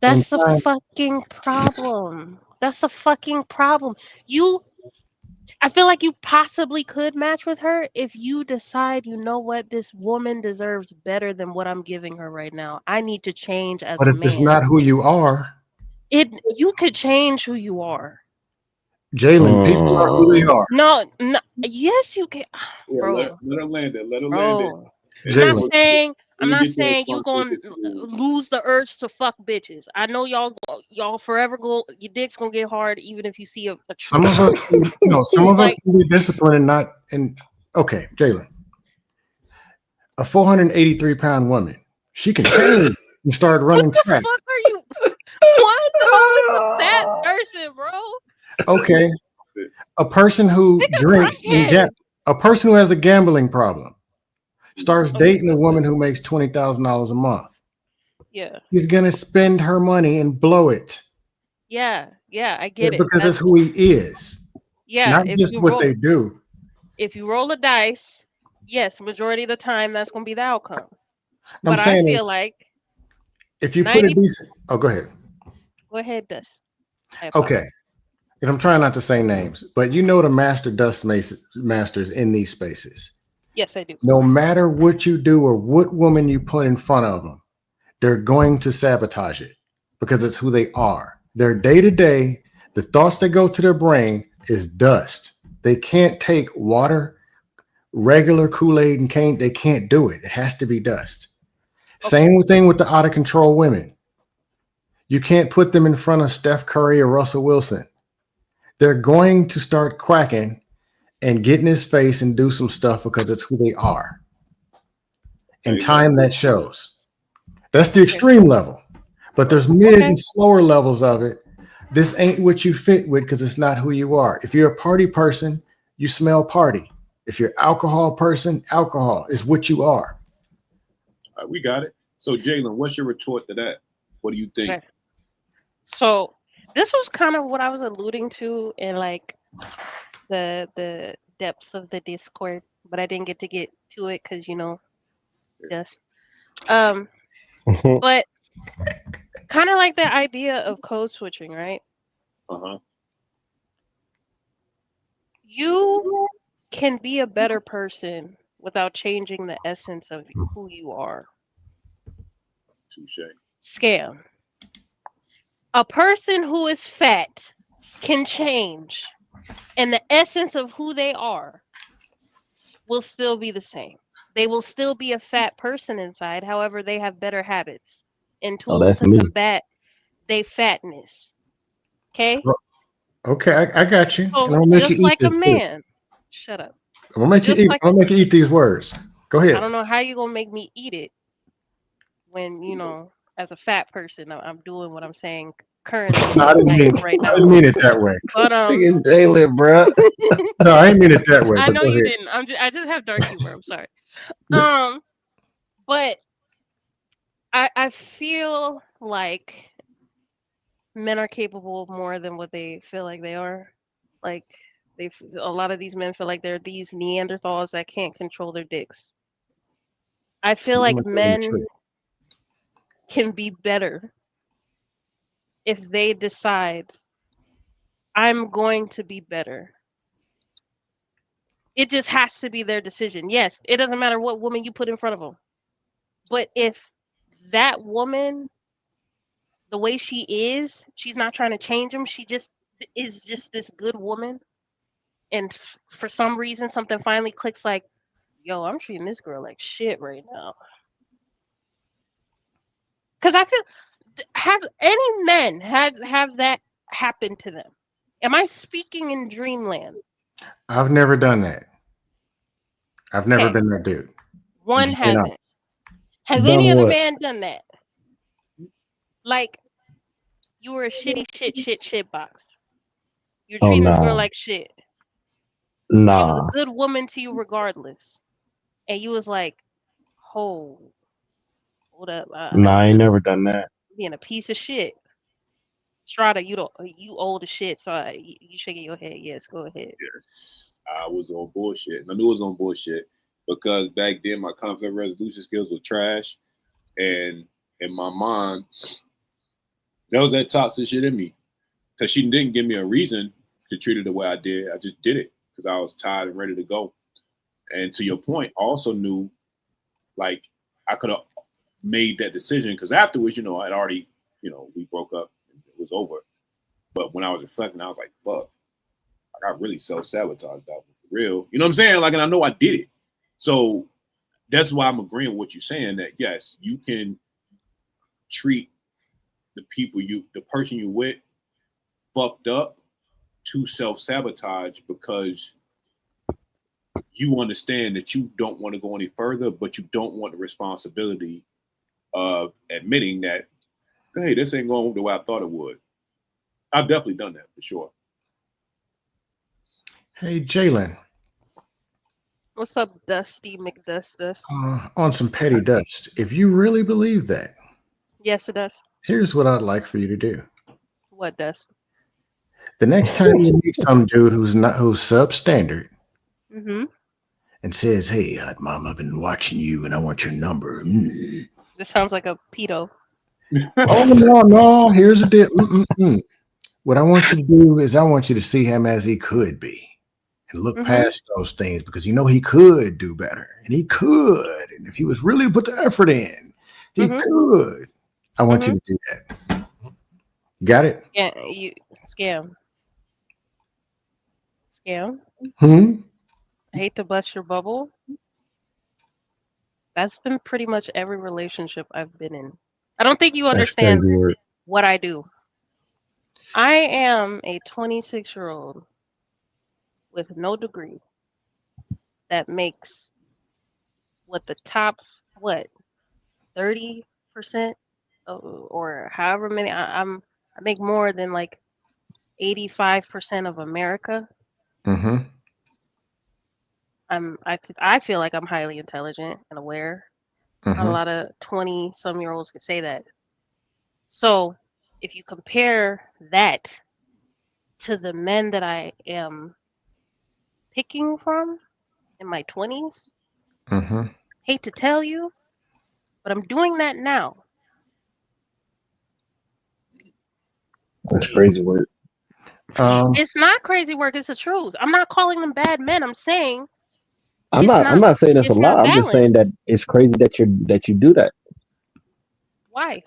That's the fucking problem. That's the fucking problem. I feel like you possibly could match with her if you decide, you know what, this woman deserves better than what I'm giving her right now. I need to change as But a if it's man. not who you are, You could change who you are. Jalen, people are who they are. No, yes, you can, Yeah, bro. let her land it. Let her land it. Bro, I'm Jalen. not saying you gonna lose the urge to fuck bitches. I know y'all forever your dick's gonna get hard even if you see a Some of us, some of us like, can be disciplined and not. And okay, Jalen, a 483-pound woman, she can change and start running what the track. fuck are you? What's wrong with the fat person, bro? Okay, a person who drinks and a person who has a gambling problem starts dating a woman who makes $20,000 a month. Yeah, He's gonna spend her money and blow it. yeah, I get it. Because that's who he is. Yeah, Not just what they do. If you roll a dice, yes, majority of the time that's gonna be the outcome. I'm But saying I feel like if you put a decent, go ahead. Go ahead, Dust. Okay. And I'm trying not to say names, but you know the master dust masters in these spaces. Yes, I do. No matter what you do or what woman you put in front of them, they're going to sabotage it because it's who they are. Their day-to-day, the thoughts that go to their brain is dust. They can't take water, regular Kool-Aid and cane. They can't do it. It has to be dust. Okay. Same thing with the out-of-control women. You can't put them in front of Steph Curry or Russell Wilson. They're going to start cracking and get in his face and do some stuff because it's who they are. In time, that shows. That's the extreme level. But there's mid and slower levels of it. This ain't what you fit with because it's not who you are. If you're a party person, you smell party. If you're an alcohol person, alcohol is what you are. All right, we got it. So, Jalen, what's your retort to that? What do you think? Okay. So this was kind of what I was alluding to in like the depths of the Discord, but I didn't get to it because just but kind of like the idea of code switching, right? You can be a better person without changing the essence of who you are. Touche. Scam. A person who is fat can change, and the essence of who they are will still be the same. They will still be a fat person inside. However, they have better habits and Oh, tools that's to me. combat their fatness. Okay? Okay, I got you. And So I'm gonna make you just eat like a this too. man. Shut up. I'm gonna make you Just eat. like I'm gonna make you eat these words. Go I ahead. don't know how you gonna make me eat it when, as a fat person, I'm doing what I'm saying currently in No, my life right I now. didn't mean it that way. But Nigga, Jalen, bro. No, I didn't mean it that way. I But know go you ahead. didn't. I just have dark humor. I'm sorry. Yeah. But I feel like men are capable of more than what they feel like they are. Like a lot of these men feel like they're these Neanderthals that can't control their dicks. I feel So I'm like gonna tell you the men truth. can be better if they decide I'm going to be better. It just has to be their decision. Yes, it doesn't matter what woman you put in front of them. But if that woman, the way she is, she's not trying to change them, she just is just this good woman. And for some reason, something finally clicks like, yo, I'm treating this girl like shit right now. Because I feel, have any men have that happen to them? Am I speaking in dreamland? I've never done that. I've never Okay, been that dude. I'm one just being honest. hasn't. Has Done any other what? man done that? Like, you were a shitty shit box. You're Oh treating this girl nah, like shit. She was a nah, good woman to you regardless. And you was like, oh, hold up. nah. I ain't never done that. Being a piece of shit. Strata, you old as shit, so you shaking your head. Yes, go ahead. Yes, I was on bullshit. And I knew it was on bullshit because back then my conflict resolution skills were trash. And in my mind, there was that toxic shit in me. Because she didn't give me a reason to treat it the way I did. I just did it because I was tired and ready to go. And to your point, I also knew like I could have made that decision because afterwards, I'd already, we broke up and it was over. But when I was reflecting, I was like, fuck, I got really self-sabotaged that one for real. You know what I'm saying? Like, and I know I did it. So that's why I'm agreeing with what you're saying that yes, you can treat the person you with fucked up to self-sabotage because you understand that you don't want to go any further, but you don't want the responsibility of admitting that, hey, this ain't going the way I thought it would. I've definitely done that for sure. Hey, Jalen, What's up, Dusty McDustus? on some petty dust. If you really believe that, Yes, it does. here's what I'd like for you to do. What does? The next time you meet some dude who's substandard Mm-hmm. and says, "Hey, hot mom, I've been watching you and I want your number." This sounds like a pedo. Oh no! Here's the deal. What I want you to do is I want you to see him as he could be and look past those things because he could do better and he could. And if he was really to put the effort in, he could. I want you to do that. Got it? Yeah, you scam. I hate to bust your bubble. That's been pretty much every relationship I've been in. I don't think you That's understand crazy word. what I do. I am a 26-year-old with no degree that makes the top 30% or however many I make more than like 85% of America. Mm-hmm. I feel like I'm highly intelligent and aware. Not a lot of 20-some-year-olds could say that. So if you compare that to the men that I am picking from in my 20s, hate to tell you, but I'm doing that now. That's crazy word. It's not crazy work. It's the truth. I'm not calling them bad men. I'm saying I'm It's not. I'm not. not saying it's a It's not lot. I'm just saying that balanced. it's crazy that you do that. Why?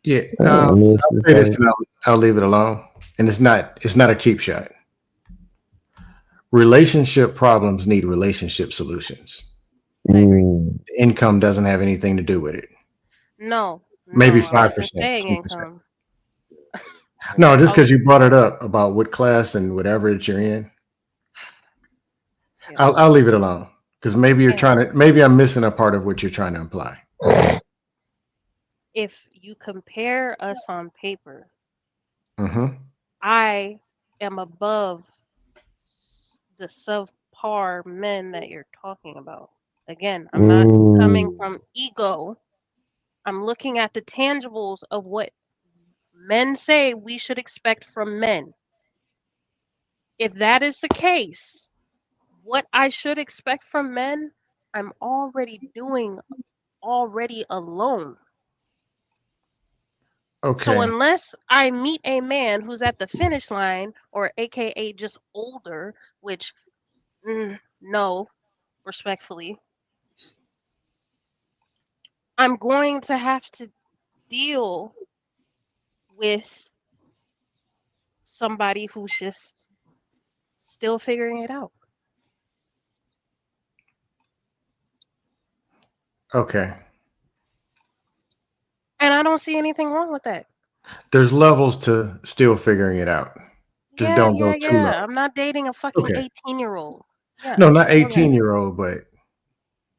Yeah, I mean, I'll it's say this like, and I'll leave it alone. And it's not a cheap shot. Relationship problems need relationship solutions. I agree. Income doesn't have anything to do with it. No, Maybe no, I wasn't 5%, saying 2%. income. No, just I was, because you brought it up about what class and whatever that you're in, yeah, I'll leave it alone. Because yeah. maybe I'm missing a part of what you're trying to imply. If you compare us on paper, Mm-hmm. I am above the subpar men that you're talking about. Again, I'm not coming mm, from ego. I'm looking at the tangibles of what men say we should expect from men. If that is the case, what I should expect from men, I'm already doing already alone. So Okay. unless I meet a man who's at the finish line or aka just older, which no, respectfully, I'm going to have to deal with somebody who's just still figuring it out. Okay. And I don't see anything wrong with that. There's levels to still figuring it out. Just Yeah, don't yeah, go too yeah. low. I'm not dating a fucking Okay. 18-year-old. Yeah, No, not I know that. 18-year-old, but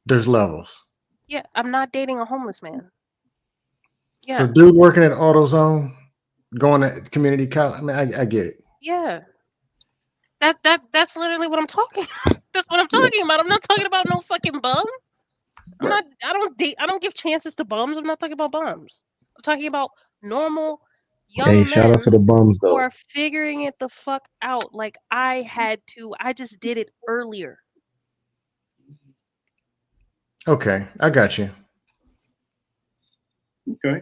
there's levels. Yeah, I'm not dating a homeless man. So, Yeah, dude working at AutoZone, going to community college. I mean, I get it. yeah. That's literally what I'm talking. That's what I'm talking about. I'm not talking about no fucking bum. I'm Right. not. I don't date. I don't give chances to bums. I'm not talking about bums. I'm talking about normal hey, young shout out to men the bums who though. are figuring it the fuck out. Like I had to. I just did it earlier. Okay. I got you. Okay.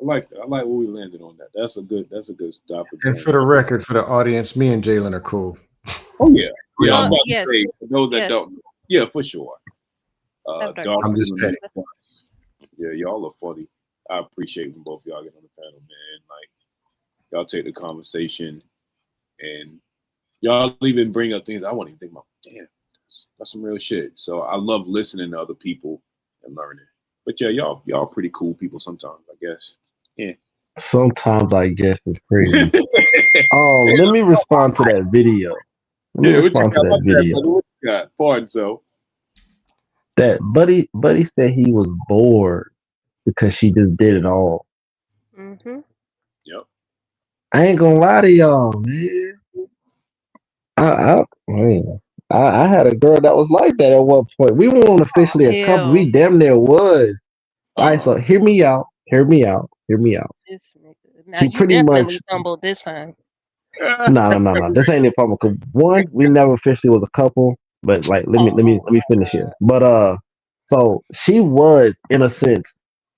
I like that. I like where we landed on that. That's a good stop And again. for the record, for the audience, me and Jalen are cool. Oh yeah. Yeah, I'm Yeah, about Yes, to say for those that yes. don't know. Yeah, for sure. After Dark I'm just petty. yeah, y'all are funny. I appreciate when both y'all get on the panel, man. Like y'all take the conversation and y'all even bring up things I won't even think about. Damn, that's some real shit. So I love listening to other people and learning. But yeah, y'all pretty cool people sometimes, I guess. Yeah. Sometimes I guess it's crazy. Let me respond to that video. Let me Yeah, what you respond to got? My that bad, video. brother. What you got? Pardon, so. That buddy said he was bored because she just did it all. Mhm. Yep. I ain't gonna lie to y'all, man. Man, I had a girl that was like that at one point. We weren't officially a couple. Ew. We damn near was. All right, Uh-huh. so hear me out. Hear me out. Hear me out. This nigga. Now She you pretty much definitely fumbled this time. no. This ain't a problem. 'Cause one, we never officially was a couple. But like, let me finish here. But so she was in a sense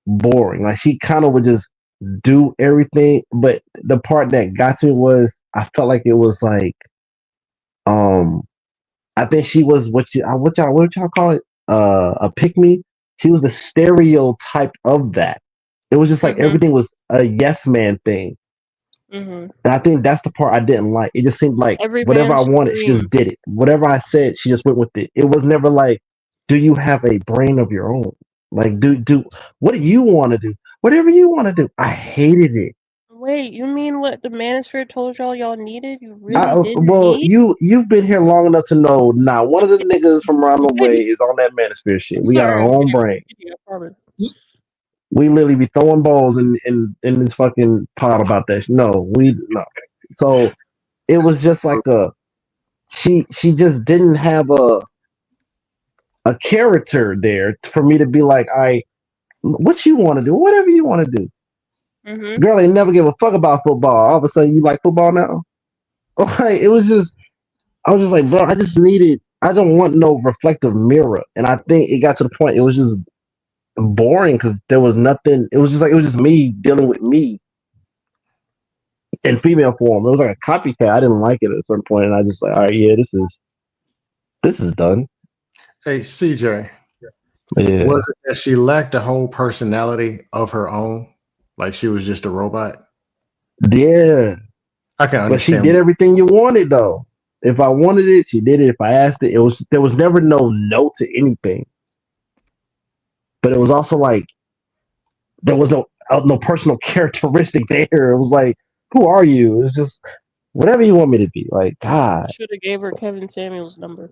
boring. Like she kind of would just do everything. But the part that got to me was I felt like it was like um I think she was what y'all call it a pick me. She was the stereotype of that. It was just like Mhm. everything was a yes man thing. Mhm. And I think that's the part I didn't like. It just seemed like Every whatever I man's wanted, she dream. just did it. Whatever I said, she just went with it. It was never like, do you have a brain of your own? Like, do what do you want to do? Whatever you want to do. I hated it. Wait, you mean what the manosphere told y'all needed? You really didn't Well, need? you've been here long enough to know now one of the niggas from around the way is on that manosphere shit. I'm We got our sorry. own brain. I promise. We literally be throwing balls in this fucking pot about that. No. So it was just like she just didn't have a character there for me to be like, what you want to do, whatever you want to do. Mhm. Girl ain't never give a fuck about football. All of a sudden, you like football now? Okay, it was just, I was just like, bro, I don't want no reflective mirror. And I think it got to the point, it was just boring because there was nothing. It was just me dealing with me in female form. It was like a copycat. I didn't like it at a certain point, and I just like, all right, yeah, this is done. Hey, CJ, Yeah. was it that she lacked a whole personality of her own? Like she was just a robot? Yeah. I can But she understand. did everything you wanted though. If I wanted it, she did it. If I asked it, there was never no to anything. But it was also like there was no personal characteristic there. It was like, who are you? It's just whatever you want me to be. Like, God, Should have gave her Kevin Samuel's number.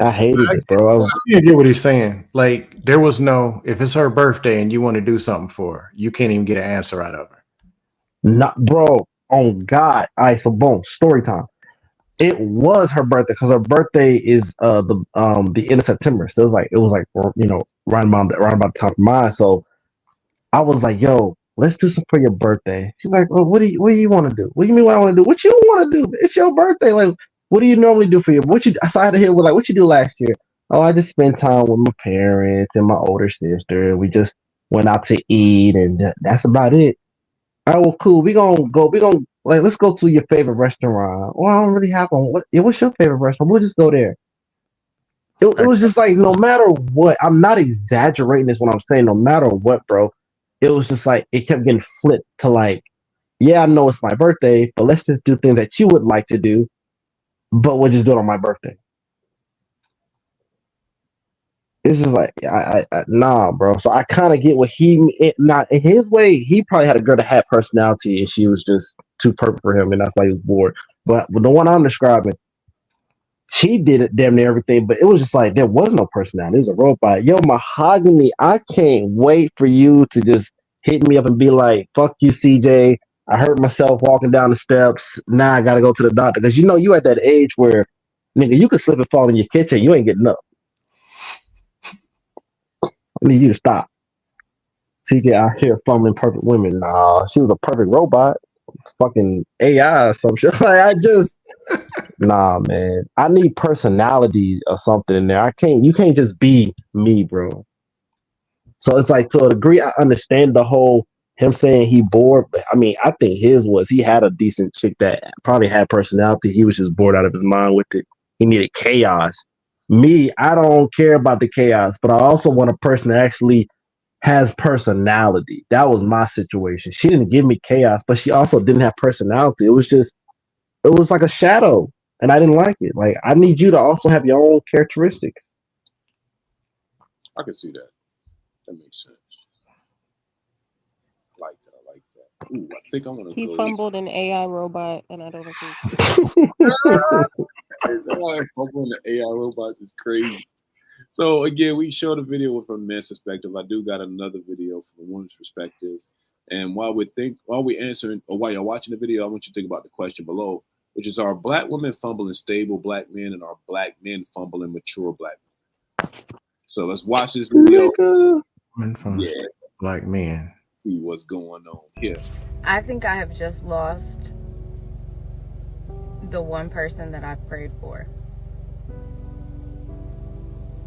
I hated it, bro. I was I get what he's saying. Like there was no, if it's her birthday and you want to do something for her, you can't even get an answer out of her. not, bro. Oh God. All right, so boom, story time. It was her birthday because her birthday is the end of September. So it was like right about the time of mine. So I was like, yo, let's do something for your birthday. She's like, well, what do you want to do? What do you mean what I want to do? What you want to do? It's your birthday. Like, what do you normally do for your so I had to hear what you do last year? Oh, I just spent time with my parents and my older sister. We just went out to eat and that's about it. All right, well, cool. Let's go to your favorite restaurant. Well, I don't really have one. What's your favorite restaurant? We'll just go there. It was just like, no matter what, I'm not exaggerating this when I'm saying no matter what, bro. It was just like, it kept getting flipped to like, yeah, I know it's my birthday, but let's just do things that you would like to do, but we'll just do it on my birthday. It's just like, nah, bro. So I kind of get what not in his way. He probably had a girl that had personality, and she was just too perfect for him, and that's why he was bored. But the one I'm describing, she did it damn near everything, but it was just like there was no personality. It was a robot. Yo, Mahogany, I can't wait for you to just hit me up and be like, "Fuck you, CJ. I hurt myself walking down the steps. Now I gotta go to the doctor." Because you at that age where, nigga, you could slip and fall in your kitchen. You ain't getting up. I need you to stop. CJ out here fumbling perfect women. Nah, she was a perfect robot. Fucking AI or some shit. Like, nah, man. I need personality or something in there. You can't just be me, bro. So it's like, to a degree, I understand the whole him saying he bored, but I mean, I think he had a decent chick that probably had personality. He was just bored out of his mind with it. He needed chaos. Me, I don't care about the chaos, but I also want a person that actually has personality. That was my situation. She didn't give me chaos, but she also didn't have personality. It was like a shadow, and I didn't like it. Like, I need you to also have your own characteristic. I can see that. That makes sense. I like that. Ooh, I think I want to He go. fumbled an AI robot, and I don't agree. Fumbling the AI robots is crazy. So again, we showed a video from a man's perspective. I do got another video from a woman's perspective. And while you're watching the video, I want you to think about the question below, which is: are black women fumbling stable black men, and are black men fumbling mature black men? So let's watch this video. Black men. See what's going on here. I think I have just lost the one person that I prayed for.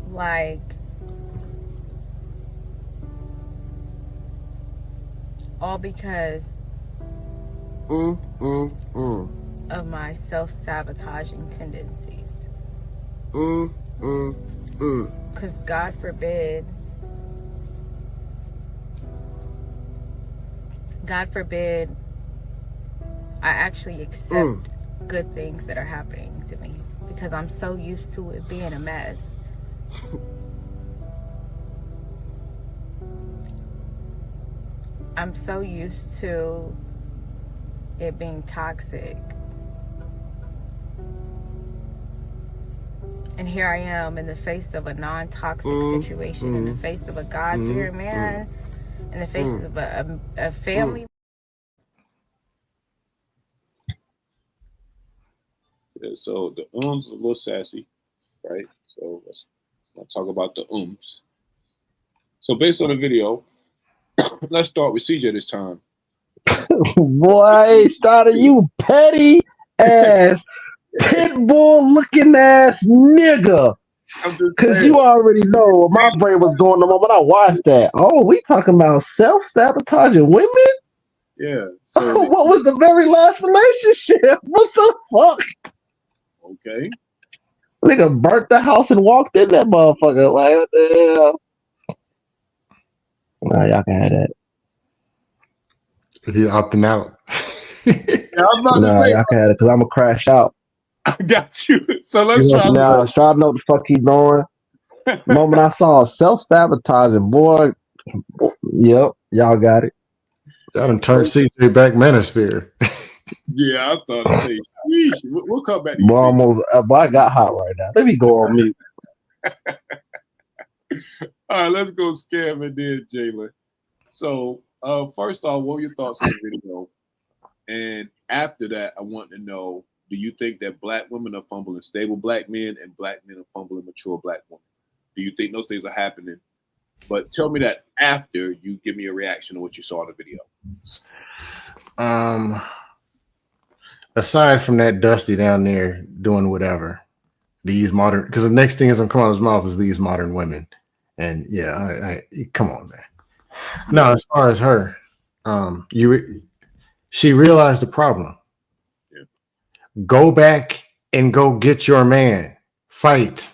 Like, all because of my self-sabotaging tendencies. Because God forbid I actually accept good things that are happening to me, because I'm so used to it being a mess. I'm so used to it being toxic. And here I am in the face of a non-toxic situation, in the face of a God-fearing man, in the face of a family. Yeah, so the is a little sassy, right? So let's talk about the So based on the video, let's start with CJ this time. Boy, started you petty ass, pitbull looking ass nigga. Because you already know my brain was going on when I watched that. Oh, we talking about self-sabotaging women? Yeah. So what was the very last relationship? What the fuck? Okay. Nigga burnt the house and walked in that motherfucker. Like, what the hell? Nah, y'all can have that. He opting out. Yeah, I was about to Nah, say, y'all can have it because I'm gonna crash out. I got you. So let's You know, try. now I was trying to know what the fuck he doing. The moment I saw self-sabotaging, boy, yep, y'all got it. Got him turned CJ back manosphere. Yeah, I was starting to say, sheesh. We'll come back to you. Boy, CJ. almost, boy, I got hot right now. Let me go on mute. All right, let's go scam and then Jalen. So, first off, what were your thoughts on the video? And after that, I want to know, do you think that black women are fumbling stable black men and black men are fumbling mature black women? Do you think those things are happening? But tell me that after you give me a reaction to what you saw in the video. Aside from that Dusty down there doing whatever, these modern, because the next thing is gonna come out of his mouth is these modern women. And yeah, I come on, man. No, as far as her, she realized the problem. Yeah. Go back and go get your man. Fight.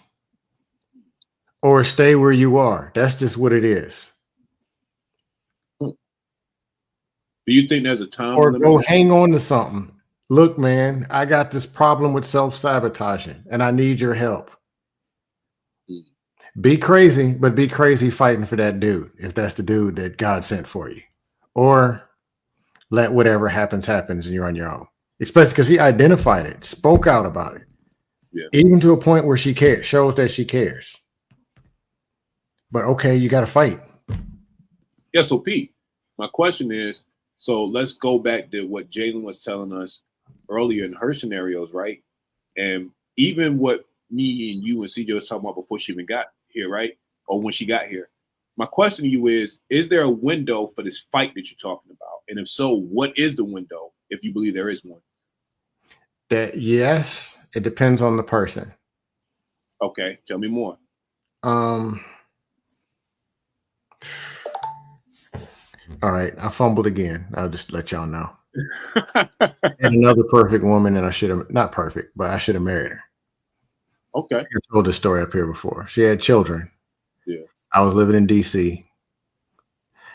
Or stay where you are. That's just what it is. Do you think there's a time Or limit? go hang on to something. Look, man, I got this problem with self-sabotaging and I need your help. Be crazy, but be crazy fighting for that dude, if that's the dude that God sent for you. Or let whatever happens and you're on your own. Especially because he identified it, spoke out about it. Yeah. Even to a point where she cares, shows that she cares. But okay, you got to fight. Yeah, so Pete, my question is, so let's go back to what Jalen was telling us earlier in her scenarios, right? And even what me and you and CJ was talking about before she even got here, right? Or when she got here. My question to you is there a window for this fight that you're talking about? And if so, what is the window, if you believe there is one? That yes, it depends on the person. Okay, tell me more. All right, I fumbled again. I'll just let y'all know. And another perfect woman, and I should have, not perfect, but I should have married her. Okay. I told this story up here before. She had children. Yeah. I was living in DC.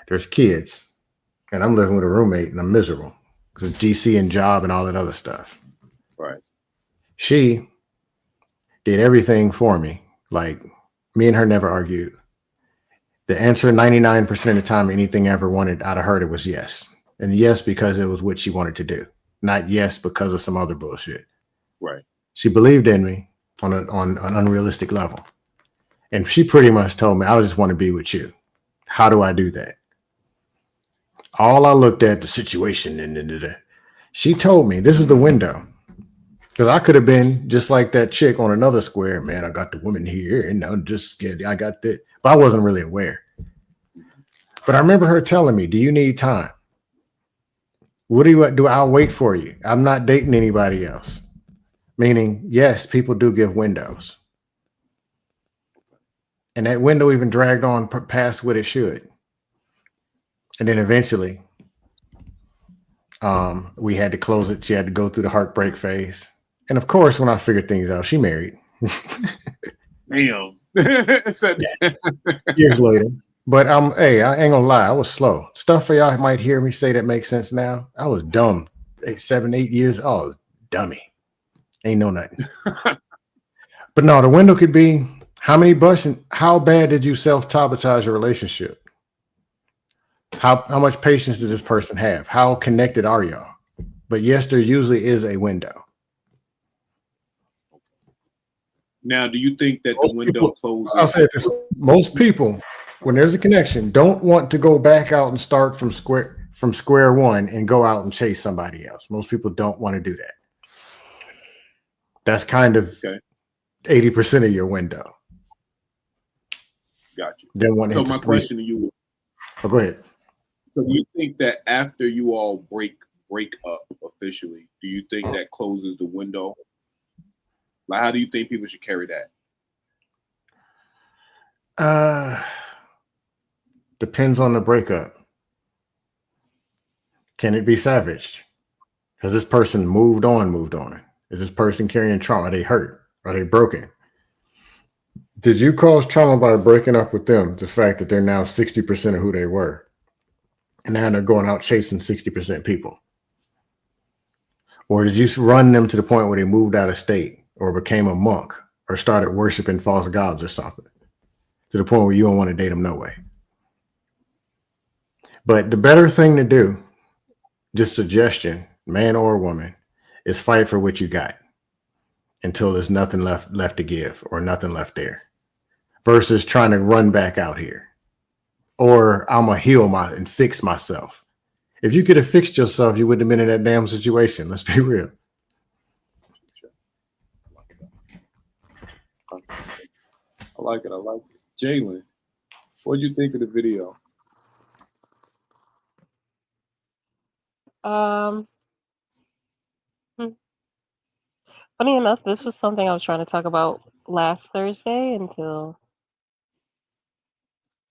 There's kids, and I'm living with a roommate, and I'm miserable because of DC and job and all that other stuff. Right. She did everything for me. Like, me and her never argued. The answer 99% of the time, anything I ever wanted out of her, it was yes. And yes, because it was what she wanted to do. Not yes because of some other bullshit. Right. She believed in me on an unrealistic level. And she pretty much told me, I just want to be with you. How do I do that? All I looked at the situation and she told me this is the window. Because I could have been just like that chick on another square. Man, I got the woman here and I'm just scared. I got that. But I wasn't really aware. But I remember her telling me, do you need time? What do I'll wait for you. I'm not dating anybody else. Meaning, yes, people do give windows. And that window even dragged on past what it should. And then eventually, we had to close it. She had to go through the heartbreak phase. And of course, when I figured things out, she married. Damn. Years later. But hey, I ain't gonna lie, I was slow. Stuff for y'all might hear me say that makes sense now. I was dumb. 7, 8 years. Oh, I was dummy. Ain't know nothing. But no, the window could be how bad did you self-sabotage your relationship? How much patience does this person have? How connected are y'all? But yes, there usually is a window. Now, do you think that the window closes? I'll say this. Most people, when there's a connection, don't want to go back out and start from square one and go out and chase somebody else. Most people don't want to do that. That's kind of 80% of your window. Got you. So my question to you. Go ahead. So do you think that after you all break up officially, do you think that closes the window? Like, how do you think people should carry that? Depends on the breakup. Can it be savaged? Has this person moved on? Is this person carrying trauma? Are they hurt? Are they broken? Did you cause trauma by breaking up with them? The fact that they're now 60% of who they were, and now they're going out chasing 60% people, or did you run them to the point where they moved out of state, or became a monk, or started worshiping false gods or something, to the point where you don't want to date them no way? But the better thing to do, just suggestion, man or woman, is fight for what you got until there's nothing left to give or nothing left there, versus trying to run back out here. Or I'm gonna heal and fix myself. If you could have fixed yourself, you wouldn't have been in that damn situation. Let's be real. I like it. Jalen, what did you think of the video? Funny enough, this was something I was trying to talk about last Thursday until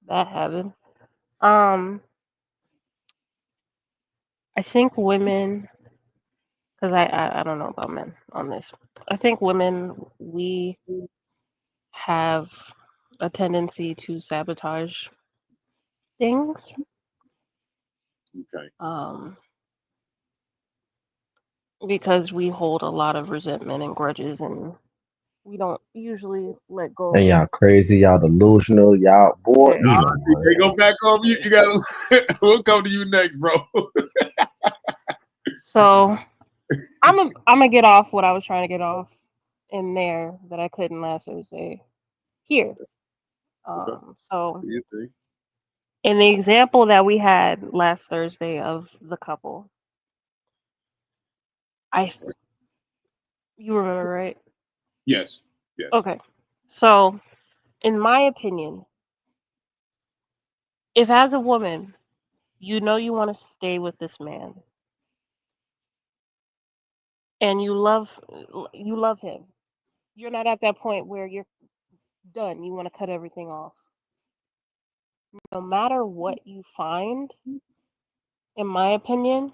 that happened. I think women, because I don't know about men on this. I think women, we have a tendency to sabotage things. Okay. Because we hold a lot of resentment and grudges, and we don't usually let go. And y'all crazy, y'all delusional, y'all boy. Yeah. They go back on you. You gotta. We'll come to you next, bro. So I'm gonna get off what I was trying to get off in there that I couldn't last Thursday here. So in the example that we had last Thursday of the couple, you remember, right? Yes. Yes. Okay. So in my opinion, if as a woman you know you want to stay with this man and you love him, you're not at that point where you're done, you want to cut everything off. No matter what you find, in my opinion,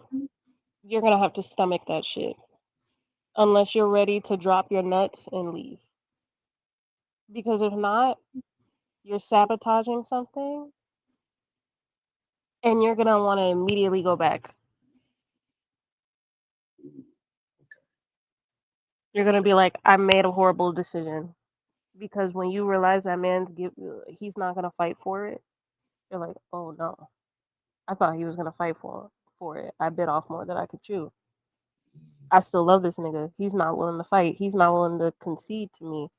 you're gonna have to stomach that shit unless you're ready to drop your nuts and leave. Because if not, you're sabotaging something and you're gonna want to immediately go back. You're gonna be like, I made a horrible decision. Because when you realize that he's not gonna fight for it, you're like, oh no, I thought he was gonna fight for it. I bit off more than I could chew. I still love this nigga. He's not willing to fight. He's not willing to concede to me.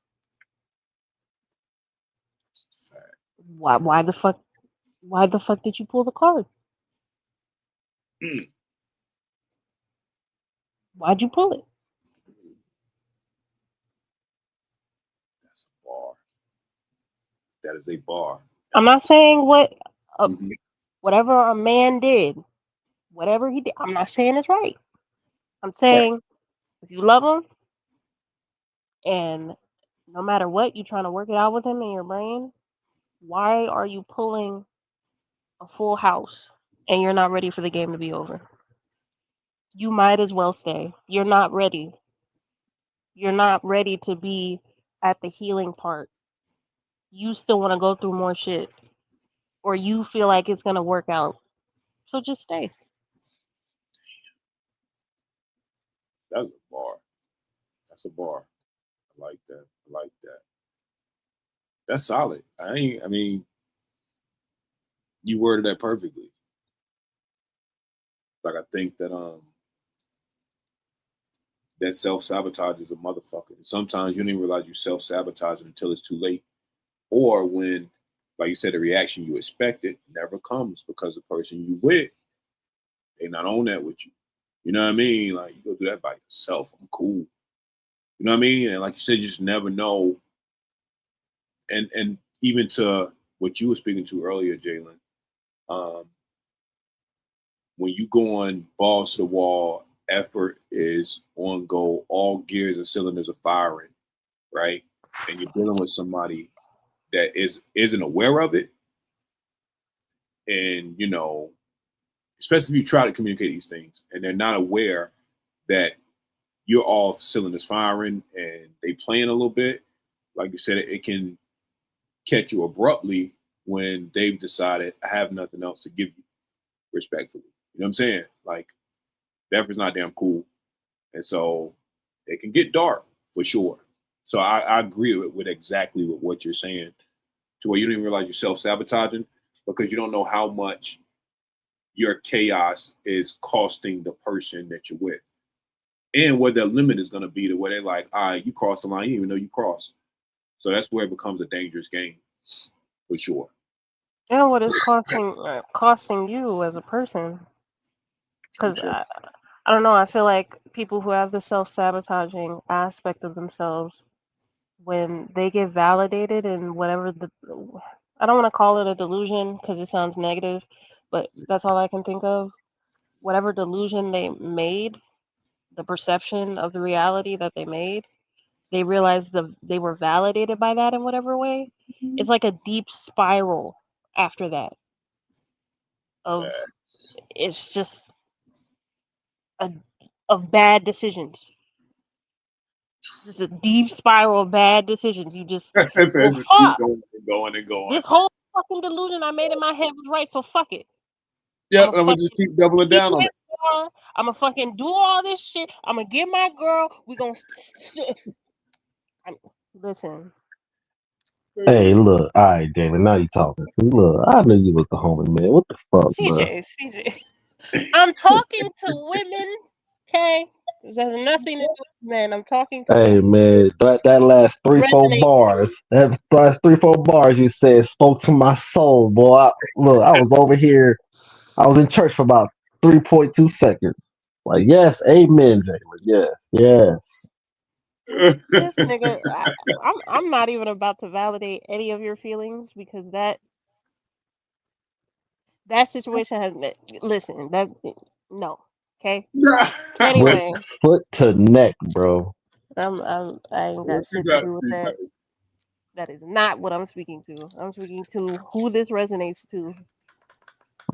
Why the fuck did you pull the card? Why'd you pull it? That's a bar. That is a bar. I'm not saying whatever a man did, whatever he did, I'm not saying it's right. I'm saying if you love him and no matter what, you're trying to work it out with him in your brain, why are you pulling a full house and you're not ready for the game to be over? You might as well stay. You're not ready. You're not ready to be at the healing part. You still want to go through more shit, or you feel like it's going to work out. So just stay. That's a bar. That's a bar. I like that. That's solid. I mean, you worded that perfectly. Like, I think that that self-sabotage is a motherfucker. Sometimes you don't even realize you self-sabotaging until it's too late. Or when, like you said, the reaction you expected never comes because the person you with, they not on that with you. You know what I mean? Like, you go do that by yourself. I'm cool. You know what I mean? And like you said, you just never know. And even to what you were speaking to earlier, Jalen, when you go on balls to the wall, effort is on goal, all gears and cylinders are firing, right? And you're dealing with somebody that isn't aware of it. And, especially if you try to communicate these things and they're not aware that you're all cylinders firing and they playing a little bit, like you said, it can catch you abruptly when they've decided I have nothing else to give you, respectfully. You know what I'm saying? Like, that is not damn cool. And so it can get dark for sure. So I agree with exactly with what you're saying, to where you don't even realize you're self-sabotaging because you don't know how much your chaos is costing the person that you're with. And where their limit is going to be to where they're like, all right, you crossed the line, you didn't even know you crossed. So that's where it becomes a dangerous game, for sure. And what is costing you as a person? Because Sure. I don't know. I feel like people who have the self-sabotaging aspect of themselves, when they get validated in whatever I don't want to call it a delusion because it sounds negative, but that's all I can think of. Whatever delusion they made, the perception of the reality that they made, they realized they were validated by that in whatever way. It's like a deep spiral after that of it's just of bad decisions. Just a deep spiral of bad decisions. You just So it well, just keep fuck. going and going and going. This whole fucking delusion I made in my head was right, so fuck it. Yeah, I'ma I'm gonna just keep doubling down on it. I'm gonna fucking do all this shit. I'm gonna get my girl. We gonna listen. Hey, look, all right, David. Now you talking. Look, I knew you was the homie, man. What the fuck, bro? CJ. I'm talking to women, okay? This has nothing to do with men. I'm talking to Hey, man, that last three, four resonate. bars, that last 3, 4 bars you said spoke to my soul, boy. Look, I was over here. I was in church for about 3.2 seconds. Like, yes, amen, Jalen. Yes, yes. This nigga, I'm not even about to validate any of your feelings because that situation has listen, that no. Okay? Anyway, Foot to neck, bro. I ain't got shit to do with that. That is not what I'm speaking to. I'm speaking to who this resonates to.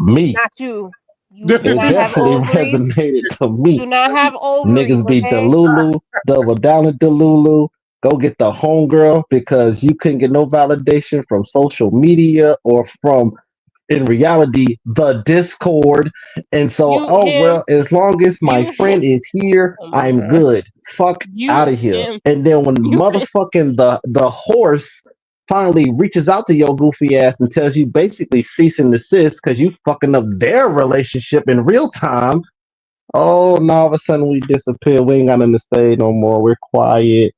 Me. Not you. You It do not have definitely ovaries. resonated to me. Do not have ovaries. Niggas be Okay? Delulu, double down at Delulu. Go get the homegirl because you couldn't get no validation from social media or from, in reality, the Discord. And so, well, as long as my friend is here, I'm good. Fuck out of here. And then when motherfucking the horse finally reaches out to your goofy ass and tells you basically cease and desist because you fucking up their relationship in real time. Oh, now all of a sudden we disappear. We ain't got nothing to say no more. We're quiet.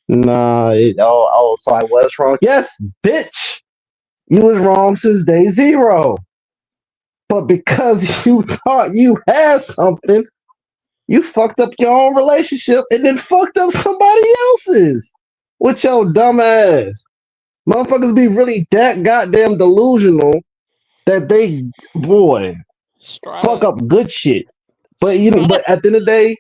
Nah, so I was wrong. Yes, bitch. You was wrong since day zero. But because you thought you had something, you fucked up your own relationship and then fucked up somebody else's with your dumb ass. Motherfuckers be really that goddamn delusional that they, fuck up good shit. But but at the end of the day,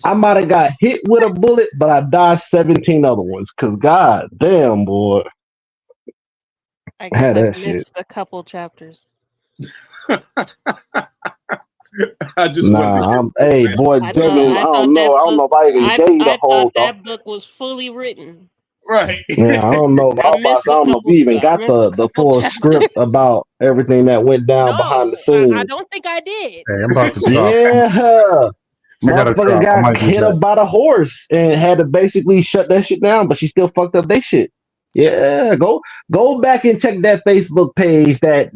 I might have got hit with a bullet, but I dodged 17 other ones. Cause god damn, boy. I guess had I that missed shit. a couple chapters. I just hey, boy, Damon, I don't know if I even gave you the whole. That book was fully written. Right. Yeah, I don't know. I don't know if we even got the full script about everything that went down behind the scenes. I don't think I did. Hey, I'm about to drop. Yeah. gotta Motherfucker drop. I got might be hit back. up by the horse and had to basically shut that shit down, but she still fucked up that shit. Yeah, go back and check that Facebook page that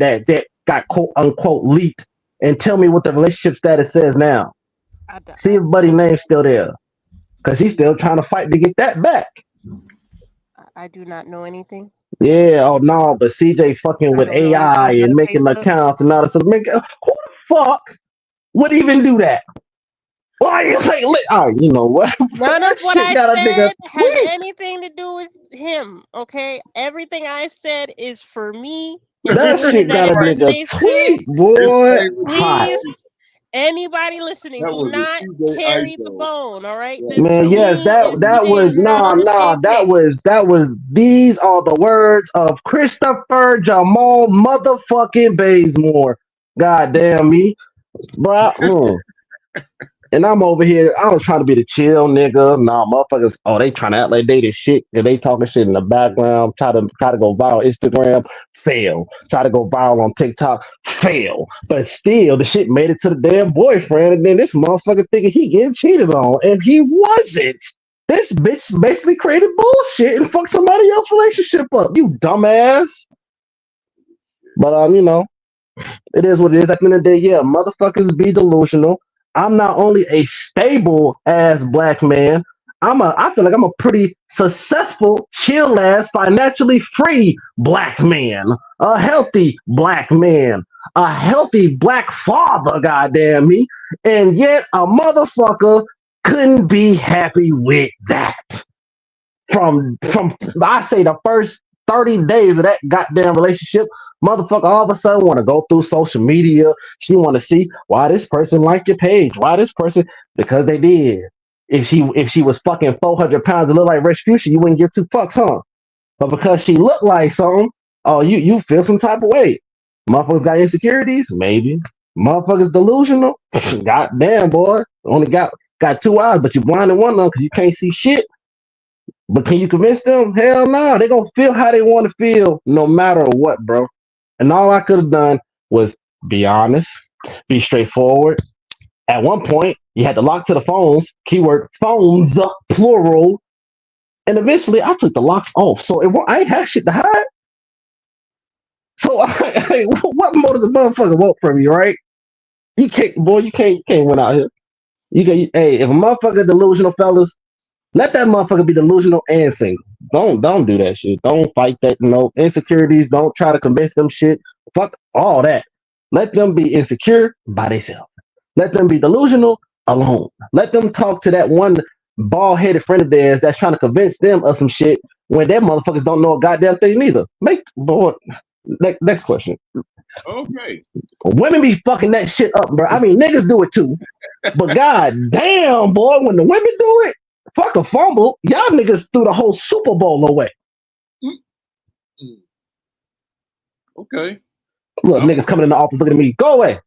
got quote unquote leaked and tell me what the relationship status says now. See if Buddy name's still there. Cause he's still trying to fight to get that back. I do not know anything. Yeah, oh no, but CJ fucking with AI and making accounts and all this stuff. Who the fuck would even do that? Why you like? All right, you know what? None of what I got a nigga said has anything to do with him. Okay, everything I said is for me. That shit got a nigga tweet, boy. Hot. Please, anybody listening, That do was a not CJ carry ISO. the bone. All right, Man, yes, that was that was these are the words of Christopher Jamal motherfucking Bazemore. God damn me, bro. And I'm over here. I was trying to be the chill nigga. Nah, motherfuckers. Oh, they trying to act like they the shit, and they talking shit in the background. Try to go viral on Instagram. Fail. Try to go viral on TikTok. Fail. But still, the shit made it to the damn boyfriend, and then this motherfucker thinking he getting cheated on, and he wasn't. This bitch basically created bullshit and fucked somebody else's relationship up. You dumbass. But it is what it is. At the end of the day, yeah, motherfuckers be delusional. I'm not only a stable ass black man. I feel like I'm a pretty successful, chill ass, financially free black man. A healthy black man. A healthy black father, goddamn me. And yet a motherfucker couldn't be happy with that. From I say the first 30 days of that goddamn relationship, motherfucker all of a sudden want to go through social media. She want to see why this person liked your page. Why this person? Because they did. If she was fucking 400 pounds and looked like Retribution, you wouldn't give two fucks, huh? But because she looked like something, oh, you feel some type of way. Motherfuckers got insecurities, maybe. Motherfuckers delusional. Goddamn, boy, only got two eyes, but you blind in one of them because you can't see shit. But can you convince them? Hell no. They gonna feel how they want to feel no matter what, bro. And all I could have done was be honest, be straightforward. At one point, you had to lock to the phones, keyword phones, plural. And eventually, I took the locks off. So I ain't had shit to hide. So what more does a motherfucker want from you, right? You can't win out here. Hey, if a motherfucker delusional, fellas, let that motherfucker be delusional and single. Don't do that shit. Don't fight that. Insecurities. Don't try to convince them shit. Fuck all that. Let them be insecure by themselves. Let them be delusional alone. Let them talk to that one bald-headed friend of theirs that's trying to convince them of some shit when their motherfuckers don't know a goddamn thing neither. Next question. Okay. Women be fucking that shit up, bro. I mean, niggas do it too. But goddamn, boy, when the women do it, fuck a fumble. Y'all niggas threw the whole Super Bowl away. Okay. Look, niggas coming in the office looking at me. Go away.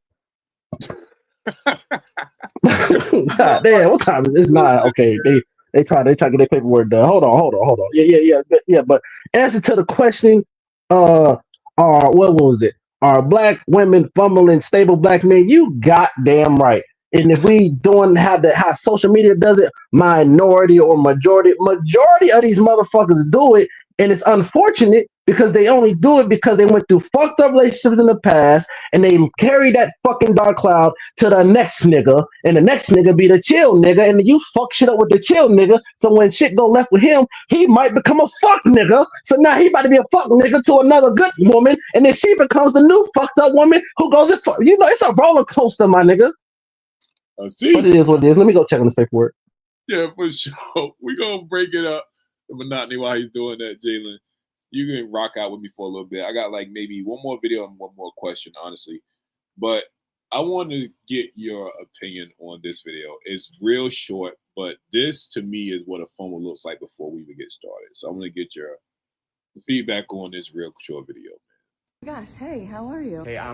God damn, what time is it? It's 9. Okay, they try to get their paperwork done. Hold on. Yeah. But answer to the question, what was it? Are black women fumbling stable black men? You goddamn right. And if we doing how social media does it, minority or majority of these motherfuckers do it, and it's unfortunate because they only do it because they went through fucked up relationships in the past, and they carry that fucking dark cloud to the next nigga, and the next nigga be the chill nigga, and you fuck shit up with the chill nigga. So when shit go left with him, he might become a fuck nigga. So now he about to be a fuck nigga to another good woman, and then she becomes the new fucked up woman who goes and it's a roller coaster, my nigga. I see. But it is what it is. Let me go check on this paperwork. Yeah, for sure. We're going to break it up, the monotony, while he's doing that, Jalen. You can rock out with me for a little bit. I got like maybe one more video and one more question, honestly. But I want to get your opinion on this video. It's real short, but this to me is what a fumble looks like before we even get started. So I'm going to get your feedback on this real short video. Gosh, hey, how are you? Hey, I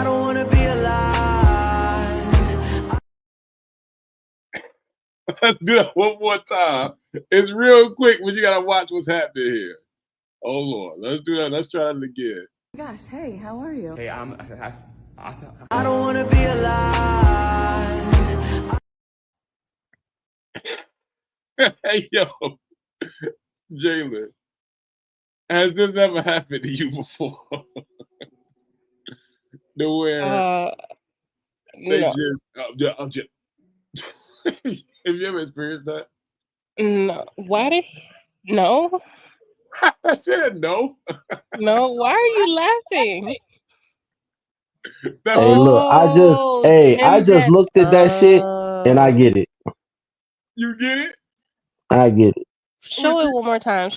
don't want to be alive. Let's do that one more time. It's real quick, but you gotta watch what's happening here. Oh Lord, let's do that. Let's try it again. Gosh, hey, how are you? Hey, I don't want to be alive. Hey yo, Jalen, has this ever happened to you before? The where they No. just have you ever experienced that? No. Why no? I said no. No, why are you laughing? Hey, look, I just looked at that shit and I get it. You get it? I get it. Show it one more time.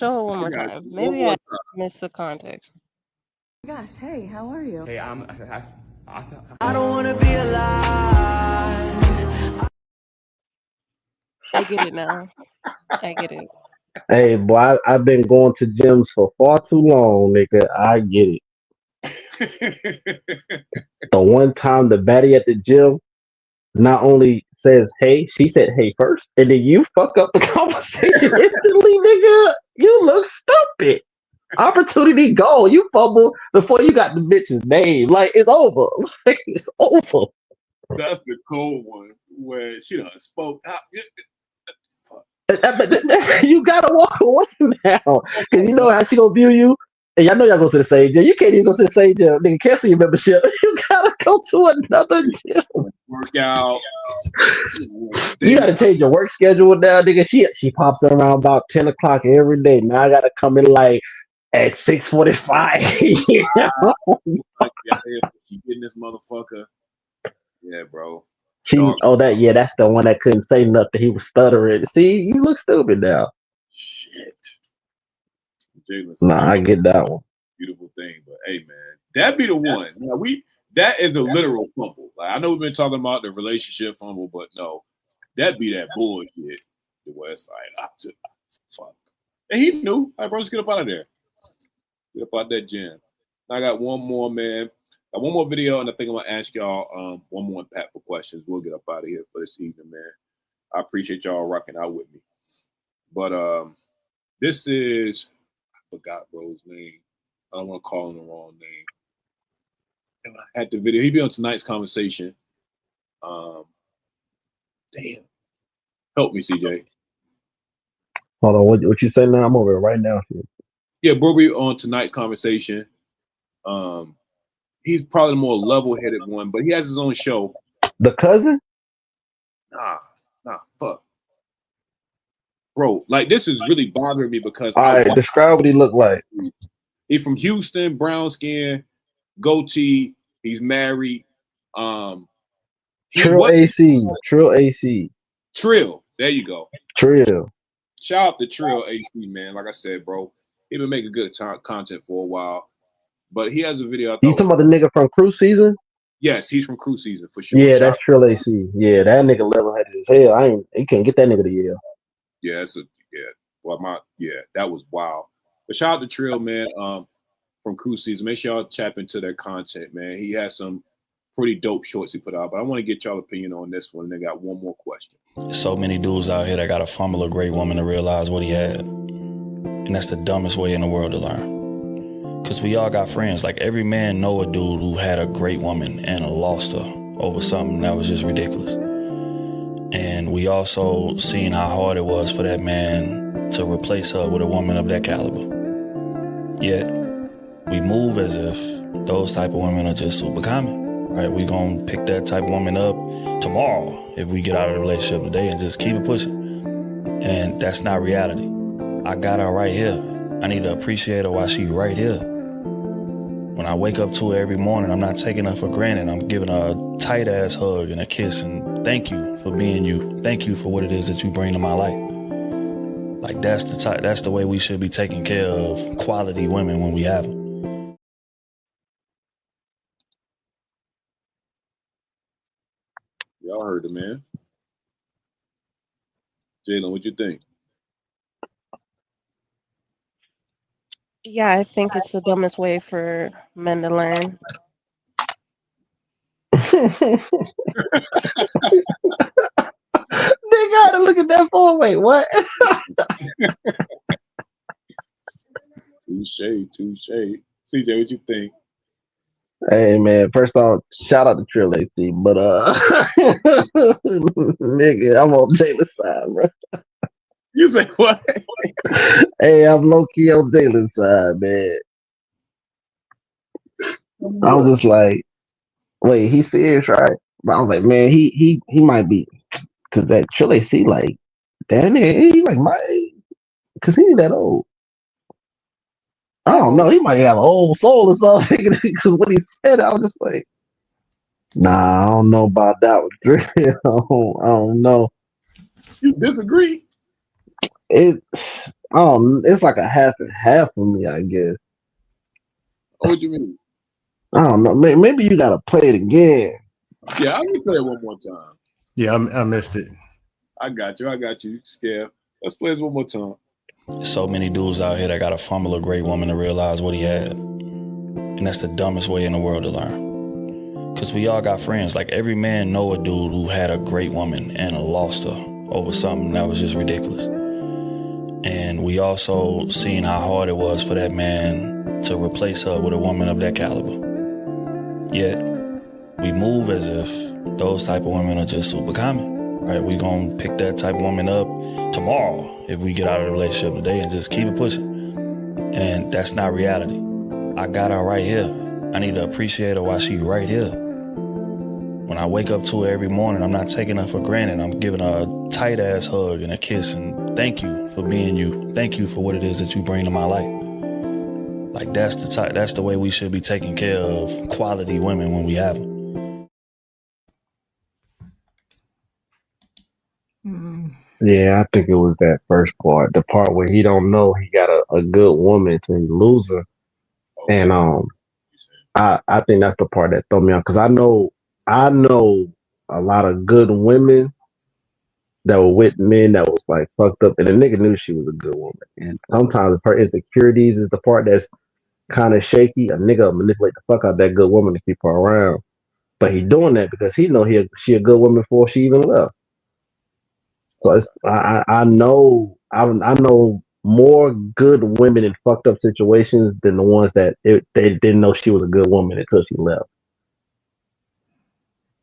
Maybe I missed the context. Gosh, hey, how are you? Hey, I don't want to be alive. I get it now. I get it. Hey, boy, I've been going to gyms for far too long, nigga. I get it. The one time the baddie at the gym not only says hey, she said hey first, and then you fuck up the conversation instantly, nigga. You look stupid. Opportunity gone. You fumble before you got the bitch's name. Like it's over. Like, it's over. That's the cold one where she done spoke. You gotta walk away now, because you know how she gonna view you. And y'all know y'all go to the same gym. You can't even go to the same gym. Nigga, cancel your membership. You gotta go to another gym. Work out. You gotta change your work schedule now, nigga. She pops in around about 10 o'clock every day. Now I gotta come in like at 6:45. Like, yeah, she getting this motherfucker. Yeah, bro. That's the one that couldn't say nothing. He was stuttering. See, you look stupid now. Shit. Jalen, Nah, I get that one. Beautiful thing, but hey, man, that be the one. Now, that is the literal fumble. Like I know we've been talking about the relationship fumble, but no, that be that bullshit. The West Side, fuck, and he knew. Like, bro, just get up out of there. Get up out that gym. I got one more, man. Got one more video, and I think I'm gonna ask y'all one more impactful questions. We'll get up out of here for this evening, man. I appreciate y'all rocking out with me. But this is, I forgot bro's name. I don't want to call him the wrong name. And I had the video. He'd be on tonight's conversation. Damn. Help me, CJ. Hold on, what you say now? I'm over it right now. Yeah, bro, be on tonight's conversation. He's probably the more level-headed one, but he has his own show. The cousin? Nah, fuck. Bro, like this is really bothering me because all right, describe what he looked like. He's from Houston, brown skin, goatee. He's married. Trill AC. Trill. There you go. Trill. Shout out to Trill AC, man. Like I said, bro, he been making good content for a while. But he has a video. You talking about the nigga from Crew Season? Yes, he's from Crew Season for sure. Yeah, that's Trill AC. Yeah, that nigga level-headed as hell. You can't get that nigga to yell. Yeah, that was wild. But shout out to Trill, man, from Crew Season. Make sure y'all tap into their content, man. He has some pretty dope shorts he put out. But I want to get y'all opinion on this one. They got one more question. There's so many dudes out here that got to fumble a great woman to realize what he had. And that's the dumbest way in the world to learn. Because we all got friends. Like, every man know a dude who had a great woman and lost her over something that was just ridiculous. And we also seen how hard it was for that man to replace her with a woman of that caliber. Yet, we move as if those type of women are just super common, right? We gonna pick that type of woman up tomorrow if we get out of the relationship today and just keep it pushing. And that's not reality. I got her right here. I need to appreciate her while she's right here. When I wake up to her every morning, I'm not taking her for granted. I'm giving her a tight ass hug and a kiss and thank you for being you. Thank you for what it is that you bring to my life. Like, that's the way we should be taking care of quality women when we have them. Y'all heard it, man. Jalen, what you think? Yeah, I think it's the dumbest way for men to learn. They gotta look at that phone. Wait, what? Touche. CJ, what you think? Hey man, first off, shout out to Trill AC, but nigga, I'm on Jalen's side, bro. You say what? Hey, I'm low key on Jalen's side, man. I was just like, wait, he's serious, right? But I was like, man, he might be, because that Trill AC, like, that nigga, he like my age, because he ain't that old. I don't know, he might have an old soul or something, because when he said it, I was just like, nah, I don't know about that one. I don't know. You disagree? It's like a half and half for me, I guess. What do you mean? I don't know. Maybe you gotta play it again. Yeah, I'm gonna play it one more time. Yeah, I missed it. I got you. Scare. Let's play this one more time. There's so many dudes out here that got to fumble a great woman to realize what he had. And that's the dumbest way in the world to learn. Cause we all got friends. Like every man know a dude who had a great woman and lost her over something that was just ridiculous. And we also seen how hard it was for that man to replace her with a woman of that caliber. Yet we move as if those type of women are just super common, right? We gonna pick that type of woman up tomorrow if we get out of the relationship today and just keep it pushing. And that's not reality. I got her right here. I need to appreciate her while she's right here. When I wake up to her every morning, I'm not taking her for granted. I'm giving her a tight ass hug and a kiss and thank you for being you. Thank you for what it is that you bring to my life. Like that's the way we should be taking care of quality women when we have them. Yeah, I think it was that first part, the part where he don't know he got a good woman till he lose her. And I think that's the part that threw me off, because I know a lot of good women that were with men that was like fucked up, and the nigga knew she was a good woman. And sometimes her insecurities is the part that's kind of shaky. A nigga will manipulate the fuck out that good woman to keep her around, but he doing that because he know she a good woman before she even left. So I know more good women in fucked up situations than the ones that they didn't know she was a good woman until she left.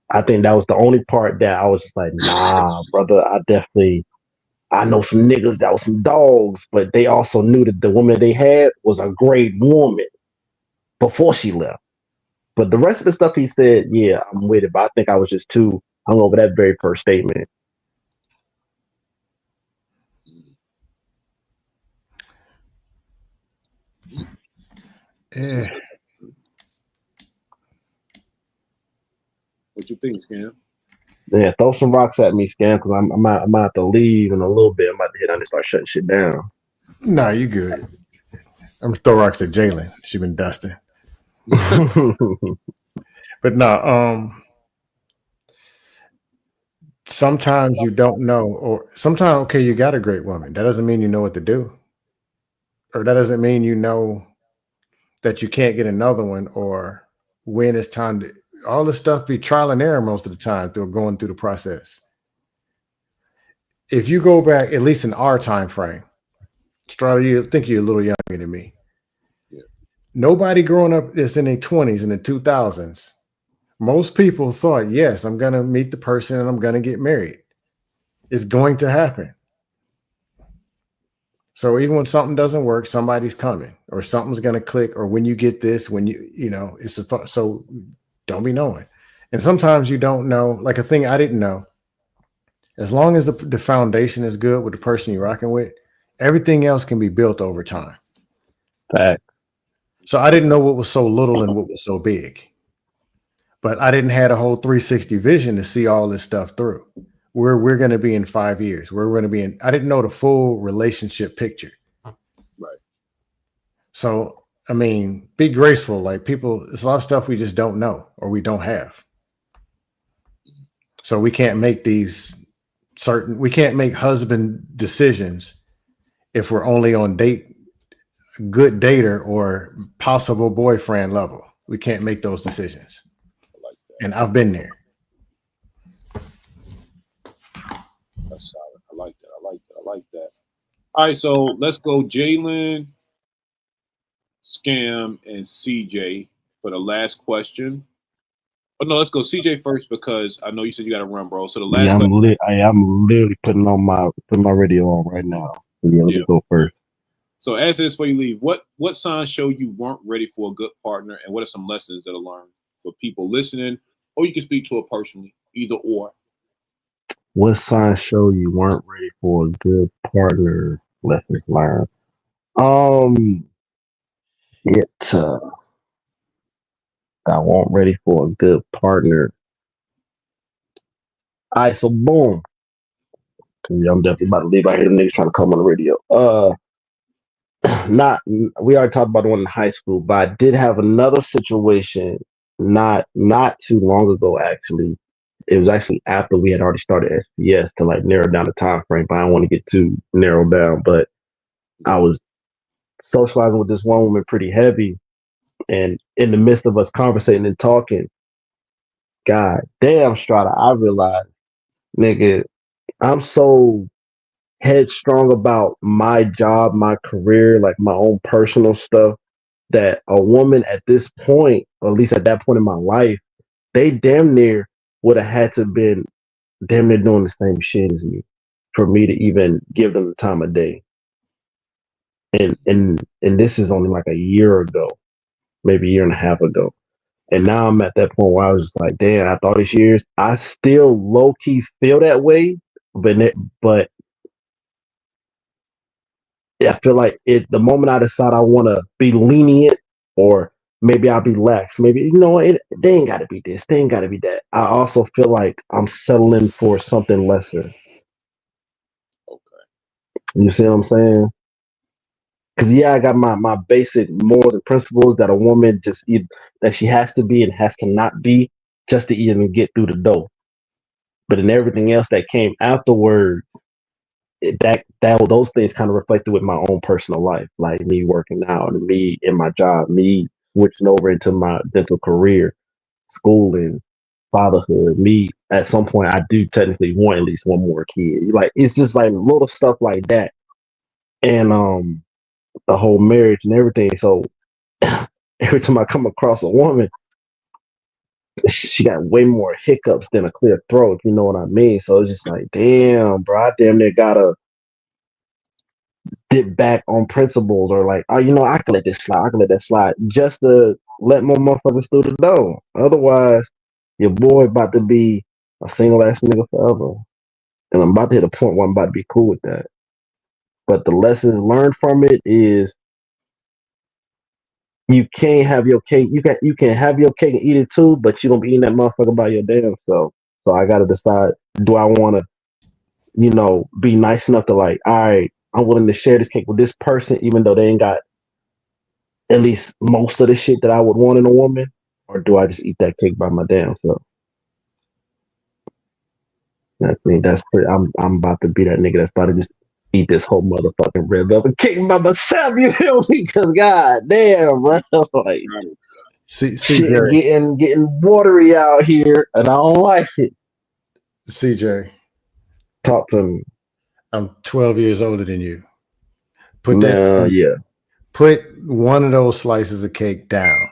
I think that was the only part that I was just like, nah, brother, I know some niggas that was some dogs, but they also knew that the woman they had was a great woman before she left. But the rest of the stuff he said, yeah, I'm with it, but I think I was just too hung over that very first statement. Yeah. What you think, Scam? Yeah, throw some rocks at me, Scam, because I might have to leave in a little bit. I'm about to hit on and start shutting shit down. No, you good. I'm gonna throw rocks at Jalen. She been dusting. But no, sometimes you don't know, or sometimes, okay, you got a great woman. That doesn't mean you know what to do. Or that doesn't mean you know that you can't get another one, or when it's time to, all this stuff be trial and error most of the time through going through the process. If you go back, at least in our time frame, Strata, you think you're a little younger than me. Yeah. Nobody growing up is in their 20s, in the 2000s. Most people thought, yes, I'm going to meet the person and I'm going to get married. It's going to happen. So even when something doesn't work, somebody's coming, or something's going to click, or when you get this, when it's a thought. So don't be knowing. And sometimes you don't know, like a thing I didn't know. As long as the foundation is good with the person you're rocking with, everything else can be built over time. Fact. So I didn't know what was so little and what was so big. But I didn't have a whole 360 vision to see all this stuff through. Where we're going to be in 5 years. Where we're going to be in. I didn't know the full relationship picture. Right. So, I mean, be graceful. Like people, there's a lot of stuff we just don't know or we don't have. So we can't make we can't make husband decisions if we're only on good dater or possible boyfriend level. We can't make those decisions. And I've been there. That's solid. I like that. All right, so let's go Jalen, Scam, and CJ for the last question. Oh no, let's go CJ first because I know you said you got to run, bro. So the last question. I'm literally putting my radio on right now. Yeah, let me go first. So answer this before you leave. What signs show you weren't ready for a good partner, and what are some lessons that are learned for people listening? Or you can speak to it personally, either or. What signs show you weren't ready for a good partner? Lessons learned. I wasn't ready for a good partner. All right, so boom. I'm definitely about to leave out here. The niggas trying to come on the radio. We already talked about the one in high school, but I did have another situation not too long ago, actually. It was actually after we had already started SPS to like narrow down the time frame, but I don't want to get too narrowed down. But I was socializing with this one woman pretty heavy, and in the midst of us conversating and talking, God damn, Strata, I realized, nigga, I'm so headstrong about my job, my career, like my own personal stuff, that a woman at this point, or at least at that point in my life, they damn near would have had to been damn near doing the same shit as me for me to even give them the time of day. And this is only like a year ago, maybe a year and a half ago. And now I'm at that point where I was just like, damn, after all these years, I still low key feel that way, but I feel like the moment I decide I want to be lenient, or maybe I'll be lax, maybe they ain't got to be this, they ain't got to be that. I also feel like I'm settling for something lesser. Okay. You see what I'm saying? Because I got my basic morals and principles that a woman that she has to be and has to not be just to even get through the door. But in everything else that came afterwards, those things kind of reflected with my own personal life, like me working out and me in my job, me switching over into my dental career, schooling, fatherhood. Me at some point, I do technically want at least one more kid. Like it's just like little stuff like that, and the whole marriage and everything. So every time I come across a woman, she got way more hiccups than a clear throat. You know what I mean? So it's just like, damn, bro, I damn near gotta dip back on principles, or like, oh, I can let this slide, I can let that slide, just to let more motherfuckers through the door. Otherwise, your boy about to be a single ass nigga forever. And I'm about to hit a point where I'm about to be cool with that. But the lessons learned from it is you can't have your cake. You can have your cake and eat it too, but you don't be eating that motherfucker by your damn self. So I gotta decide, do I wanna, be nice enough to like, all right, I'm willing to share this cake with this person, even though they ain't got at least most of the shit that I would want in a woman, or do I just eat that cake by my damn self? I mean, that's pretty. I'm about to be that nigga that's about to just eat this whole motherfucking red velvet cake by myself. You feel me? Because god damn, bro, like shit CJ, getting watery out here, and I don't like it. CJ, Talk to me. I'm 12 years older than you. Put one of those slices of cake down.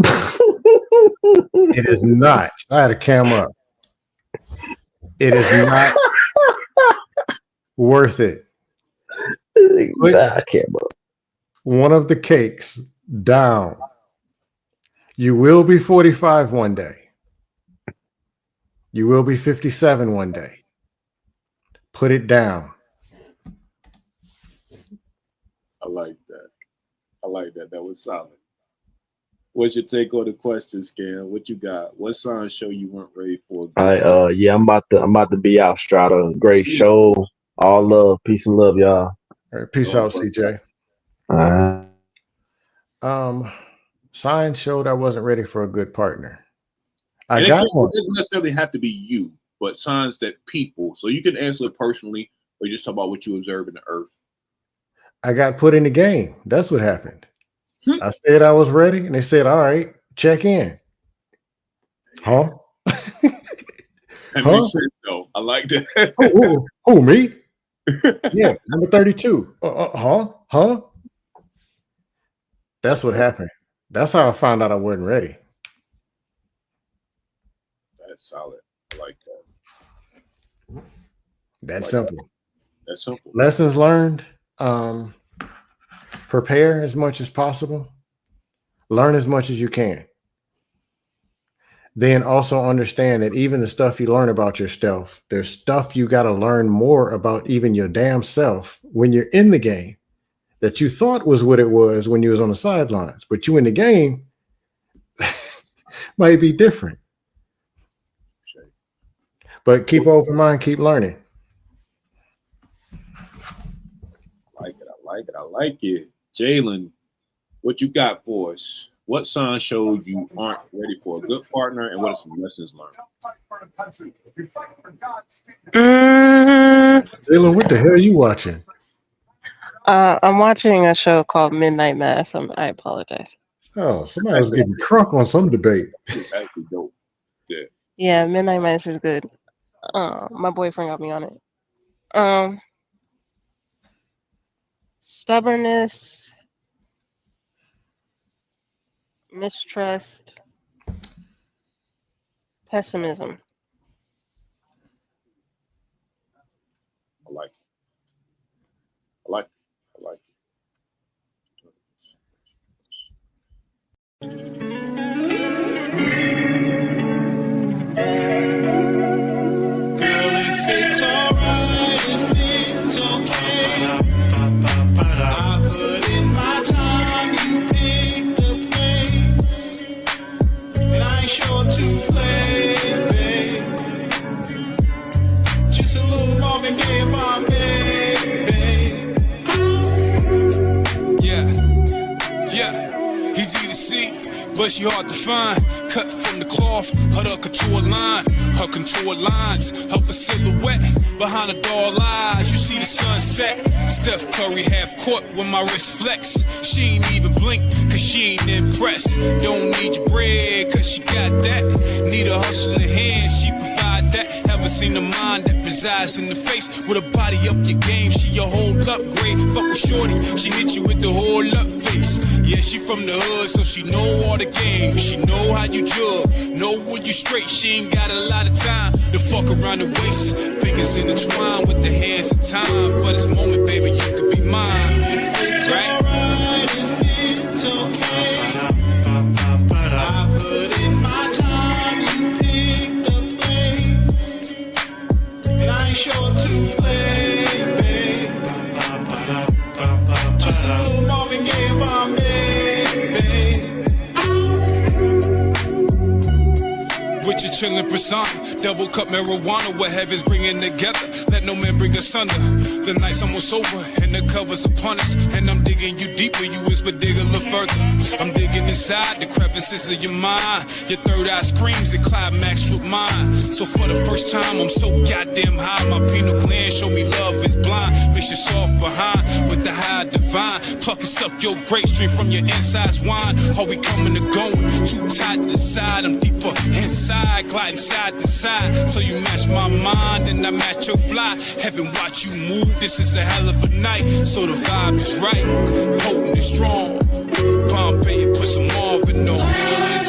It is not. I had a camera up. It is not worth it. I can't. One of the cakes down. You will be 45 one day. You will be 57 one day. Put it down. I like that. That was solid. What's your take on the question, Scan? What you got? What sign show you weren't ready for? I'm about to be out, Strata. Great show. All love, peace and love, y'all. All right, peace out, CJ. Signs showed I wasn't ready for a good partner. It doesn't necessarily have to be you, but signs that people. So you can answer it personally, or just talk about what you observe in the earth. I got put in the game. That's what happened. I said I was ready, and they said, all right, check in. Huh? That makes sense, though. I like that. Who, me? Yeah, number 32. Huh? That's what happened. That's how I found out I wasn't ready. That's solid. I like that. That's simple. That's simple. Lessons learned. Prepare as much as possible. Learn as much as you can. Then also understand that even the stuff you learn about yourself, there's stuff you got to learn more about even your damn self when you're in the game that you thought was what it was when you was on the sidelines. But you in the game might be different. But keep an open mind, keep learning. I like it. Jalen, what you got for us? What sign shows you aren't ready for a good partner, and what are some lessons learned? Jalen, what the hell are you watching? I'm watching a show called Midnight Mass. I apologize. Oh, somebody was getting crunk on some debate. Actually dope. Yeah. Yeah, Midnight Mass is good. My boyfriend got me on it. Stubbornness, mistrust, pessimism. I like it. I like it. I like Girl, if it's alright, if it's okay, I put in my time, you pick the place, and I ain't sure to play, babe. Just a little Marvin Gaye and Bombay, babe. Yeah, easy to see, but she hard to find. Cut from the cloth, her couture line, her contour lines, her silhouette behind the dull eyes. You see the sunset. Steph Curry half court when my wrist flex. She ain't even blink, cause she ain't impressed. Don't need your bread, cause she got that. Need a hustling hand, she provide that. Ever seen a mind that resides in the face with a body up your game? She a whole upgrade. Fuck with shorty, she hit you with the whole up face. Yeah, she from the hood, so she know all the games. She know how you jug, know when you straight. She ain't got a lot of time to fuck around the waist. Fingers intertwined with the hands of time. For this moment, baby, you could be mine. If it's right? alright, if it's okay, I put in my time, you pick the place, and I ain't sure to play, babe. Just a little Marvin Gaye and Bombay, babe. With your chillin' persona, double cup marijuana, what heaven's bringing together. Let no man bring us under. The night's almost over, and the cover's upon us. And I'm digging you deeper, you whisper dig a little further. I'm digging inside the crevices of your mind. Your third eye screams and climax with mine. So for the first time, I'm so goddamn high. My pineal gland show me love is blind. Makes you soft behind with the high divine. Pluck and suck your grape stream from your insides wine. Are we coming or going? Too tight to the side, I'm deeper inside, gliding side to side. So you match my mind and I match your fly. Heaven watch you move, this is a hell of a night. So the vibe is right, potent and strong. Bombay, put some Marvin on.